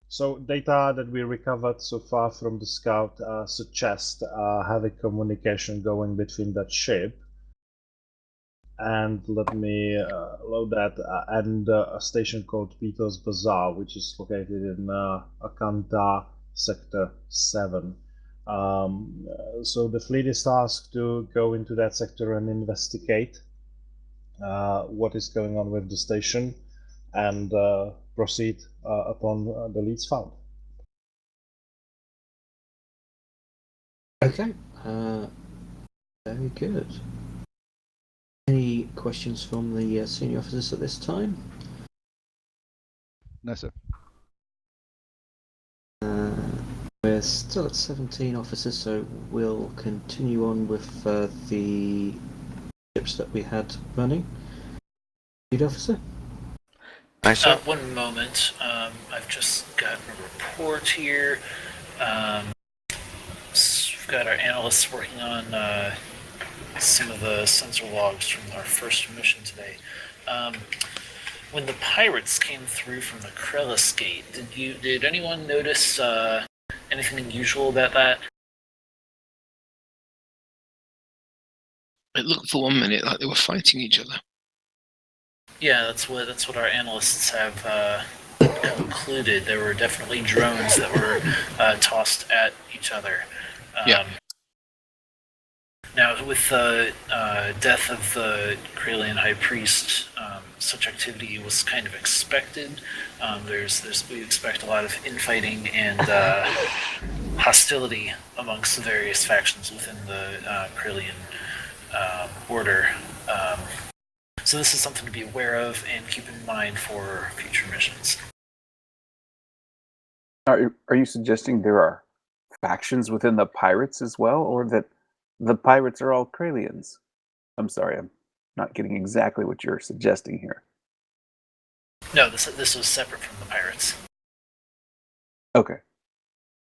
So, data that we recovered so far from the scout suggest heavy communication going between that ship and let me load that and a station called Peter's Bazaar, which is located in Akanta Sector 7. So the fleet is tasked to go into that sector and investigate what is going on with the station and proceed upon the leads found. Okay, very good. Any questions from the senior officers at this time? No, sir. We're still at 17 officers, so we'll continue on with the ships that we had running. Lead officer? One moment. I've just got a report here. We've got our analysts working on some of the sensor logs from our first mission today. When the pirates came through from the Krellis Gate, did anyone notice anything unusual about that? It looked for 1 minute like they were fighting each other. Yeah, that's what our analysts have concluded. There were definitely drones that were tossed at each other. Yeah. Now, with the death of the Kralian High Priest, such activity was kind of expected. We expect a lot of infighting and hostility amongst the various factions within the Kralian order. So this is something to be aware of and keep in mind for future missions. Are you suggesting there are factions within the pirates as well, or that the pirates are all Kralians? I'm sorry, I'm not getting exactly what you're suggesting here. No, this was separate from the pirates. Okay.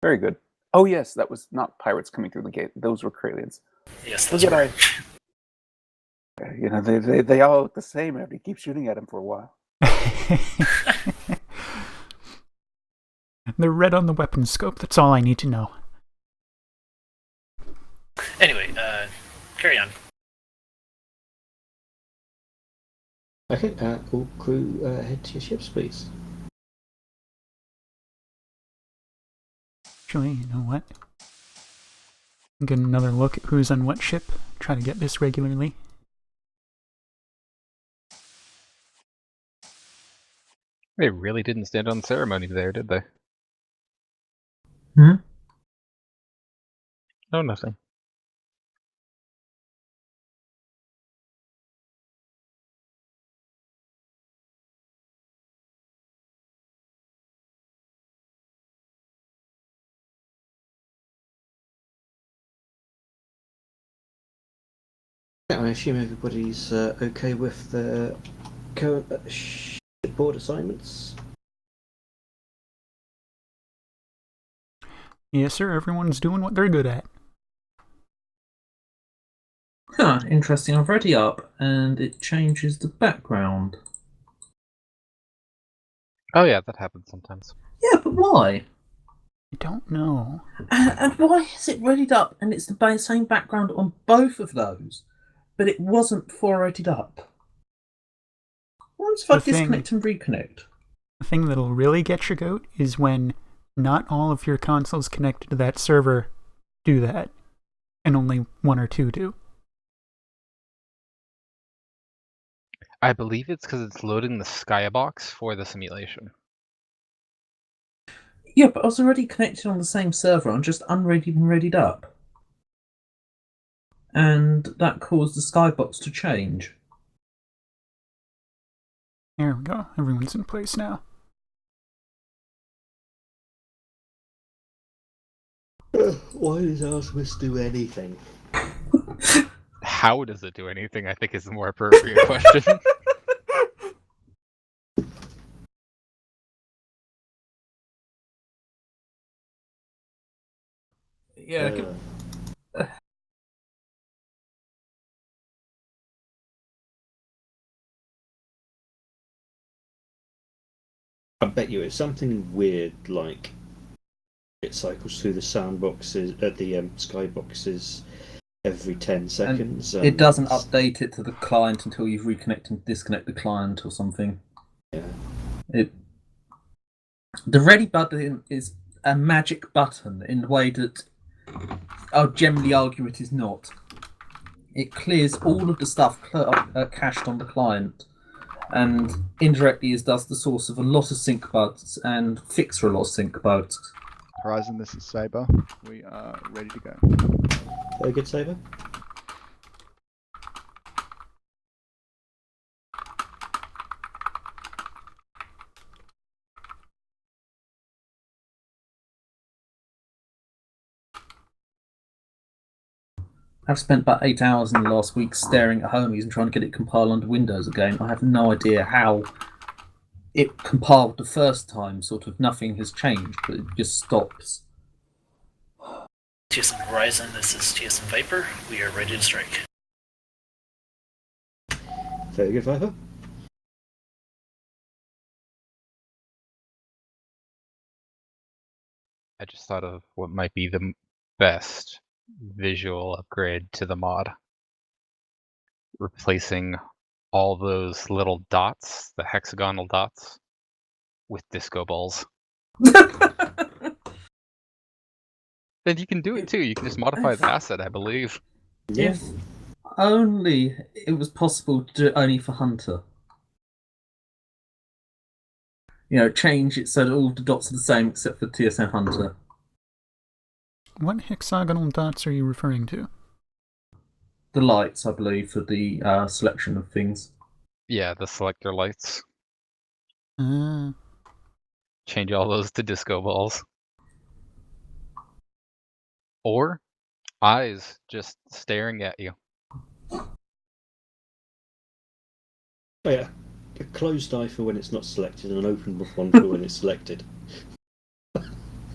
Very good. Oh yes, that was not pirates coming through the gate. Those were Kralians. Yes, that's right. You know, they all look the same. I have to keep shooting at them for a while. They're red on the weapon scope. That's all I need to know. Anyway, carry on. Okay, all crew head to your ships, please. Actually, you know what? Get another look at who's on what ship. Try to get this regularly. They really didn't stand on ceremony there, did they? Hmm? Oh, nothing. Yeah, I assume everybody's okay with the current shipboard assignments. Yes, sir. Everyone's doing what they're good at. Huh, interesting. I've ready up and it changes the background. Oh yeah, that happens sometimes. Yeah, but why? I don't know. And why is it readied up and it's the same background on both of those, but it wasn't before readied up? What if I disconnect and reconnect? The thing that'll really get your goat is when not all of your consoles connected to that server do that, and only one or two do. I believe it's because it's loading the skybox for the simulation. Yeah, but I was already connected on the same server and just unreadied and readied up. And that caused the skybox to change. There we go. Everyone's in place now. Why does Artemis do anything? How does it do anything, I think is the more appropriate question. Yeah. I bet you it's something weird like it cycles through the sandboxes at the skyboxes every 10 seconds. It doesn't update it to the client until you've reconnected and disconnect the client or something. Yeah. The ready button is a magic button in the way that I'll generally argue it is not. It clears all of the stuff cached on the client, and indirectly is thus the source of a lot of sync bugs and fix for a lot of sync bugs. Horizon, this is Saber. We are ready to go. Very good, Saber. I've spent about 8 hours in the last week staring at Hermes and trying to get it compiled onto Windows again. I have no idea how it compiled the first time. Sort of nothing has changed, but it just stops. TSN Horizon, this is TSN Viper. We are ready to strike. Very good, Viper. I just thought of what might be the best visual upgrade to the mod. Replacing all those little dots, the hexagonal dots, with disco balls. Then you can do it too. You can just modify the asset, I believe. If only it was possible to do it only for Hunter. You know, change it so that all the dots are the same except for TSN Hunter. What hexagonal dots are you referring to? The lights, I believe, for the selection of things. Yeah, the selector lights. Change all those to disco balls. Or eyes just staring at you. Oh yeah, a closed eye for when it's not selected and an open one for when it's selected.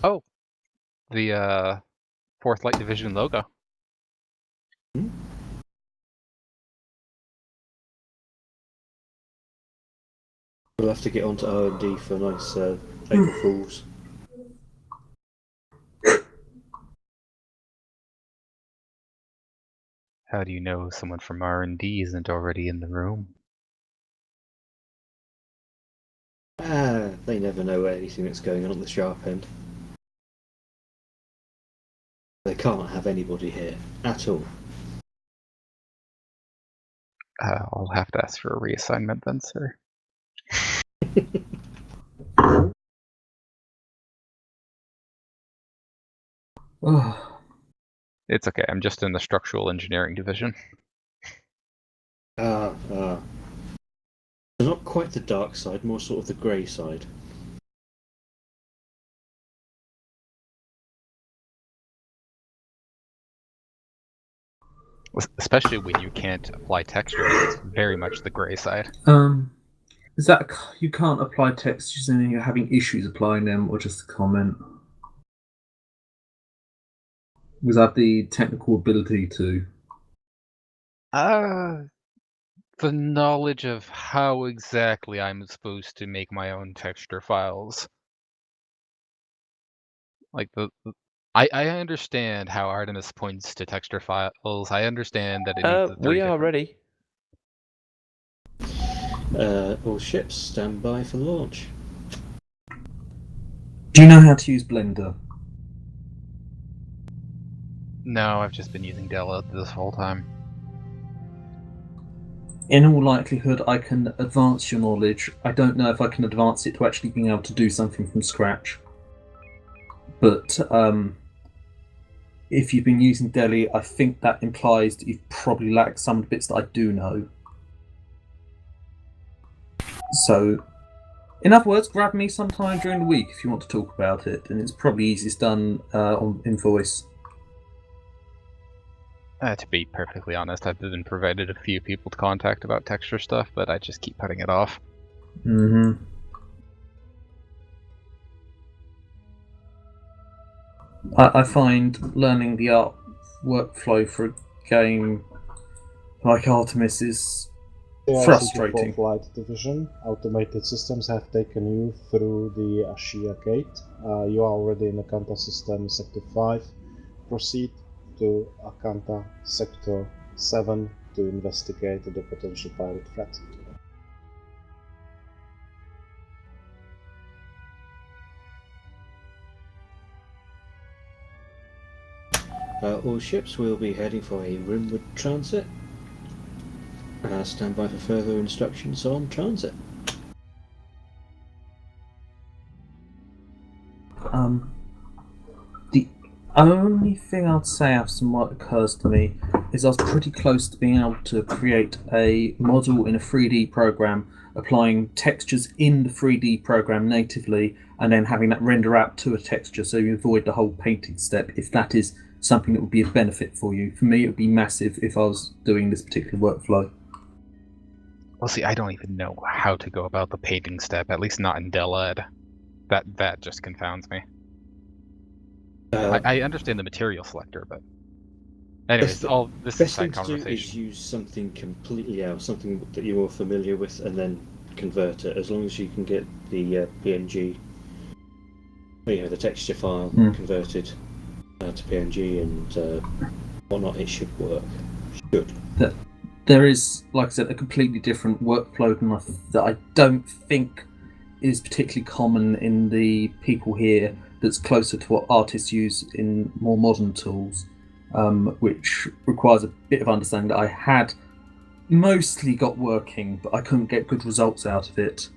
Oh, the 4th Light Division logo. We'll have to get onto R&D for nice April Fools. How do you know someone from R&D isn't already in the room? They never know anything that's going on at the sharp end. They can't have anybody here at all. I'll have to ask for a reassignment then, sir. It's okay, I'm just in the structural engineering division. Not quite the dark side, more sort of the grey side. Especially when you can't apply textures, it's very much the grey side. Is that you can't apply textures and you're having issues applying them, or just a comment? Was that the technical ability to? the knowledge of how exactly I'm supposed to make my own texture files. Like I understand how Artemis points to texture files. I understand that it needs the three We are ready. All ships stand by for launch. Do you know how to use Blender? No, I've just been using Della this whole time. In all likelihood, I can advance your knowledge. I don't know if I can advance it to actually being able to do something from scratch. But if you've been using Deli, I think that implies that you've probably lacked some of the bits that I do know. So, in other words, grab me sometime during the week if you want to talk about it, and it's probably easiest done in voice. To be perfectly honest, I've been provided a few people to contact about texture stuff, but I just keep putting it off. Mm-hmm. I find learning the art workflow for a game like Artemis is frustrating. Flight Division, automated systems have taken you through the Ashia Gate. You are already in Akanta System Sector 5. Proceed to Akanta Sector 7 to investigate the potential pirate threat. All ships will be heading for a rimward transit. Stand by for further instructions on transit. The only thing I'd say after some what occurs to me is I was pretty close to being able to create a model in a 3D program, applying textures in the 3D program natively, and then having that render out to a texture so you avoid the whole painting step, if that is something that would be a benefit for you. For me, it would be massive if I was doing this particular workflow. Well, see, I don't even know how to go about the painting step, at least not in Deled. That just confounds me. I understand the material selector, but anyways, all this is side conversation. Best thing to do is use something completely out, something that you're more familiar with, and then convert it. As long as you can get the PNG, the texture file converted to PNG and whatnot, it should work. There is, like I said, a completely different workflow that I don't think is particularly common in the people here, that's closer to what artists use in more modern tools, which requires a bit of understanding that I had mostly got working, but I couldn't get good results out of it.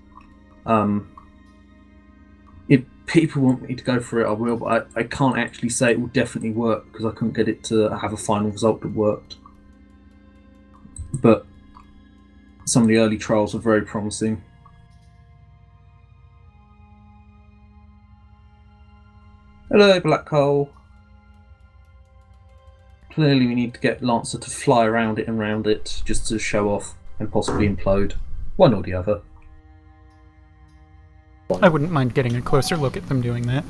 If people want me to go for it, I will, but I can't actually say it will definitely work because I couldn't get it to have a final result that worked. But some of the early trials were very promising. Hello, Black Hole. Clearly we need to get Lancer to fly around it and round it, just to show off and possibly implode. One or the other. I wouldn't mind getting a closer look at them doing that.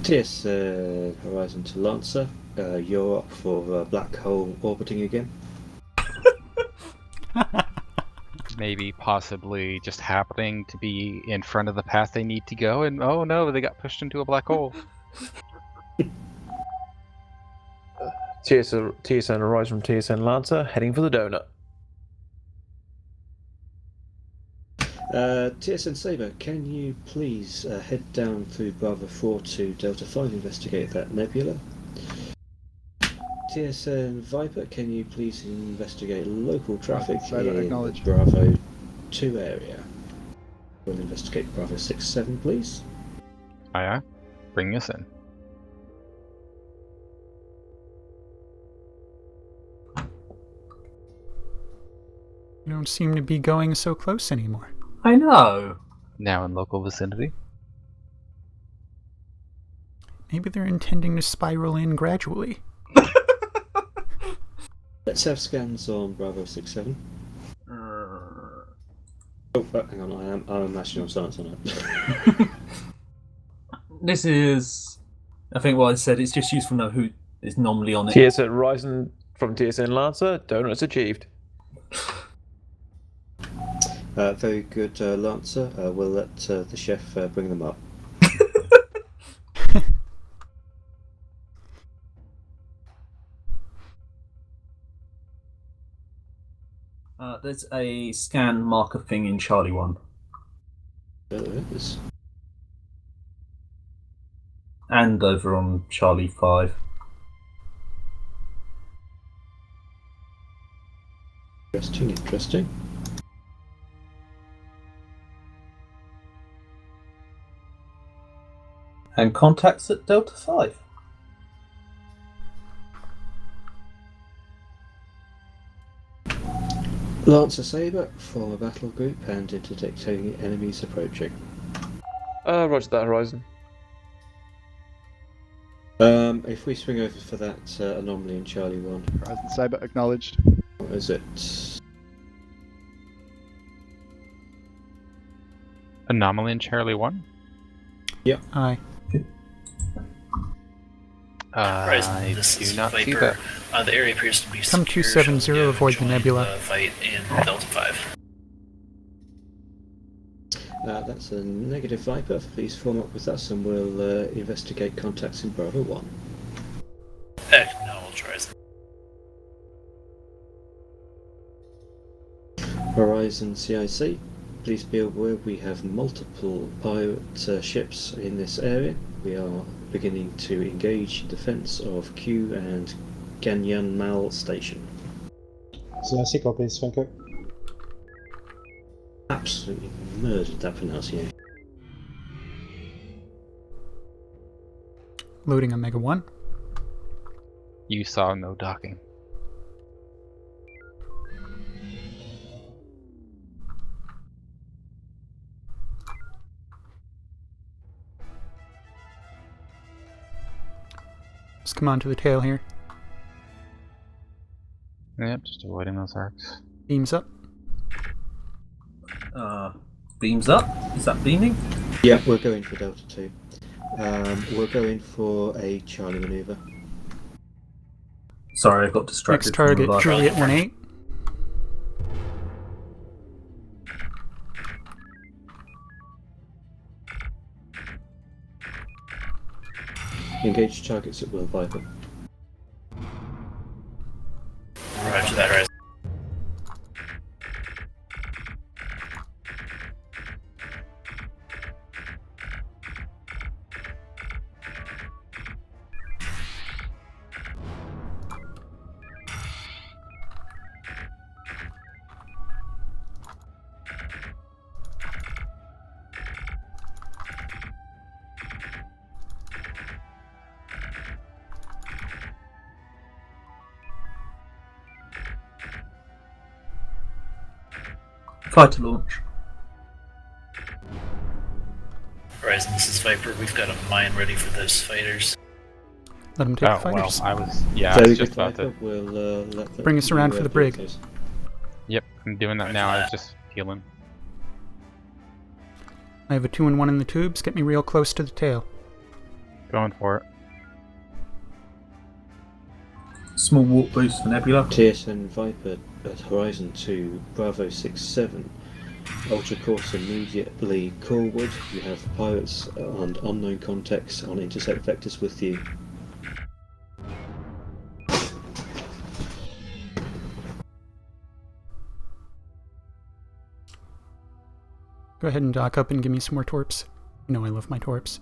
TSN Horizon to Lancer. You're up for Black Hole orbiting again. Maybe possibly just happening to be in front of the path they need to go, and oh no, they got pushed into a black hole. TSN Horizon from TSN Lancer, heading for the donut. TSN Saber, can you please head down through Bravo 4 to Delta 5, investigate that nebula? TSN Viper, can you please investigate local traffic in Bravo 2 area? We'll investigate Bravo 6-7, please. Aye. Bring us in. You don't seem to be going so close anymore. I know. Now in local vicinity. Maybe they're intending to spiral in gradually. Let's have scans on Bravo 6-7. Oh, hang on, I'm actually on science on it. This is, I think what I said, it's just useful to know who is normally on it. TSN Horizon from TSN Lancer, donuts achieved. Very good, Lancer. We'll let the chef bring them up. There's a scan marker thing in Charlie 1. There it is. And over on Charlie 5. Interesting. And contacts at Delta 5. Lancer Saber, form a battle group and detecting enemies approaching. Roger that, Horizon. If we swing over for that anomaly in Charlie 1. Horizon Saber acknowledged. What is it? Anomaly in Charlie 1? Yep. Aye. I This do is not see Viper. that. The area appears to be Come secure. 270, avoid the nebula. Fight in Delta 5. That's a negative Viper. Please form up with us and we'll investigate contacts in Bravo 1. Acknowledge, Horizon. Horizon CIC, please be aware we have multiple pirate ships in this area. We are beginning to engage defense of Q and Ganyan Mal Station. CIC copies, thank you. Absolutely murdered that pronunciation. Loading Omega 1. You saw no docking. Just come on to the tail here. Yep, just avoiding those arcs. Beams up. Beams up? Is that beaming? Yeah, we're going for Delta 2. We're going for a Charlie maneuver. Sorry, I got distracted. Next target, Juliet 1-8. Engage targets at will, Viper. Roger that, Horizon. Fighter launch. Horizon, this is Viper. We've got a mine ready for those fighters. Let them take Oh, the fighters. well, I was just about to... We'll, Bring us around for the brig. Yep, I'm doing that now. I was just healing. I have a 2-1 in the tubes. Get me real close to the tail. Going for it. Small warp boost for Nebula. TSN Viper at Horizon 2, Bravo 67. Ultra course immediately Corwood. You have pirates and unknown contacts on intercept vectors with you. Go ahead and dock up and give me some more torps. You know I love my torps.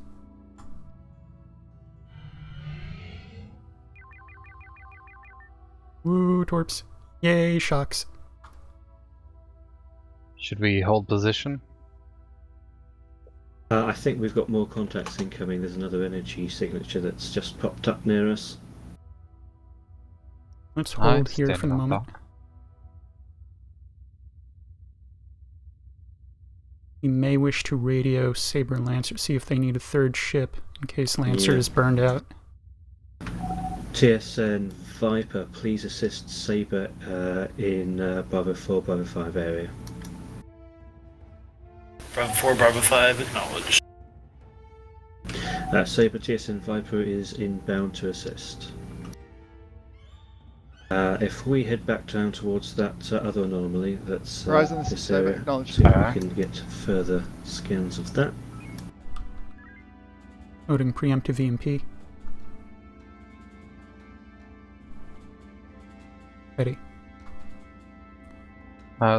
Woo, torps. Yay, shocks. Should we hold position? I think we've got more contacts incoming. There's another energy signature that's just popped up near us. Let's hold here for the moment. We may wish to radio Saber and Lancer, see if they need a third ship in case Lancer is burned out. TSN Viper, please assist Saber in Bravo 4, Bravo 5 area. Bravo 4, Bravo 5, acknowledged. Saber, TSN Viper is inbound to assist. If we head back down towards that other anomaly, that's Horizon, this is this Saber, area, acknowledge. see if we can get further scans of that. Loading preemptive EMP. Ready.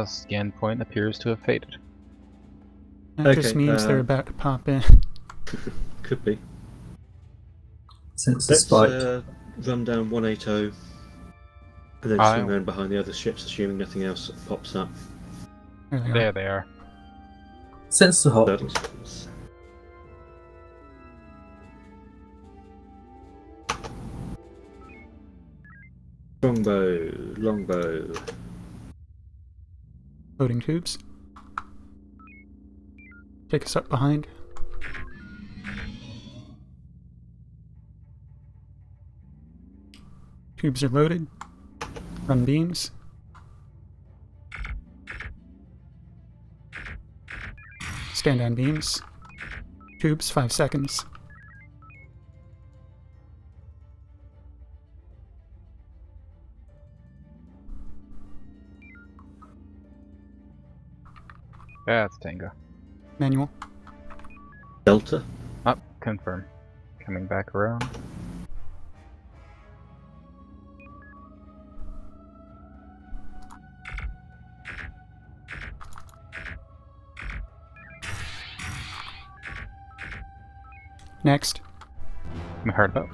Scan point appears to have faded. That just means they're about to pop in. Could be. Since the Let's spike. run down 180 and then swing around behind the other ships, assuming nothing else pops up. There they are. Sensor hot. Longbow, longbow. Loading tubes. Take us up behind. Tubes are loaded. Run beams. Stand on beams. Tubes, 5 seconds. That's Tango. Manual. Delta. Up, confirm. Coming back around. Next. I'm hard about.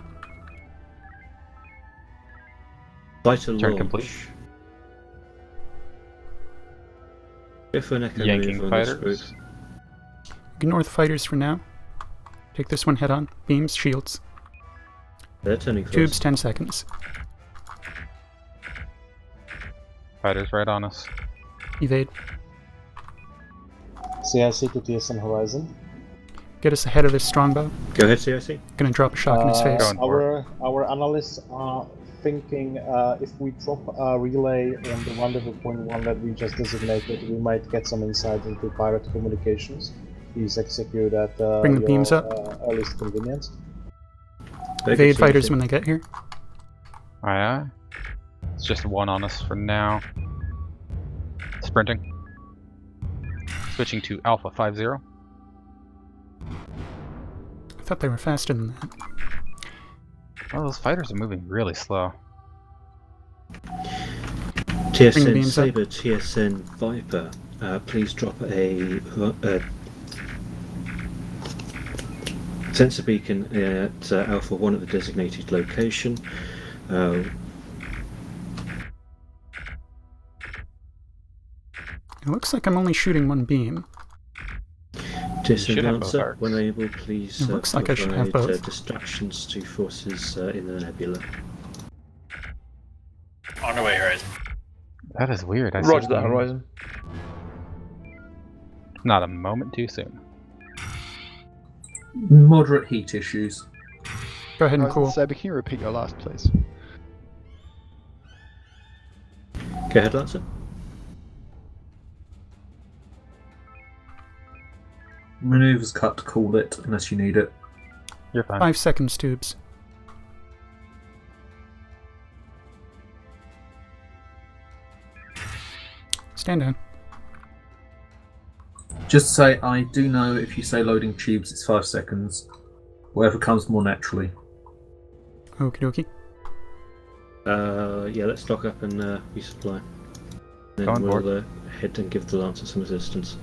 Vital Turn launch. complete. If an echo Yanking move on this group. fighters. Ignore the fighters for now. Take this one head on. Beams, shields. They're turning Tubes, first. 10 seconds. Fighters right on us. Evade. CIC to TSN Horizon. Get us ahead of this strongbow. Go ahead, CIC. Gonna drop a shock in his face. Our analysts are thinking if we drop a relay on the rendezvous point 1 that we just designated, we might get some insight into pirate communications. Please execute at Bring the your beams up. earliest convenience. Evade fighters when they get here. Aye aye. It's just one on us for now. Sprinting. Switching to Alpha 50. I thought they were faster than that. Well, those fighters are moving really slow. TSN Saber, TSN Viper, please drop a sensor beacon at Alpha 1 at the designated location. It looks like I'm only shooting one beam. TSN Lancer, when able, please It looks like I should have both. distractions to forces in the nebula. On our way, Horizon. That is weird. Roger that, Horizon. Not a moment too soon. Moderate heat issues. Go ahead and Horizon cool. Saber, can you repeat your last, please? Go ahead, Lancer. Maneuvers cut to cool it unless you need it. You're fine. 5 seconds, tubes. Stand down. Just say, I do know if you say loading tubes, it's 5 seconds. Whatever comes more naturally. Okie dokie. Yeah, let's stock up and resupply. Then Go on we'll board. head and give the Lancer some assistance.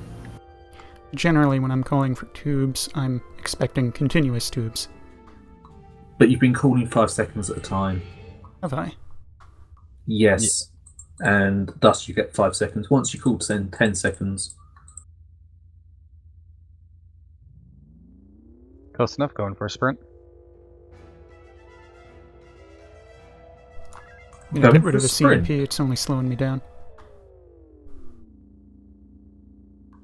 Generally, when I'm calling for tubes, I'm expecting continuous tubes. But you've been calling 5 seconds at a time. Have I? Yes. And thus you get 5 seconds. Once you call 10 seconds. Close enough, going for a sprint. I'm gonna Going get rid for of the sprint. CMP, it's only slowing me down.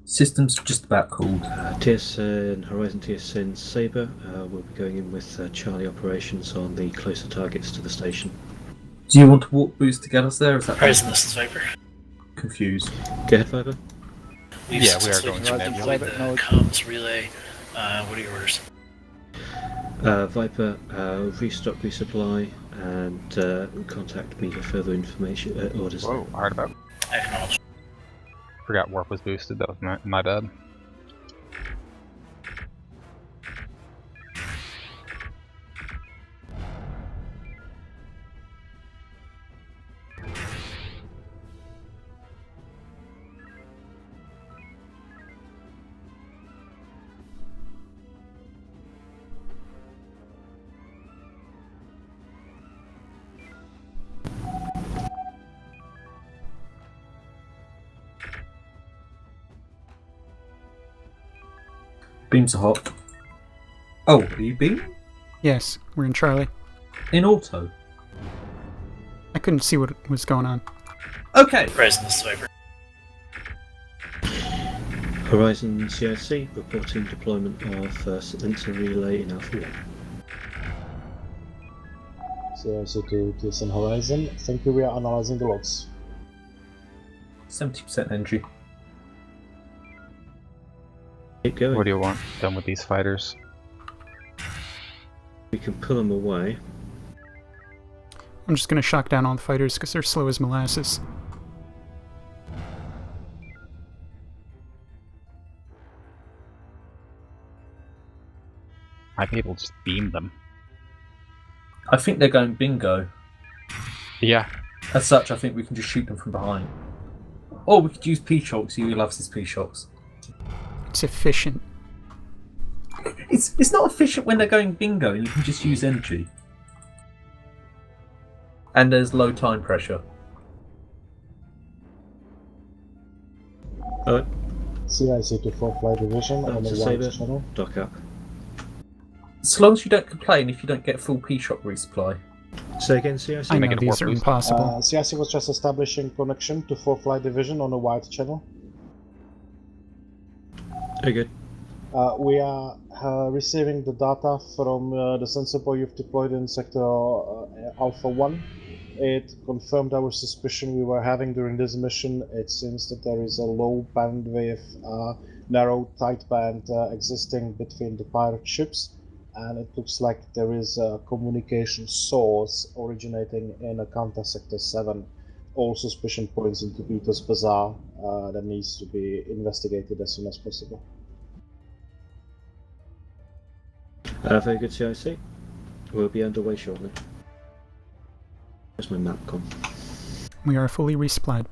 System's just about cooled. TSN Horizon, TSN Saber, we'll be going in with Charlie operations on the closer targets to the station. Do you want to warp boost to get us there? Is that Horizon, this is Viper. confused? Go ahead, Viper. We've Yeah, we are successfully going to deployed the Nebula. comms relay. What are your orders? Viper, restock, resupply, and contact me for further information. Orders. Whoa, hard about. Acknowledge. Forgot warp was boosted. That was my bad. Beams are hot. Oh, are you beam? Yes, we're in Charlie. In auto? I couldn't see what was going on. Okay. Raising the swiper. Horizon CIC reporting deployment of sensor relay in Alpha 1. CIC to TSN Horizon. Thank you, we are analyzing the logs. 70% energy. Keep going. What do you want done with these fighters? We can pull them away. I'm just going to shock down all the fighters because they're slow as molasses. Might be able to just beam them. I think they're going bingo. Yeah. As such, I think we can just shoot them from behind. Or we could use P-Shocks. He loves his P-Shocks. It's efficient. It's not efficient when they're going bingo and you can just use energy. And there's low time pressure. CIC to 4 Flight Division on the Saber, channel. dock up. As long as you don't complain if you don't get full P-Shock resupply. Say again, CIC? I know these are impossible. CIC was just establishing connection to 4 Flight Division on a wide channel. Very good. We are receiving the data from the sensor buoy you've deployed in Sector Alpha 1. It confirmed our suspicion we were having during this mission. It seems that there is a low bandwidth, narrow tight band existing between the pirate ships, and it looks like there is a communication source originating in Akanta Sector 7. All suspicion points into Peter's Bazaar that needs to be investigated as soon as possible. Very good, CIC. We'll be underway shortly. Where's my map gone? We are fully resupplied.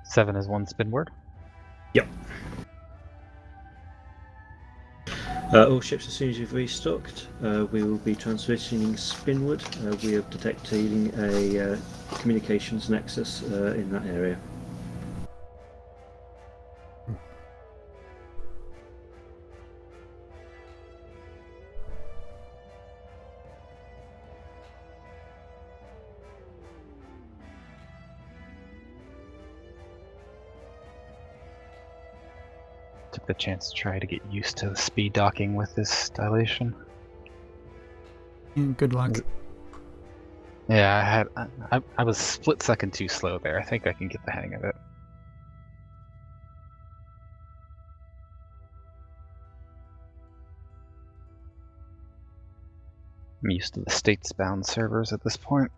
Seven is one spinward. Yep. All ships, as soon as you've restocked, we will be transitioning spinward. We are detecting a communications nexus in that area. Took the chance to try to get used to the speed docking with this dilation. Good luck. Yeah, I was split second too slow there. I think I can get the hang of it. I'm used to the states-bound servers at this point.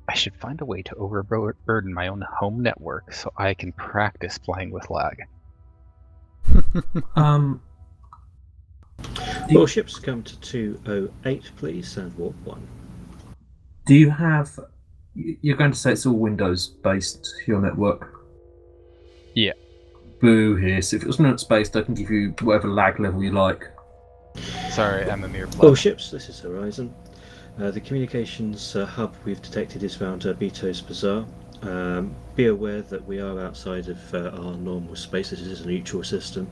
I should find a way to overburden my own home network so I can practice playing with lag. All ships come to 208, please, and warp 1. Do you have... You're going to say it's all Windows-based, your network? Yeah. Boo here. So if it was Linux-based, I can give you whatever lag level you like. Sorry, I'm a mere All plug. ships, this is Horizon. The communications hub we've detected is around Beto's Bazaar. Be aware that we are outside of our normal space. This is a neutral system,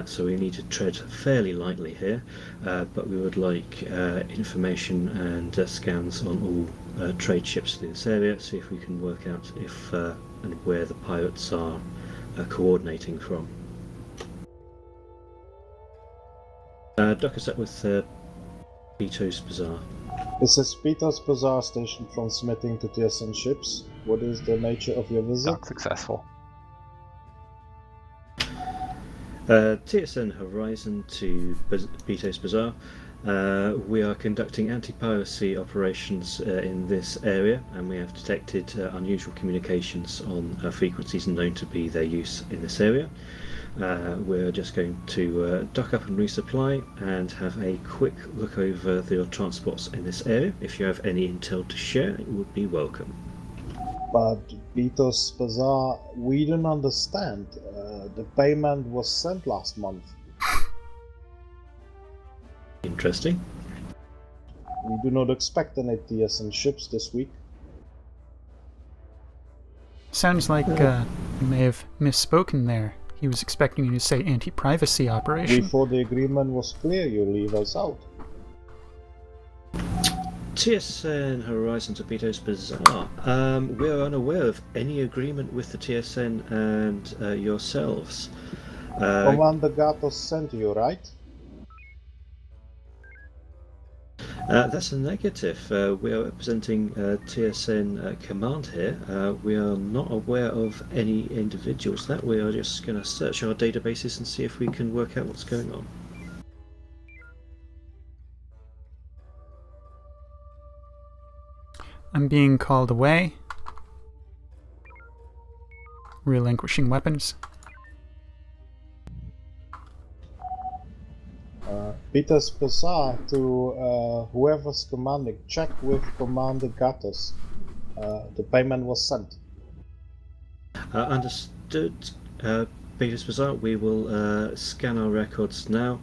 so we need to tread fairly lightly here, but we would like information and scans on all trade ships in this area, see if we can work out if and where the pirates are coordinating from. Dock us up with Beto's Bazaar. This is Beto's Bazaar station transmitting to TSN ships. What is the nature of your visit? Dock successful. TSN Horizon to Beto's Bazaar. We are conducting anti-piracy operations in this area, and we have detected unusual communications on frequencies known to be their use in this area. We're just going to dock up and resupply and have a quick look over the transports in this area. If you have any intel to share, it would be welcome. But Beto's Bazaar, we don't understand. The payment was sent last month. Interesting. We do not expect any TSN ships this week. Sounds like you may have misspoken there. He was expecting you to say anti-privacy operation. Before the agreement was clear, you leave us out. TSN Horizon to Beto's Bazaar. We are unaware of any agreement with the TSN and yourselves. Commander Gatos sent you, right? That's a negative. We are representing TSN Command here. We are not aware of any individuals. That we are just going to search our databases and see if we can work out what's going on. I'm being called away. Relinquishing weapons. Beto's Bazaar to whoever's commanding. Check with Commander Gatos. The payment was sent. Understood. Beto's Bazaar, we will scan our records now.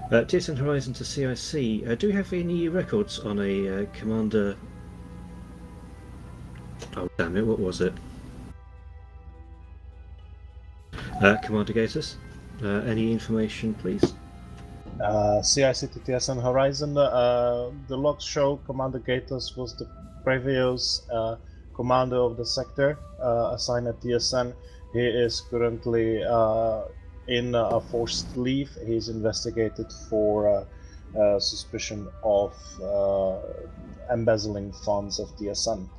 TSN Horizon to CIC. Do you have any records on a commander? Oh damn it! What was it? Commander Gatus. Any information, please? CIC to TSN Horizon. The logs show Commander Gatos was the previous commander of the sector assigned at TSN. He is currently in a forced leave. He's investigated for suspicion of embezzling funds of TSN.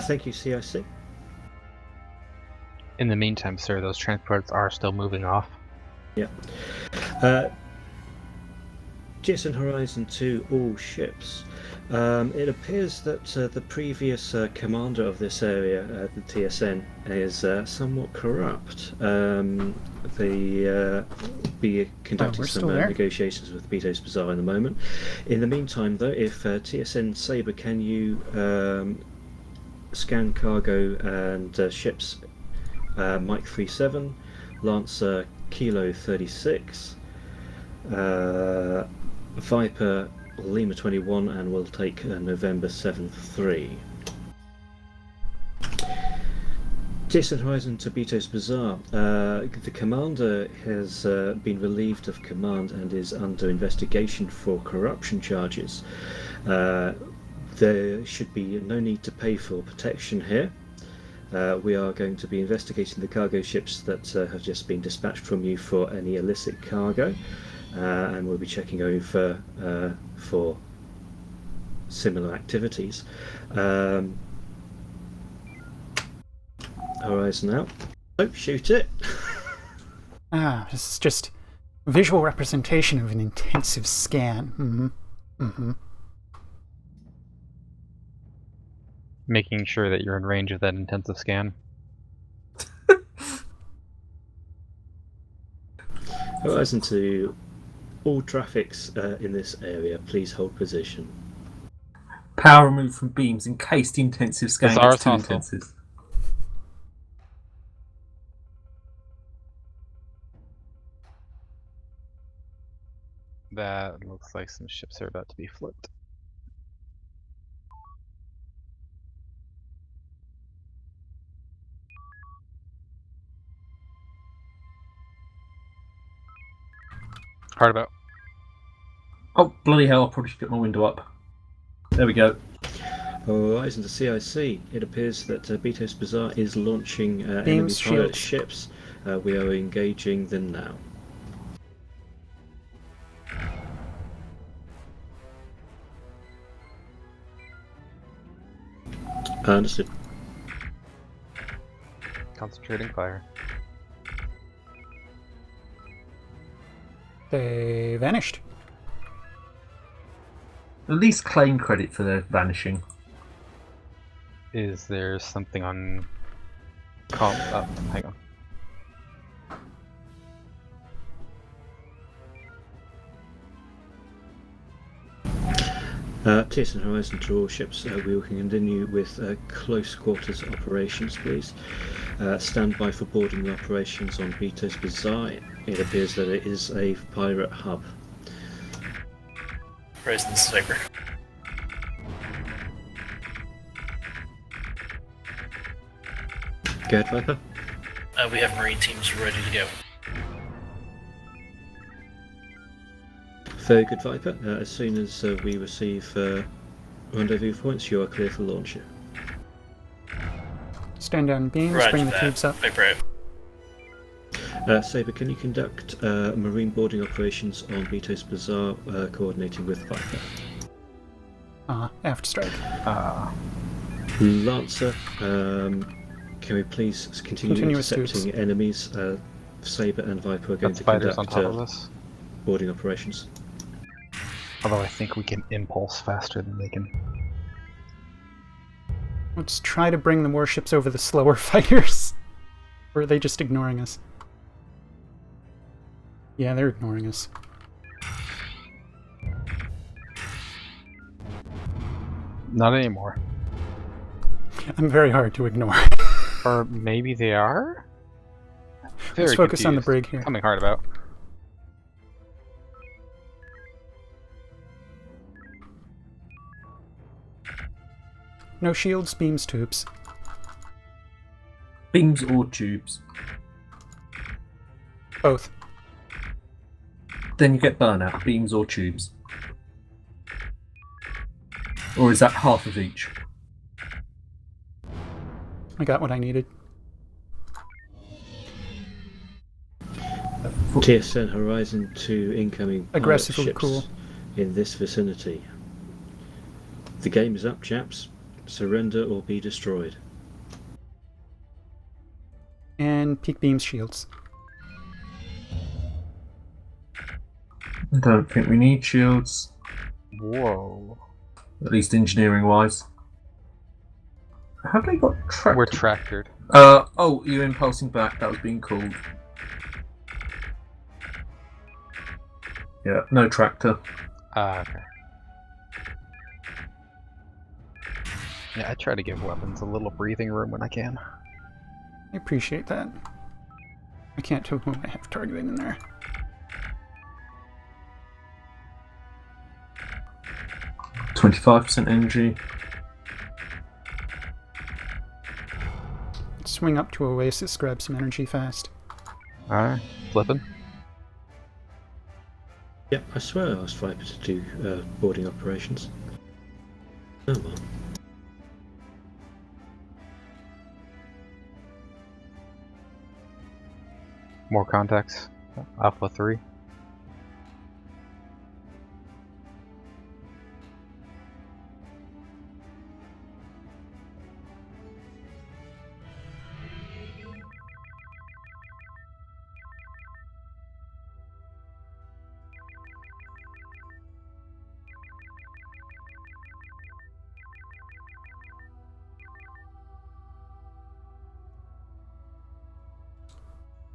Thank you, CIC. In the meantime, sir, those transports are still moving off. Yeah. TSN Horizon to all ships. It appears that the previous commander of this area at the TSN is somewhat corrupt. They be conducting some negotiations with Beto's Bazaar in the moment. In the meantime, though, if TSN Sabre, can you scan cargo and ships Mike 37, Lancer Kilo 36, Viper Lima 21, and we'll take November 7-3. TSN Horizon to Beto's Bazaar. The commander has been relieved of command and is under investigation for corruption charges. There should be no need to pay for protection here. We are going to be investigating the cargo ships that have just been dispatched from you for any illicit cargo, and we'll be checking over for similar activities. Horizon out. Oh, shoot it! This is just visual representation of an intensive scan. Making sure that you're in range of that intensive scan. Horizon to all traffics in this area, please hold position. Power removed from beams in case the intensive scan gets too intensive. That looks like some ships are about to be flipped. Hard about. Oh, bloody hell, I probably should get my window up. There we go. Horizon to CIC. It appears that Betos Bazaar is launching enemy Beams, pilot shields. ships. We are engaging them now. Understood. Concentrating fire. They vanished. At least claim credit for their vanishing. Is there something on... hang on. TSN Horizon to all ships. We will continue with close quarters operations, please. Stand by for boarding operations on Betos Bazaar. It appears that it is a pirate hub. Horizon Sniper. Go ahead, Viper. We have Marine teams ready to go. Very good, Viper. As soon as we receive rendezvous points, you are clear for launch. Stand down beams, Roger bring the that. tubes up. Viper out. Saber, can you conduct marine boarding operations on Betos Bazaar, coordinating with Viper? Aft strike. Lancer, can we please continue Continuous intercepting tubes. enemies? Saber and Viper are going That's to fighters conduct on top of us. boarding operations. Although I think we can impulse faster than they can. Let's try to bring the warships over the slower fighters. Or are they just ignoring us? Yeah, they're ignoring us. Not anymore. I'm very hard to ignore. Or maybe they are? Let's focus on the brig here. Coming hard about. No shields, beams, tubes. Beams or tubes? Both. Then you get burnout, beams or tubes. Or is that half of each? I got what I needed. TSN Horizon to incoming pilot Aggressively ships cool. in this vicinity. The game is up, chaps. Surrender or be destroyed. And peak beams, shields. I don't think we need shields. Whoa. At least engineering wise. Have they got tractor? We're tractored. Oh, you're impulsing back. That was being called. Yeah, no tractor. Okay. Yeah, I try to give weapons a little breathing room when I can. I appreciate that. I can't tell who I have targeted in there. %25% energy. Swing up to Oasis, grab some energy fast. Alright, flipping. Yep, I swear I asked Viper to do boarding operations. Oh well. More contacts. Alpha 3.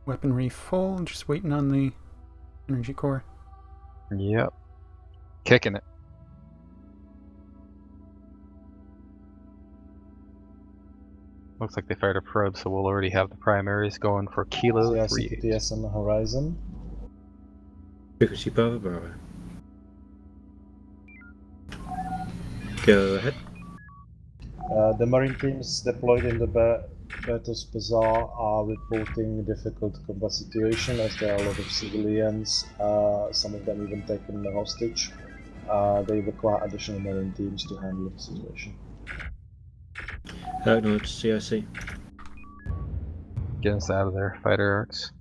Weaponry full, just waiting on the energy core. Yep. Kicking it. Looks like they fired a probe, so we'll already have the primaries going for Kilo 3. TSN Horizon. Frequency Bravo Bravo. Go ahead. The Marine teams deployed in the Betos Bazaar are reporting difficult combat situation as there are a lot of civilians, some of them even taken hostage. They require additional Marine teams to handle the situation. Acknowledge CIC. Get us out of there, fighter arcs.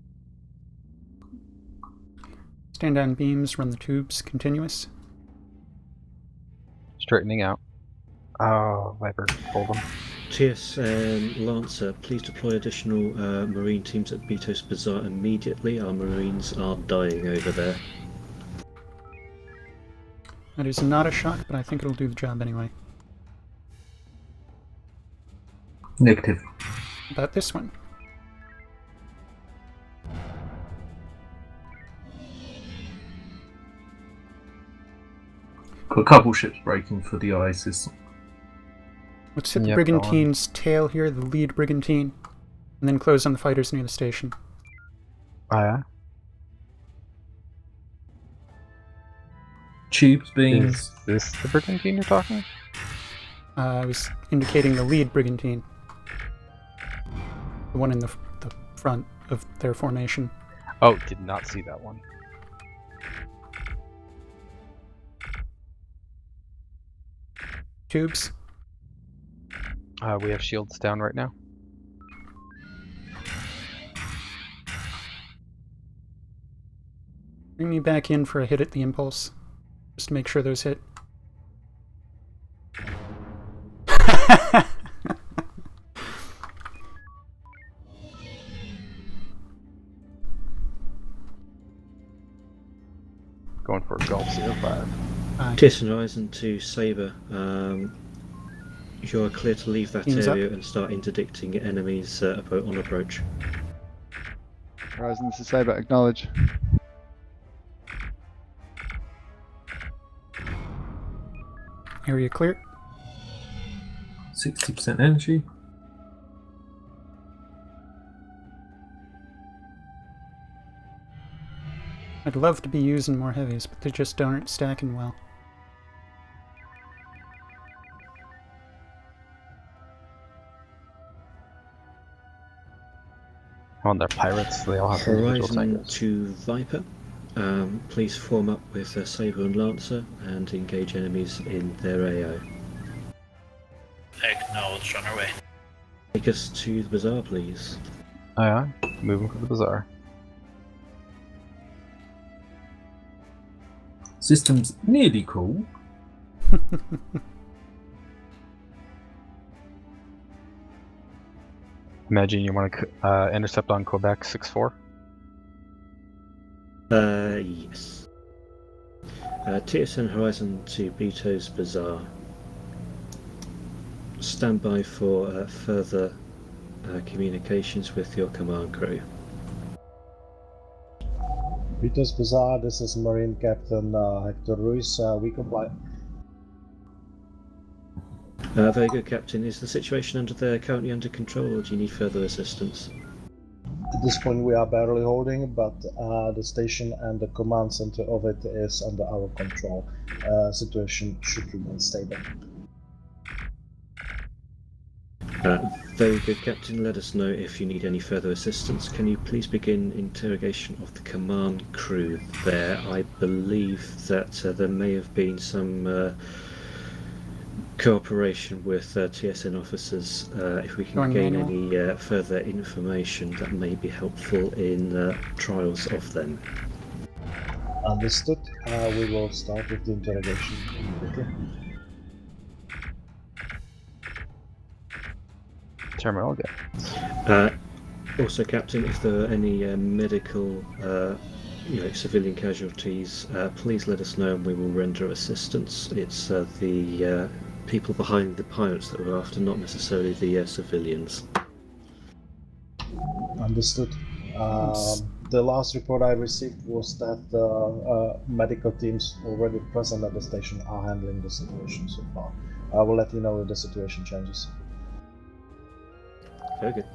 Stand on beams, run the tubes, continuous. Straightening out. Oh, Viper, hold them. TSN Lancer, please deploy additional Marine teams at Betos Bazaar immediately. Our Marines are dying over there. That is not a shock, but I think it'll do the job anyway. Negative. About this one. Got a couple ships breaking for the ISIS. Let's hit the brigantine's tail here, the lead brigantine, and then close on the fighters near the station. Yeah. Tubes being... Is this the brigantine you're talking? I was indicating the lead brigantine. The one in the front of their formation. Oh, did not see that one. Tubes. We have shields down right now. Bring me back in for a hit at the impulse. Just to make sure those hit. Going for a Golf 05. TSN Horizon to Sabre. You are clear to leave that Teams area up. and start interdicting enemies on approach. Horizon, this is Sabre, acknowledge. Area clear. 60% energy. I'd love to be using more heavies, but they just aren't stacking well. On their pirates, they all have individual Horizon tankers. to Viper. Please form up with Sabre and Lancer and engage enemies in their AO. Acknowledged, on our way. Take us to the bazaar, please. Aye, moving for the bazaar. System's nearly cool. Imagine you want to intercept on Quebec 6-4. Yes. TSN Horizon to Betos Bazaar. Stand by for further communications with your command crew. Betos Bazaar, this is Marine Captain Hector Ruiz. We comply. Very good, Captain. Is the situation currently under control, or do you need further assistance? At this point we are barely holding, but the station and the command center of it is under our control. Situation should remain stable. Very good, Captain. Let us know if you need any further assistance. Can you please begin interrogation of the command crew there? I believe that there may have been some cooperation with TSN officers. If we can gain any further information that may be helpful in trials of them. Understood. We will start with the interrogation immediately. Terminal, Also, Captain, if there are any medical, civilian casualties, please let us know and we will render assistance. It's the people behind the pirates that we're after, not necessarily the civilians. Understood. The last report I received was that the medical teams already present at the station are handling the situation so far. I will let you know if the situation changes. Very good.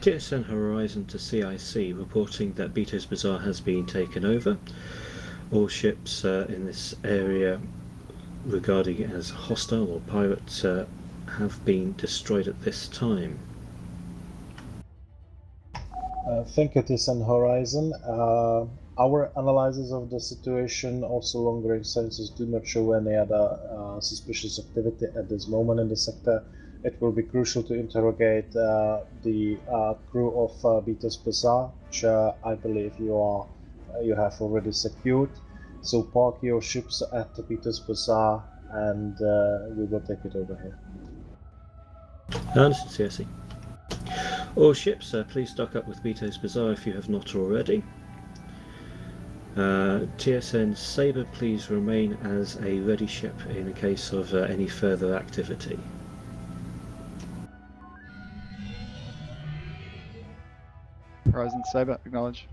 TSN Horizon to CIC reporting that Beto's Bazaar has been taken over. All ships in this area regarding it as hostile or pirates have been destroyed at this time. Thank you, TSN Horizon. Our analysis of the situation, also long-range sensors, do not show any other suspicious activity at this moment in the sector. It will be crucial to interrogate the crew of Beto's Bazaar, which I believe you have already secured. So park your ships at the Beto's Bazaar, and we will take it over here. Understood, CSE. All ships, please dock up with Beto's Bazaar if you have not already. TSN Sabre, please remain as a ready ship in the case of any further activity. Horizon Sabre, acknowledge.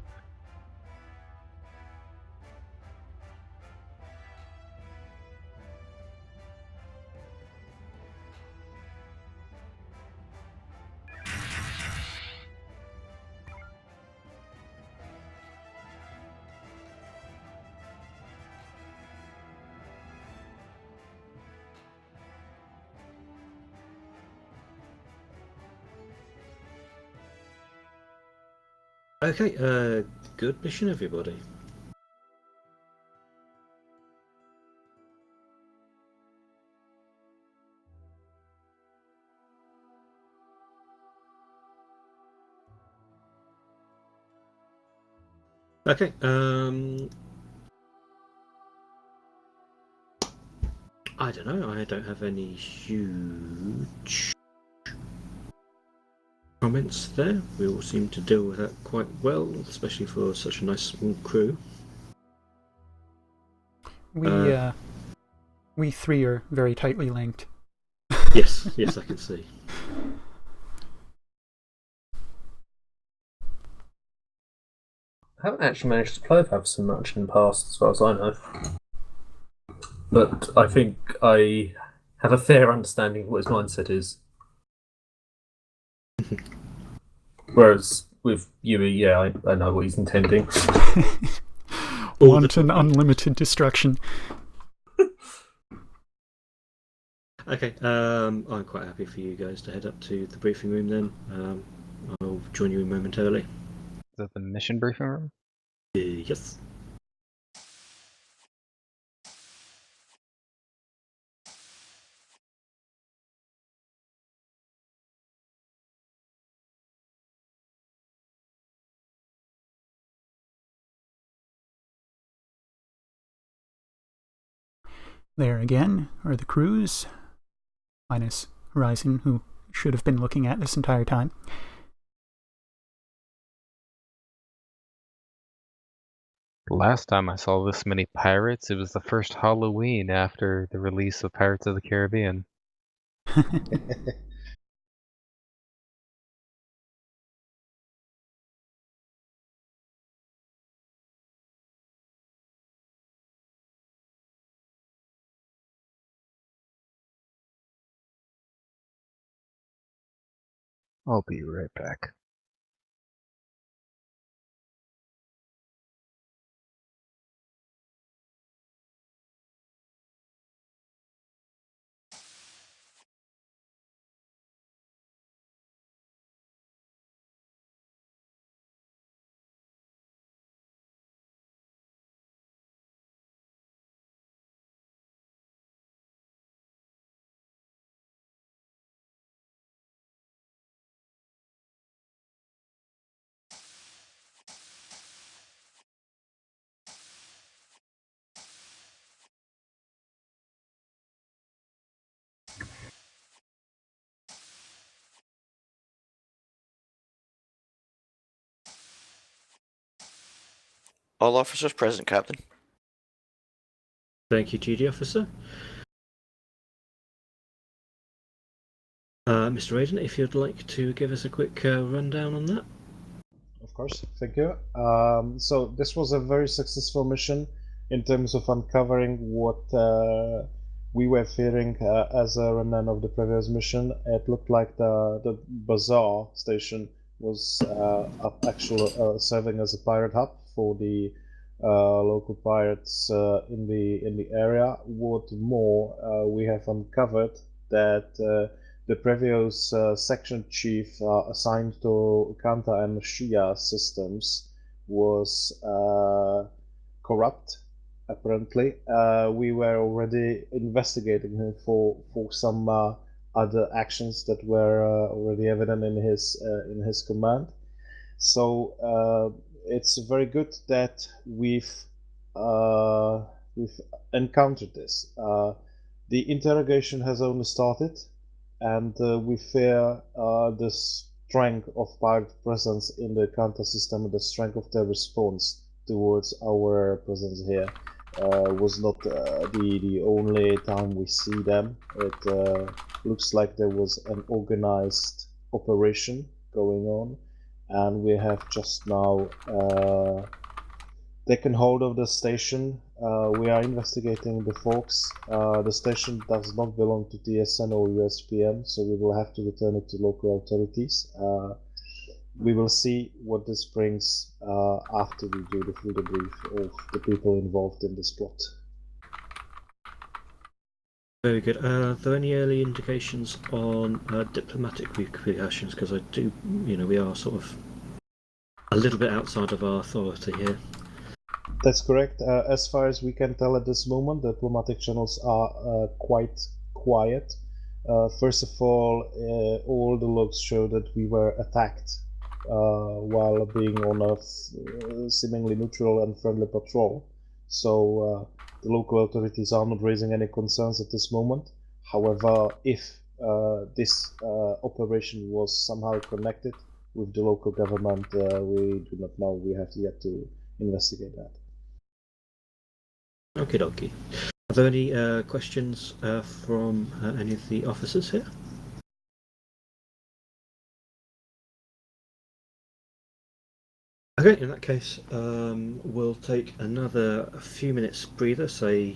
Okay, good mission, everybody. Okay, I don't know, I don't have any huge comments there. We all seem to deal with that quite well, especially for such a nice small crew. We three are very tightly linked. Yes, yes, I can see. I haven't actually managed to play Pavson much in the past, as far as I know. But I think I have a fair understanding of what his mindset is. Whereas with Yui, yeah, I know what he's intending. Wanton unlimited destruction. Okay, I'm quite happy for you guys to head up to the briefing room then. I'll join you momentarily. Is that the mission briefing room? Yes. There again are the crews, minus Horizon, who should have been looking at this entire time. Last time I saw this many pirates, it was the first Halloween after the release of Pirates of the Caribbean. I'll be right back. All officers present, Captain. Thank you, GD officer. Mr. Aiden, if you'd like to give us a quick rundown on that. Of course, thank you. So this was a very successful mission in terms of uncovering what we were fearing as a remnant of the previous mission. It looked like the bazaar station was actually serving as a pirate hub for the local pirates in the area. What more, we have uncovered that the previous section chief assigned to Kanta and Shia systems was corrupt. Apparently, we were already investigating him for some other actions that were already evident in his command. So it's very good that we've encountered this. The interrogation has only started, and we fear the strength of pirate presence in the counter system and the strength of their response towards our presence here. Was not the only time we see them. It looks like there was an organized operation going on, and we have just now taken hold of the station. We are investigating the folks. The station does not belong to TSN or USPM, so we will have to return it to local authorities. We will see what this brings after we do the full debrief of the people involved in this plot. Very good. Are there any early indications on diplomatic repercussions? Because I do, we are sort of a little bit outside of our authority here. That's correct. As far as we can tell at this moment, the diplomatic channels are quite quiet. First of all the logs show that we were attacked while being on a seemingly neutral and friendly patrol. So the local authorities are not raising any concerns at this moment. However, if this operation was somehow connected with the local government, we do not know. We have yet to investigate that. Okie dokie. Are there any questions from any of the officers here? Okay, in that case, we'll take another few minutes breather, say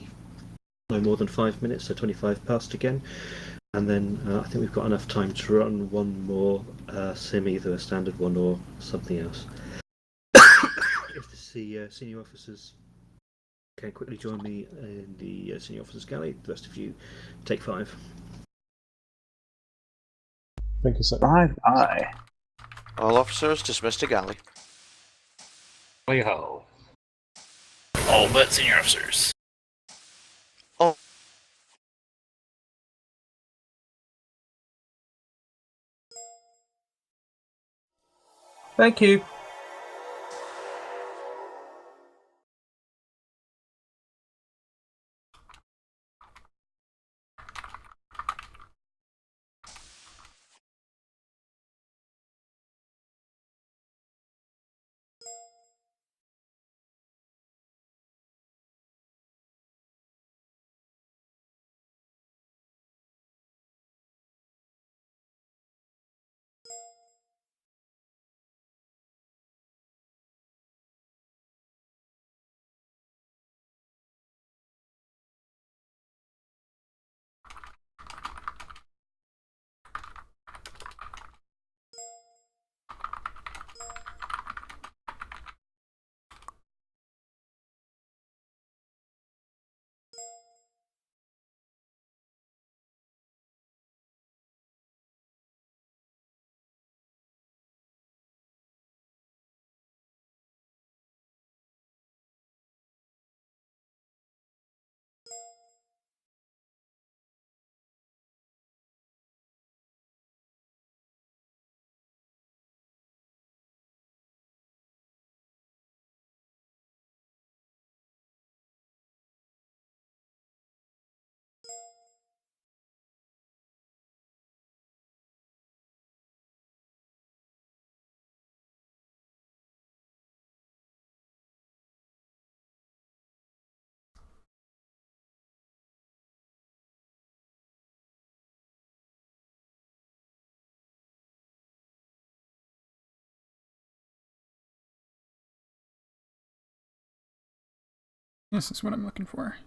no more than 5 minutes, so 25 past again, and then I think we've got enough time to run one more sim, either a standard one or something else. If the senior officers can quickly join me in the senior officers galley, the rest of you take 5. Thank you, sir. Aye. All officers dismissed to galley. Hey-ho. All but senior officers. Oh. Thank you. This is what I'm looking for.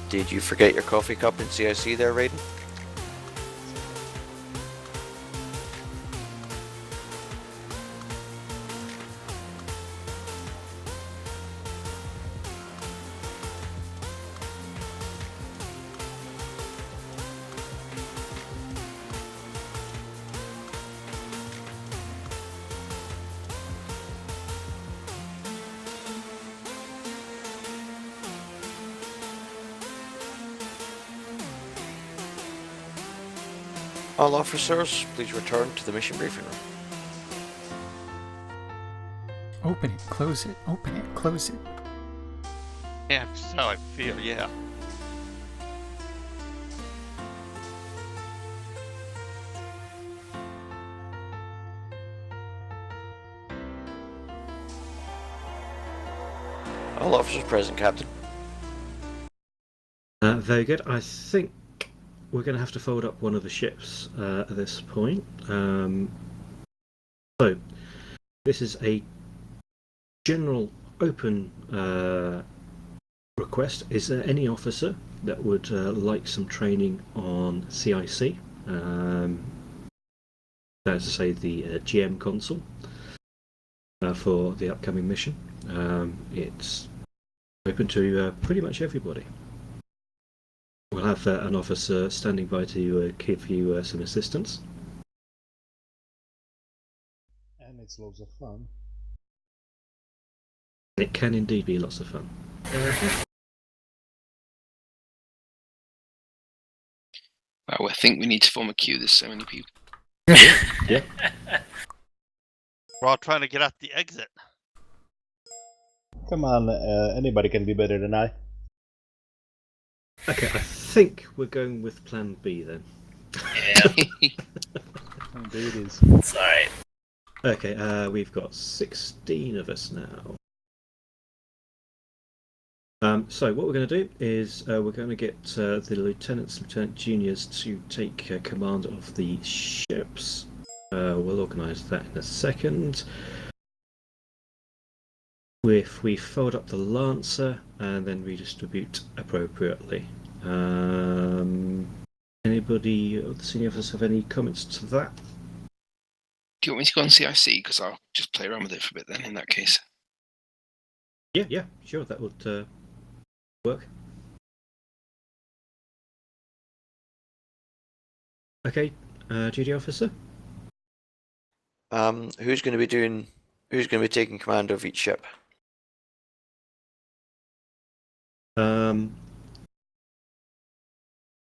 Did you forget your coffee cup in CIC there, Raiden? All officers, please return to the mission briefing room. Open it, close it, open it, close it. Yeah, that's how I feel, yeah. All officers present, Captain. Very good. I think we're going to have to fold up one of the ships at this point. So, this is a general open request. Is there any officer that would like some training on CIC? That's to say the GM console for the upcoming mission. It's open to pretty much everybody. We'll have an officer standing by to give you some assistance. And it's loads of fun. It can indeed be lots of fun. Wow, I think we need to form a queue. There's so many people. Yeah. We're all trying to get out the exit. Come on, anybody can be better than I. Okay, I think we're going with Plan B then. Yeah. Indeed it is. It's alright. Okay, we've got 16 of us now. So what we're going to do is we're going to get the lieutenants, lieutenant juniors to take command of the ships. We'll organise that in a second. If we fold up the Lancer and then redistribute appropriately. Anybody of the senior officers have any comments to that? Do you want me to go on CIC? Because I'll just play around with it for a bit then, in that case. Yeah, sure, that would work. Okay, duty officer? Who's going to be taking command of each ship?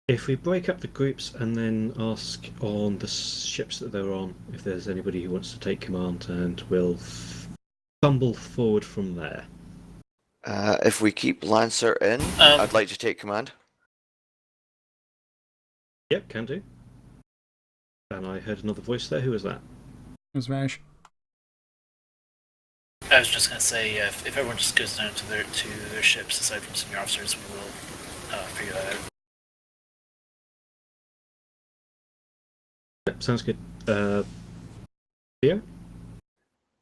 If we break up the groups and then ask on the ships that they're on if there's anybody who wants to take command, and we'll fumble forward from there. If we keep Lancer in, I'd like to take command. Yep, can do. And I heard another voice there. Who was that? It was Vash. I was just going to say, if everyone just goes down to their ships, aside from senior officers, we will figure that out. Yep, sounds good. Theo?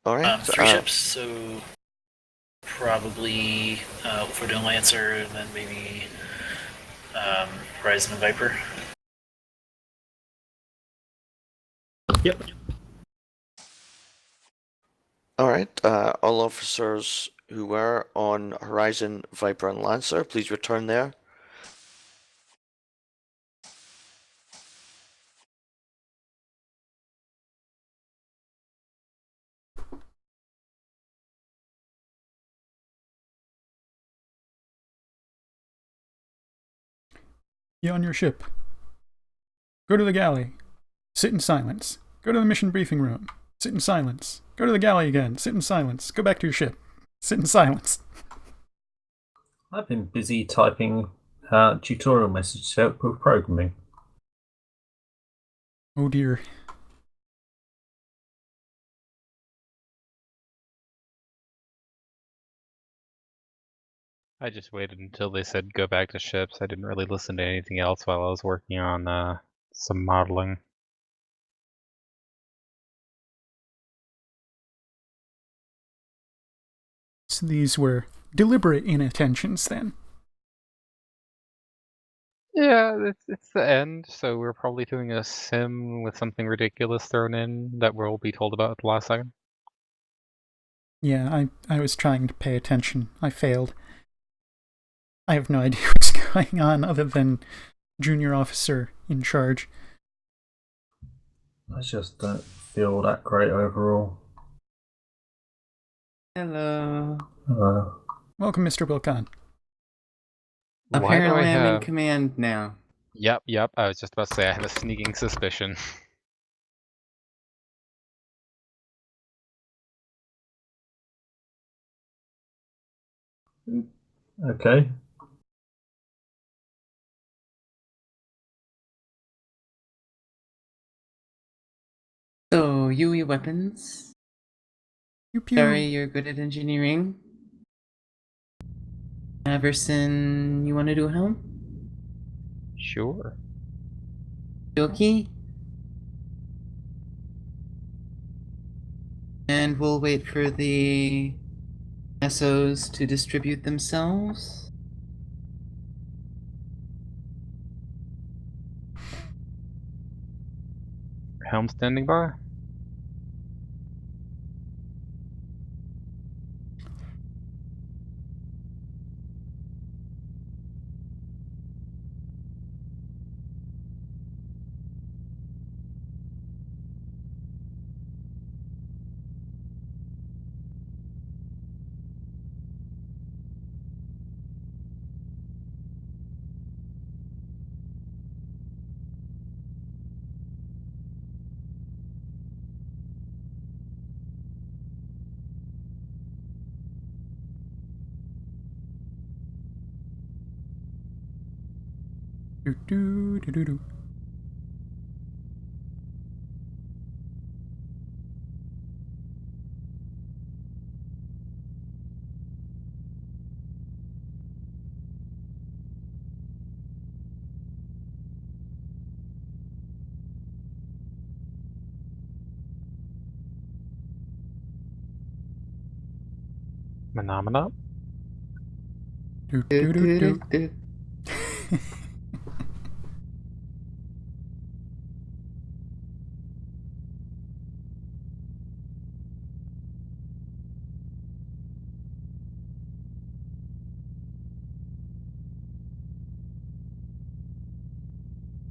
Alright. 3 ships, so probably if we're doing Lancer, and then maybe Horizon and Viper. Yep. Alright, all officers who were on Horizon, Viper and Lancer, please return there. You on your ship. Go to the galley. Sit in silence. Go to the mission briefing room. Sit in silence. Go to the galley again. Sit in silence. Go back to your ship. Sit in silence. I've been busy typing tutorial messages to help with programming. Oh dear. I just waited until they said go back to ships. I didn't really listen to anything else while I was working on some modeling. So these were deliberate inattentions then. Yeah, it's the end, so we're probably doing a sim with something ridiculous thrown in that we'll be told about at the last second. Yeah, I was trying to pay attention. I failed. I have no idea what's going on other than junior officer in charge. I just don't feel that great overall. Hello. Hello. Welcome, Mr. Wilcon. Apparently I'm in command now. Yep. I was just about to say I have a sneaking suspicion. Okay. So, UE weapons. Pew pew. Sorry, you're good at engineering. Everson, you want to do a helm? Sure. Okay. And we'll wait for the SOs to distribute themselves. Helm standing by. Do do do do do. Phenomena. Do do do do.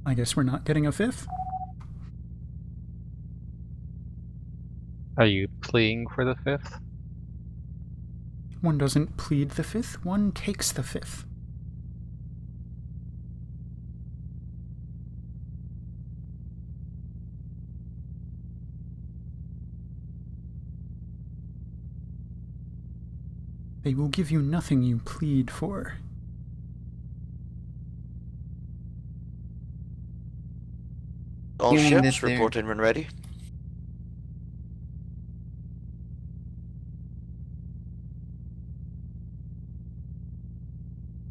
I guess we're not getting a fifth. Are you pleading for the fifth? One doesn't plead the fifth, one takes the fifth. They will give you nothing you plead for. All ships, report in when ready.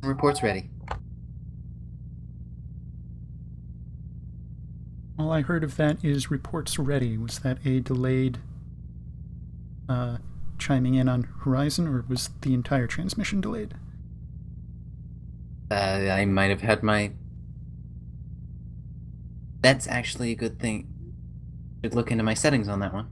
Report's ready. All I heard of that is reports ready. Was that a delayed chiming in on Horizon, or was the entire transmission delayed? I might have had my... That's actually a good thing. Should look into my settings on that one.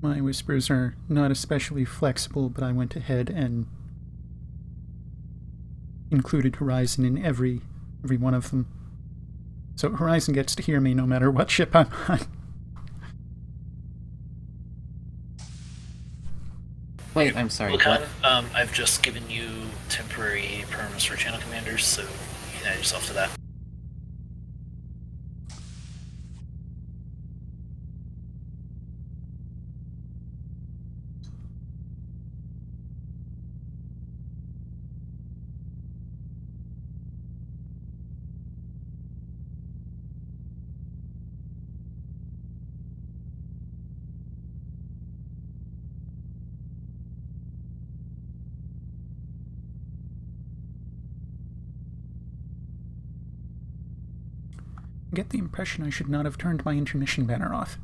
My whispers are not especially flexible, but I went ahead and included Horizon in every one of them. So Horizon gets to hear me no matter what ship I'm on. Wait, I'm sorry. Wilcon, I've just given you temporary perms for channel commanders, so you can add yourself to that. I get the impression I should not have turned my intermission banner off.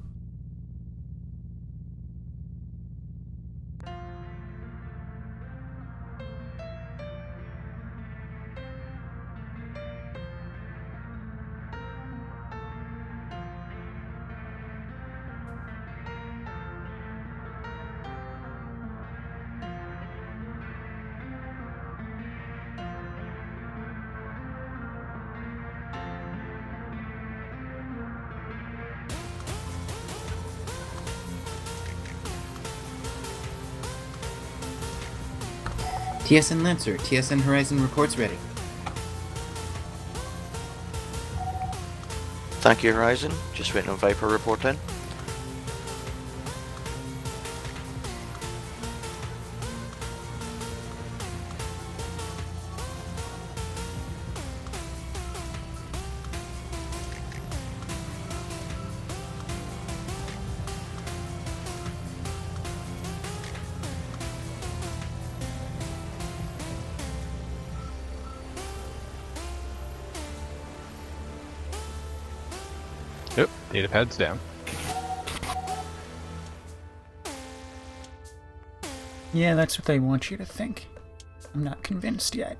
TSN Lancer, TSN Horizon reports ready. Thank you, Horizon. Just waiting on Viper report in. Yep, data pad's down. Yeah, that's what they want you to think. I'm not convinced yet.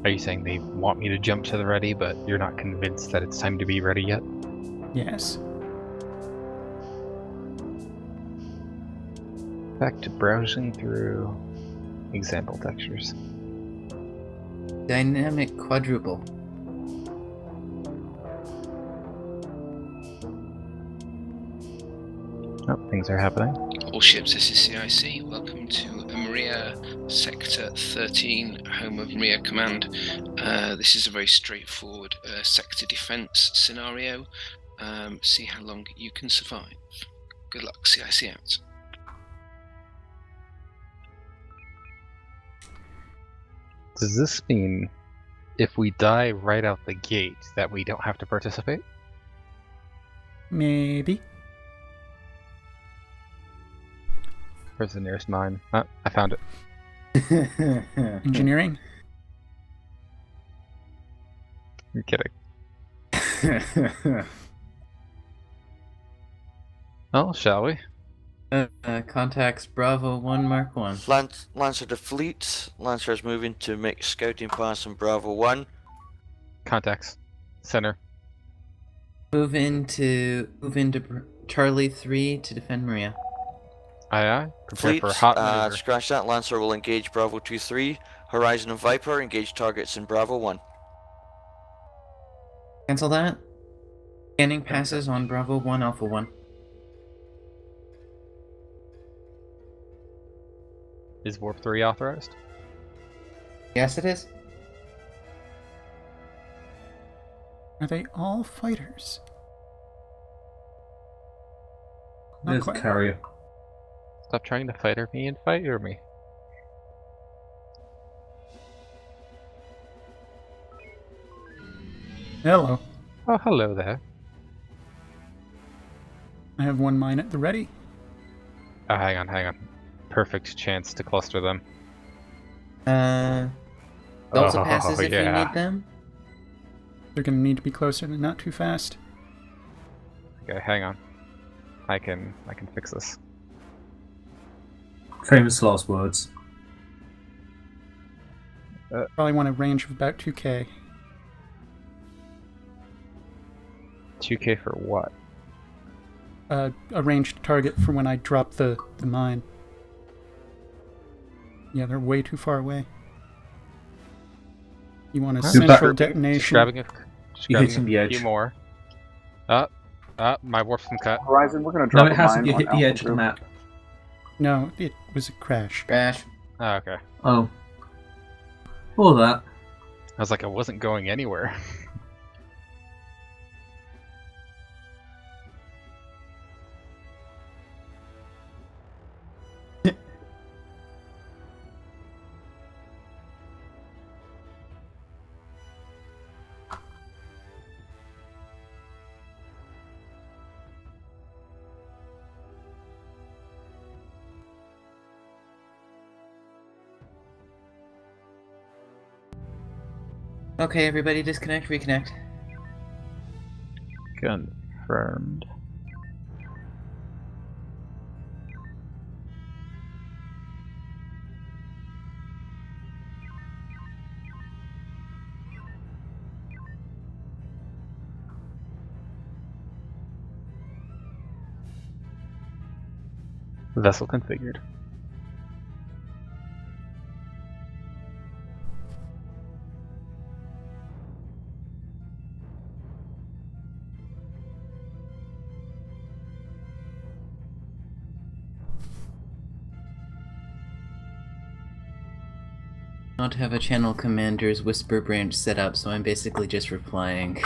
Are you saying they want me to jump to the ready, but you're not convinced that it's time to be ready yet? Yes. Back to browsing through example textures. Dynamic quadruple. Oh, things are happening. All ships, this is CIC. Welcome to Maria Sector 13, home of Maria Command. This is a very straightforward sector defense scenario. See how long you can survive. Good luck, CIC out. Does this mean if we die right out the gate that we don't have to participate? Maybe. Where's the nearest mine? Ah, I found it. Engineering? You're kidding. Oh, shall we? Contacts Bravo 1 Mark 1. Lancer to fleet. Lancer is moving to make scouting pass on Bravo 1. Contacts. Center. Move into Charlie 3 to defend Maria. Aye aye. Prepare Fleet, for a hot maneuver. scratch that. Lancer will engage Bravo 2-3. Horizon and Viper engage targets in Bravo 1. Cancel that. Scanning passes on Bravo 1 Alpha 1. Is Warp 3 authorized? Yes, it is. Are they all fighters? Not There's quite. carrier. Stop trying to fight me and fight me. Hello. Oh, hello there. I have one mine at the ready. Oh, hang on. Perfect chance to cluster them. Also passes if you need them. They're gonna need to be closer and not too fast. Okay, hang on. I can fix this. Famous last words. Probably want a range of about 2k. 2k for what? A ranged target for when I drop the mine. Yeah, they're way too far away. You want a central detonation. Just grabbing the a edge. few more. My warp's been cut. Horizon, we're going to drop No, it a hasn't. mine You hit on the Alpha edge of the Group. map. No, it was a crash. Crash. Oh, okay. Oh. All that. I was like, I wasn't going anywhere. Okay, everybody disconnect, reconnect. Confirmed. Vessel configured. Not have a channel commander's whisper branch set up, so I'm basically just replying.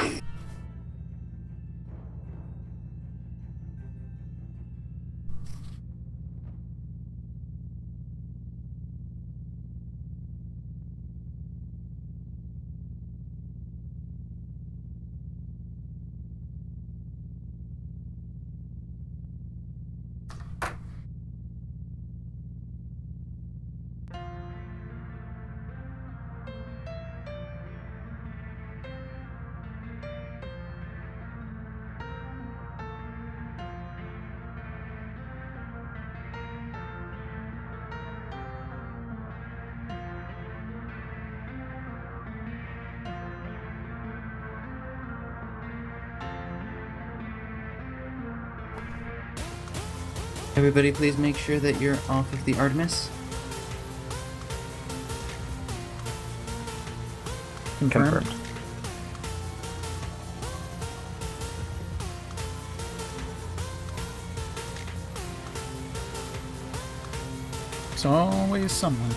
Everybody please make sure that you're off of the Artemis. Confirmed. There's always someone.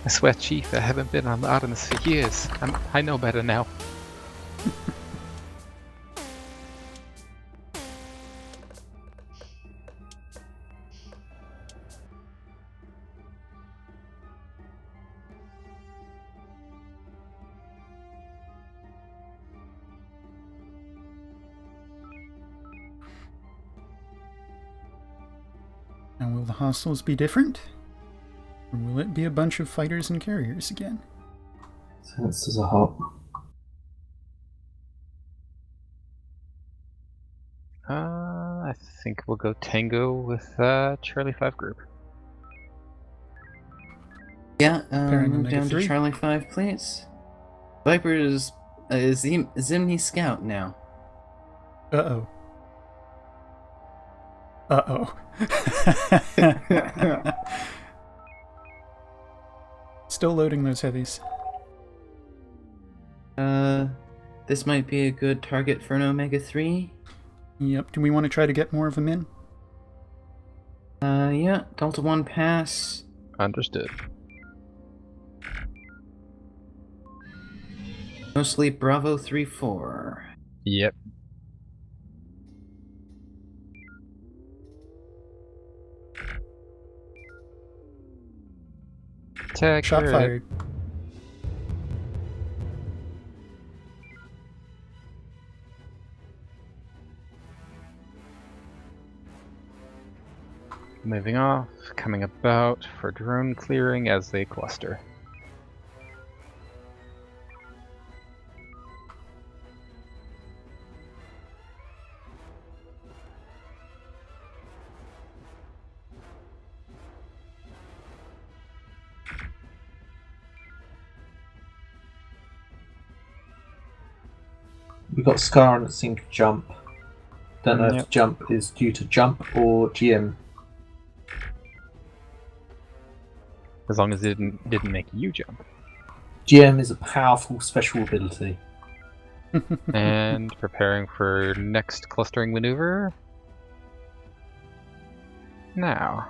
I swear, Chief, I haven't been on the Artemis for years. I know better now. Now, will the hostiles be different? Or will it be a bunch of fighters and carriers again? Senses a hope. I think we'll go Tango with Charlie 5 group. Yeah, move down to Charlie 5, please. Viper is Zimni Scout now. Uh-oh. Uh-oh. Still loading those heavies. This might be a good target for an Omega-3. Yep, do we want to try to get more of them in? Yeah, Delta 1 pass. Understood. Mostly Bravo 3-4. Yep. Shot fired. Moving off, coming about for drone clearing as they cluster. We've got Scar and Sync jump. Don't know if jump is due to jump or GM. As long as it didn't make you jump. GM is a powerful special ability. And preparing for next clustering maneuver. Now.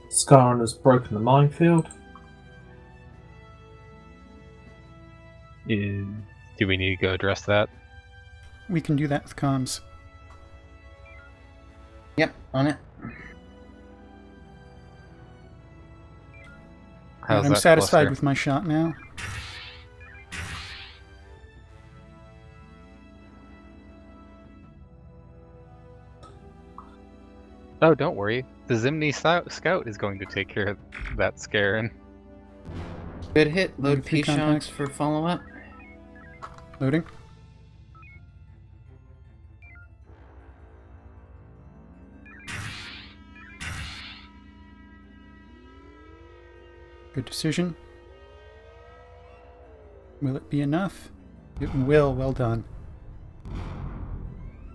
Scar has broken the minefield. Do we need to go address that? We can do that with comms. Yep, on it. And I'm satisfied with my shot now. Oh, don't worry. The Zimni Scout is going to take care of that Scarin. Good hit. Load P-Shocks for follow-up. Loading. Good decision. Will it be enough? It will. Well done.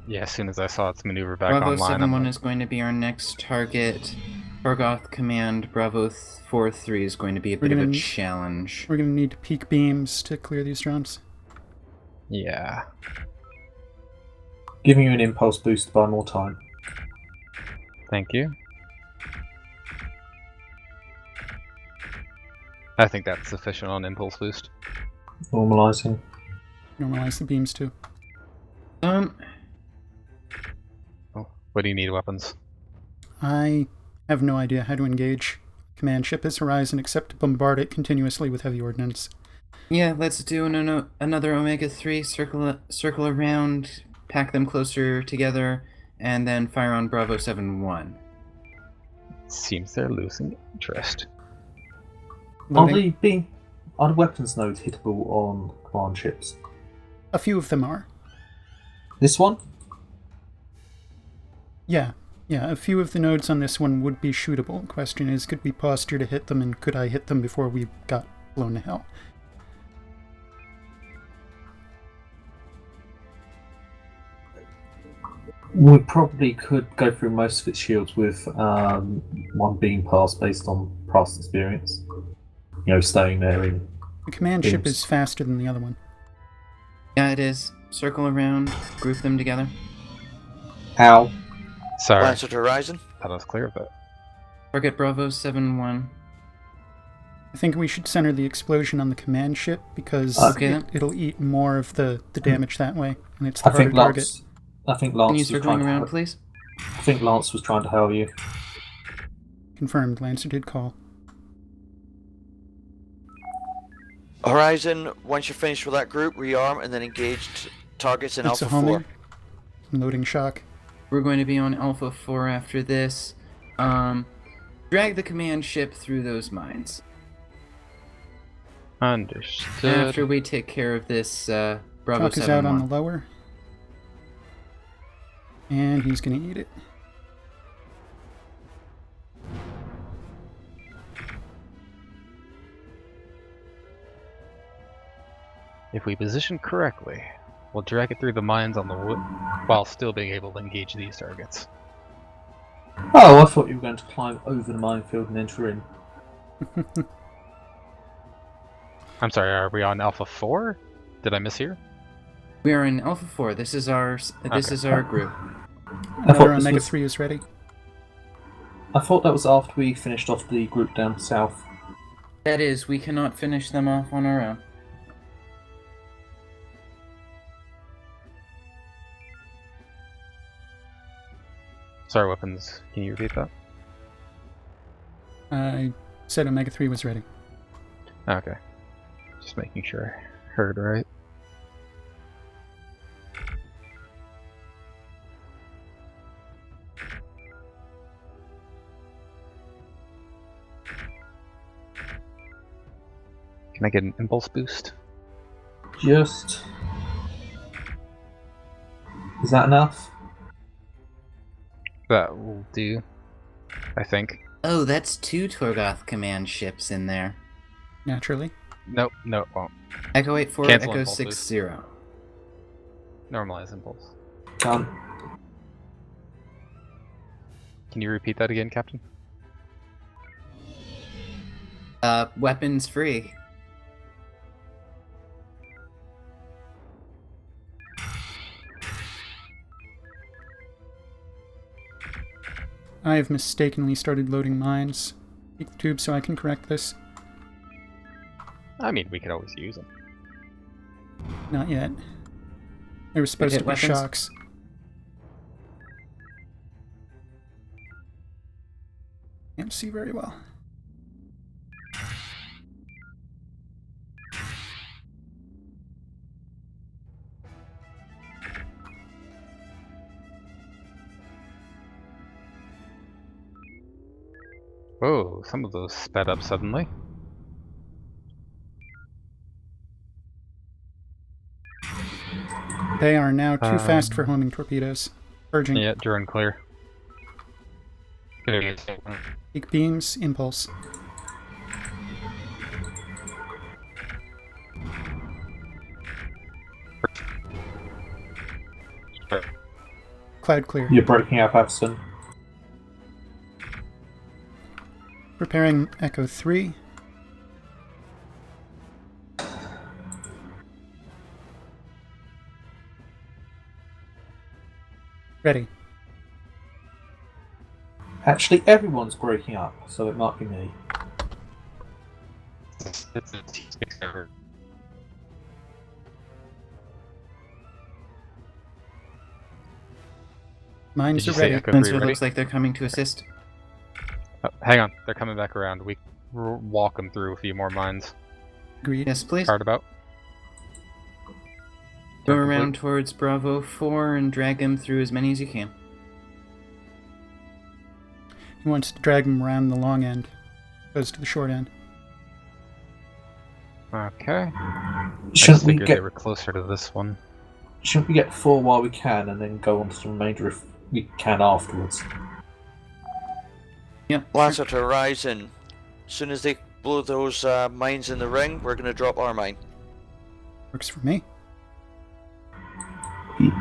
Yeah, as soon as I saw its maneuver back Bravo online, 7-1 is going to be our next target. Torgoth Command, Bravo 4-3 is going to be a bit of a challenge. We're going to need peak beams to clear these drones. Yeah. Giving you an impulse boost to buy more time. Thank you. I think that's sufficient on impulse boost. Normalizing. Normalize the beams too. Oh, what do you need, weapons? I have no idea how to engage command ship as Horizon except to bombard it continuously with heavy ordnance. Yeah, let's do another Omega-3, circle around, pack them closer together, and then fire on Bravo 7-1. Seems they're losing interest. Are the weapons nodes hittable on command ships? A few of them are. This one? Yeah, a few of the nodes on this one would be shootable. The question is, could we posture to hit them, and could I hit them before we got blown to hell? We probably could go through most of its shields with one beam pass based on past experience. You know, staying there in... The command ship is faster than the other one. Yeah, it is. Circle around, group them together. How? Sorry. Lancer to Horizon. Thought I was clear of that. Target Bravo 7-1. I think we should center the explosion on the command ship because it'll eat more of the damage that way, and it's the harder target. I think Lance Can you was circling around, please? I think Lance was trying to help you. Confirmed. Lancer did call. Horizon, once you're finished with that group, rearm and then engage targets in It's Alpha a homing. 4. I'm loading shock. We're going to be on Alpha 4 after this. Drag the command ship through those mines. Understood. After we take care of this, Bravo 7-1. Shock is out on the lower. And he's going to eat it. If we position correctly, we'll drag it through the mines on the wood while still being able to engage these targets. Oh, I thought you were going to climb over the minefield and enter in. I'm sorry, are we on Alpha 4? Did I mishear? We are in Alpha 4. This is our group. Another Omega-3 is ready. I thought that was after we finished off the group down south. That is, we cannot finish them off on our own. Sorry, weapons. Can you repeat that? I said Omega-3 was ready. Okay. Just making sure I heard right. Can I get an impulse boost? Just... Is that enough? That will do, I think. Oh, that's 2 Torgoth command ships in there. Naturally. Nope, no, it won't. Echo 8-4, Cancel Echo impulse 6-0. Normalize impulse. Done. Can you repeat that again, Captain? Weapons free. I have mistakenly started loading mines. Take the tube so I can correct this. I mean, we could always use them. Not yet. They were supposed to be weapons? shocks. Can't see very well. Whoa, some of those sped up suddenly. They are now too fast for homing torpedoes. Urging. Yeah, Duran clear. Peak beams, impulse. Cloud clear. You're breaking up, Afson. Preparing Echo 3. Ready. Actually, everyone's breaking up, so it might be me. Mines are ready. Ready? Looks like they're coming to assist. Oh, hang on, they're coming back around. We walk them through a few more mines. Agreed. Yes, please. Hard about. Go around towards Bravo 4 and drag them through as many as you can. He wants to drag them around the long end, opposed to the short end. Okay. Shouldn't we they were closer to this one. Shouldn't we get 4 while we can, and then go on to the remainder if we can afterwards? Yep. Lancer to Horizon. As soon as they blow those mines in the ring, we're going to drop our mine. Works for me. I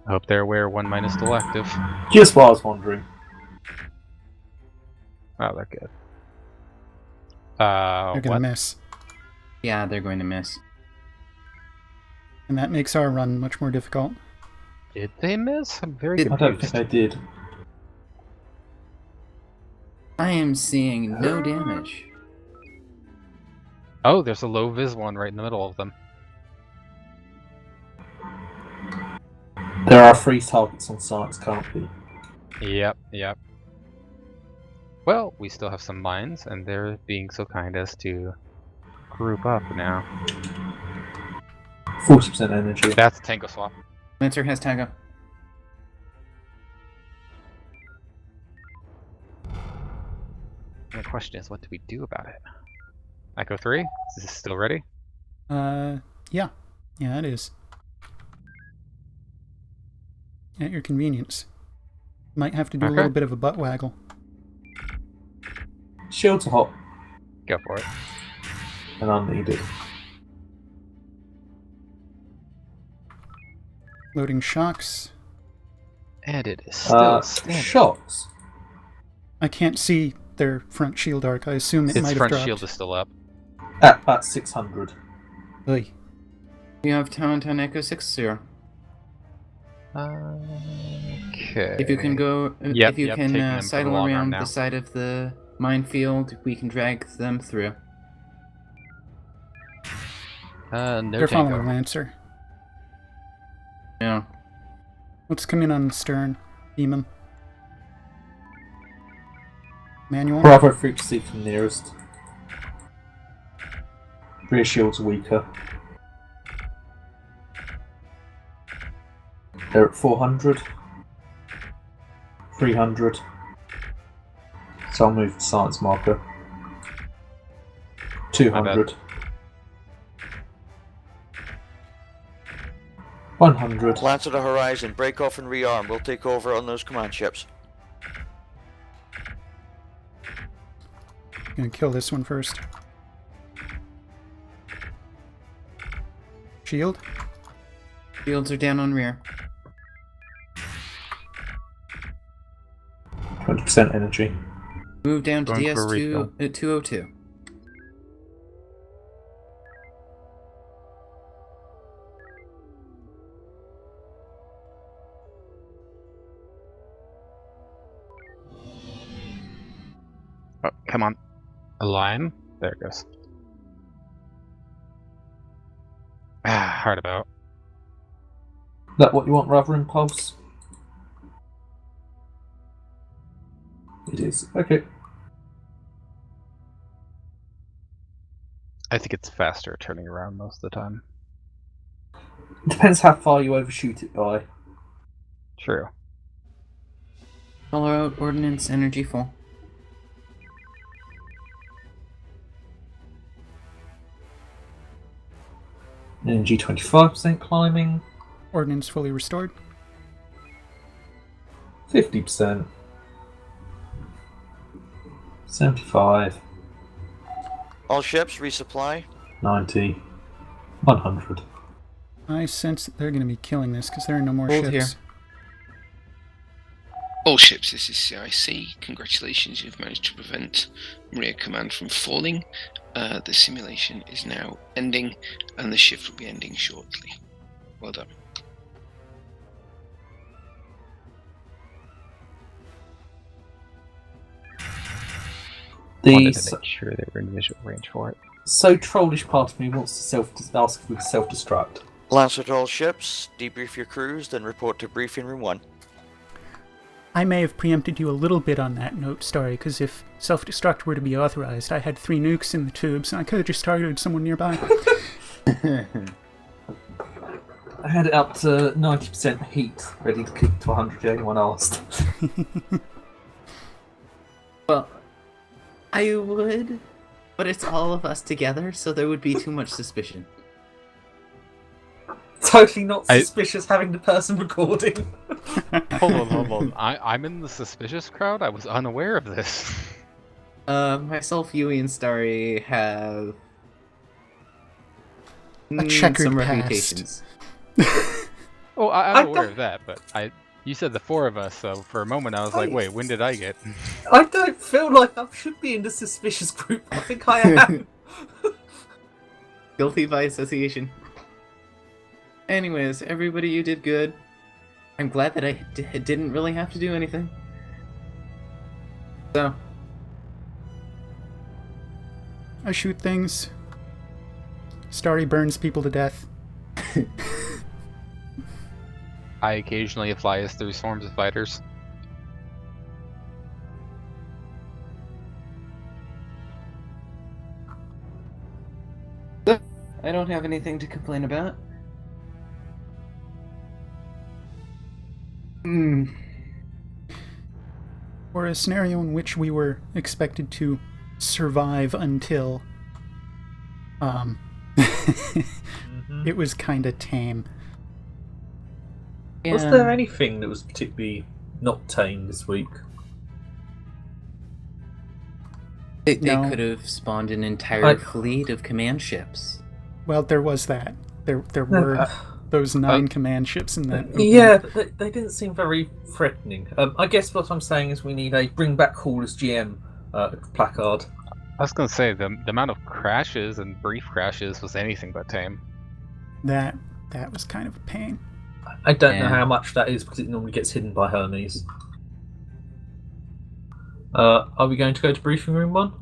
hope they're aware 1 mine is still active. Just while I was wondering. Oh, they're good. They're going to miss. Yeah, they're going to miss. And that makes our run much more difficult. Did they miss? I'm very I don't think they did. I am seeing no damage. Oh, there's a low vis one right in the middle of them. There are 3 targets on sites currently. Yep. Well, we still have some mines, and they're being so kind as to group up now. 40% energy. That's Tango Swap. Lancer has Tango. The question is, what do we do about it? Echo 3? Is this still ready? Yeah. Yeah, it is. At your convenience. Might have to do a little bit of a butt waggle. Shields are hot. Go for it. And unneeded. Loading shocks. And it is still standing. Shocks? I can't see their front shield arc. I assume it Its might have front dropped. shield is still up. At about 600. Oy. You have talent on Echo 6-0. Okay. If you can go, if you can sidle around the side of the minefield, we can drag them through. No They're Tango. following Lancer. Yeah. Let's come in on the stern. Demon. Manual. Bravo frequency from nearest. Rear shields are weaker. They're at 400. 300. So I'll move the science marker. 200. 100. Lancer to Horizon, break off and rearm. We'll take over on those command ships. Gonna kill this one first. Shield. Shields are down on rear. 20% energy. Move down to Going for a refill. DS2 at 202. Oh, come on. Align. There it goes. Hard about. Is that what you want, rather impulse? It is. Okay. I think it's faster turning around most of the time. It depends how far you overshoot it by. True. Color out ordnance energy full. Energy 25% climbing. Ordnance fully restored. 50%. 75. All ships resupply. 90. 100. I sense that they're going to be killing this because there are no more Hold ships. here. All ships, this is CIC. Congratulations, you've managed to prevent Maria Command from falling. The simulation is now ending, and the shift will be ending shortly. Well done. Wanted to make sure they were in visual range for it. So trollish part of me wants to ask if we can self-destruct. Lance at all ships, debrief your crews, then report to briefing room 1. I may have preempted you a little bit on that note, Starry, because if self-destruct were to be authorized, I had 3 nukes in the tubes, and I could have just targeted someone nearby. I had it up to 90% heat, ready to kick to 100 if anyone asked. Well, I would, but it's all of us together, so there would be too much suspicion. Totally not suspicious having the person recording. Hold on. I'm in the suspicious crowd? I was unaware of this. Myself, Yui, and Starry have a checkered some past. reputations. Oh, I'm aware of that, but you said the 4 of us, so for a moment I was like, wait, when did I get? I don't feel like I should be in the suspicious group. I think I am. Guilty by association. Anyways, everybody, you did good. I'm glad that I didn't really have to do anything. So. I shoot things. Starry burns people to death. I occasionally fly us through swarms of fighters. I don't have anything to complain about. For a scenario in which we were expected to survive until it was kind of tame. Was there anything that was particularly not tame this week? They could have spawned an entire fleet of command ships. Well, there was that. There were those 9 command ships in that. Yeah, but they didn't seem very threatening. I guess what I'm saying is we need a bring back Callers GM placard. I was gonna say the amount of crashes and brief crashes was anything but tame. That was kind of a pain. I don't know how much that is because it normally gets hidden by Hermes. Are we going to go to briefing room 1?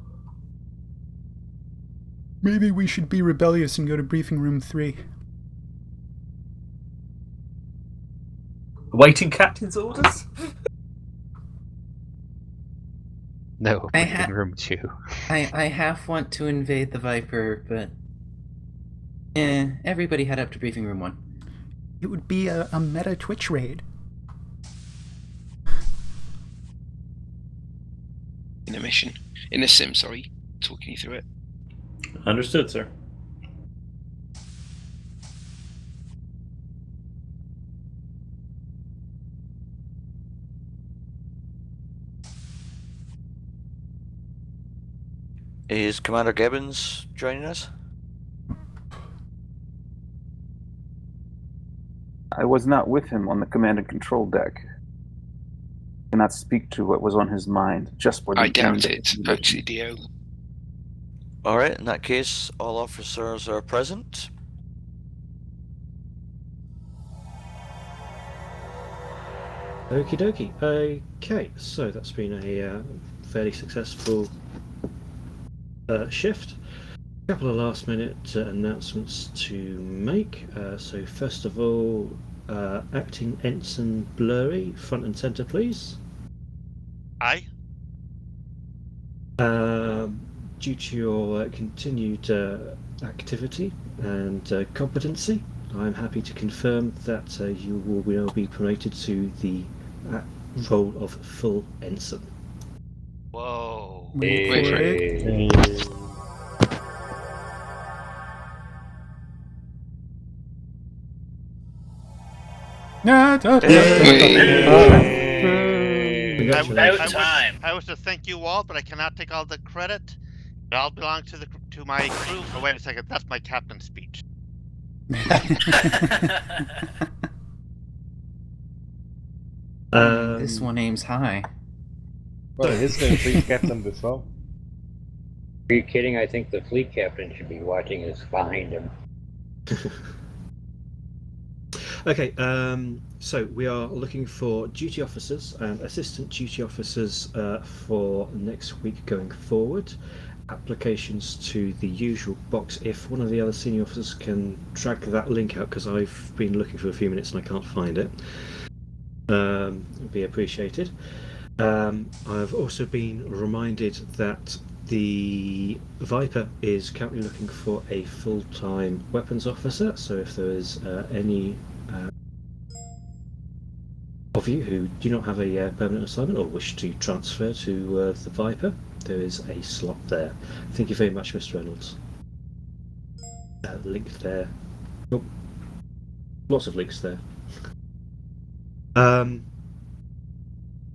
Maybe we should be rebellious and go to briefing room 3. Awaiting captain's orders? No, briefing room 2. I half want to invade the Viper, but everybody head up to briefing room 1. It would be a meta Twitch raid. In a mission. In a sim, sorry. Talking you through it. Understood, sir. Is Commander Gibbons joining us? I was not with him on the command and control deck. Cannot speak to what was on his mind just for the I doubt it, actually, Dio. Alright, in that case, all officers are present. Okie dokie. Okay, so that's been a fairly successful shift. A couple of last minute announcements to make. So first of all, Acting Ensign Blurry, front and centre please. Aye. Due to your continued activity and competency, I'm happy to confirm that you will now be promoted to the role of full ensign. Whoa. Wait for it. I wish to thank you all, but I cannot take all the credit. It all belongs to my crew. Oh, wait a second. That's my captain's speech. This one aims high. Well, he's been fleet captain before. Are you kidding? I think the fleet captain should be watching us behind him. Okay, so we are looking for duty officers and assistant duty officers for next week going forward. Applications to the usual box. If one of the other senior officers can drag that link out, because I've been looking for a few minutes and I can't find it, it'd be appreciated. I've also been reminded that the Viper is currently looking for a full-time weapons officer, so if there is any of you who do not have a permanent assignment or wish to transfer to the Viper, there is a slot there. Thank you very much, Mr. Reynolds. Link there. Oh, lots of links there.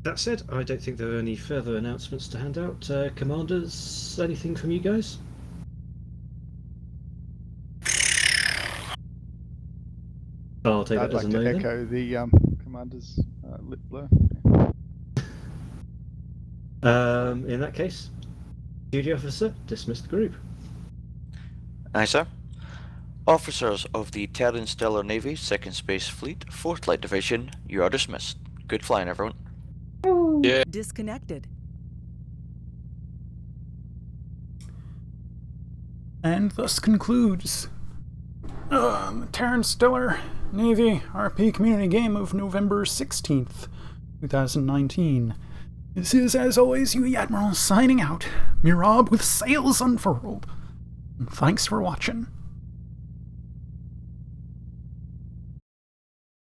That said, I don't think there are any further announcements to hand out. Commanders, anything from you guys? I'll take that as a no then. I'd like to echo the commander's lip blur. In that case, duty officer, dismiss the group. Aye, sir. Officers of the Terran Stellar Navy, Second Space Fleet, 4th Light Division, you are dismissed. Good flying, everyone. Yeah. Disconnected. And thus concludes the Terran Stellar Navy RP Community Game of November 16th, 2019. This is, as always, you Admiral signing out. Mirab with sails unfurled. And thanks for watching.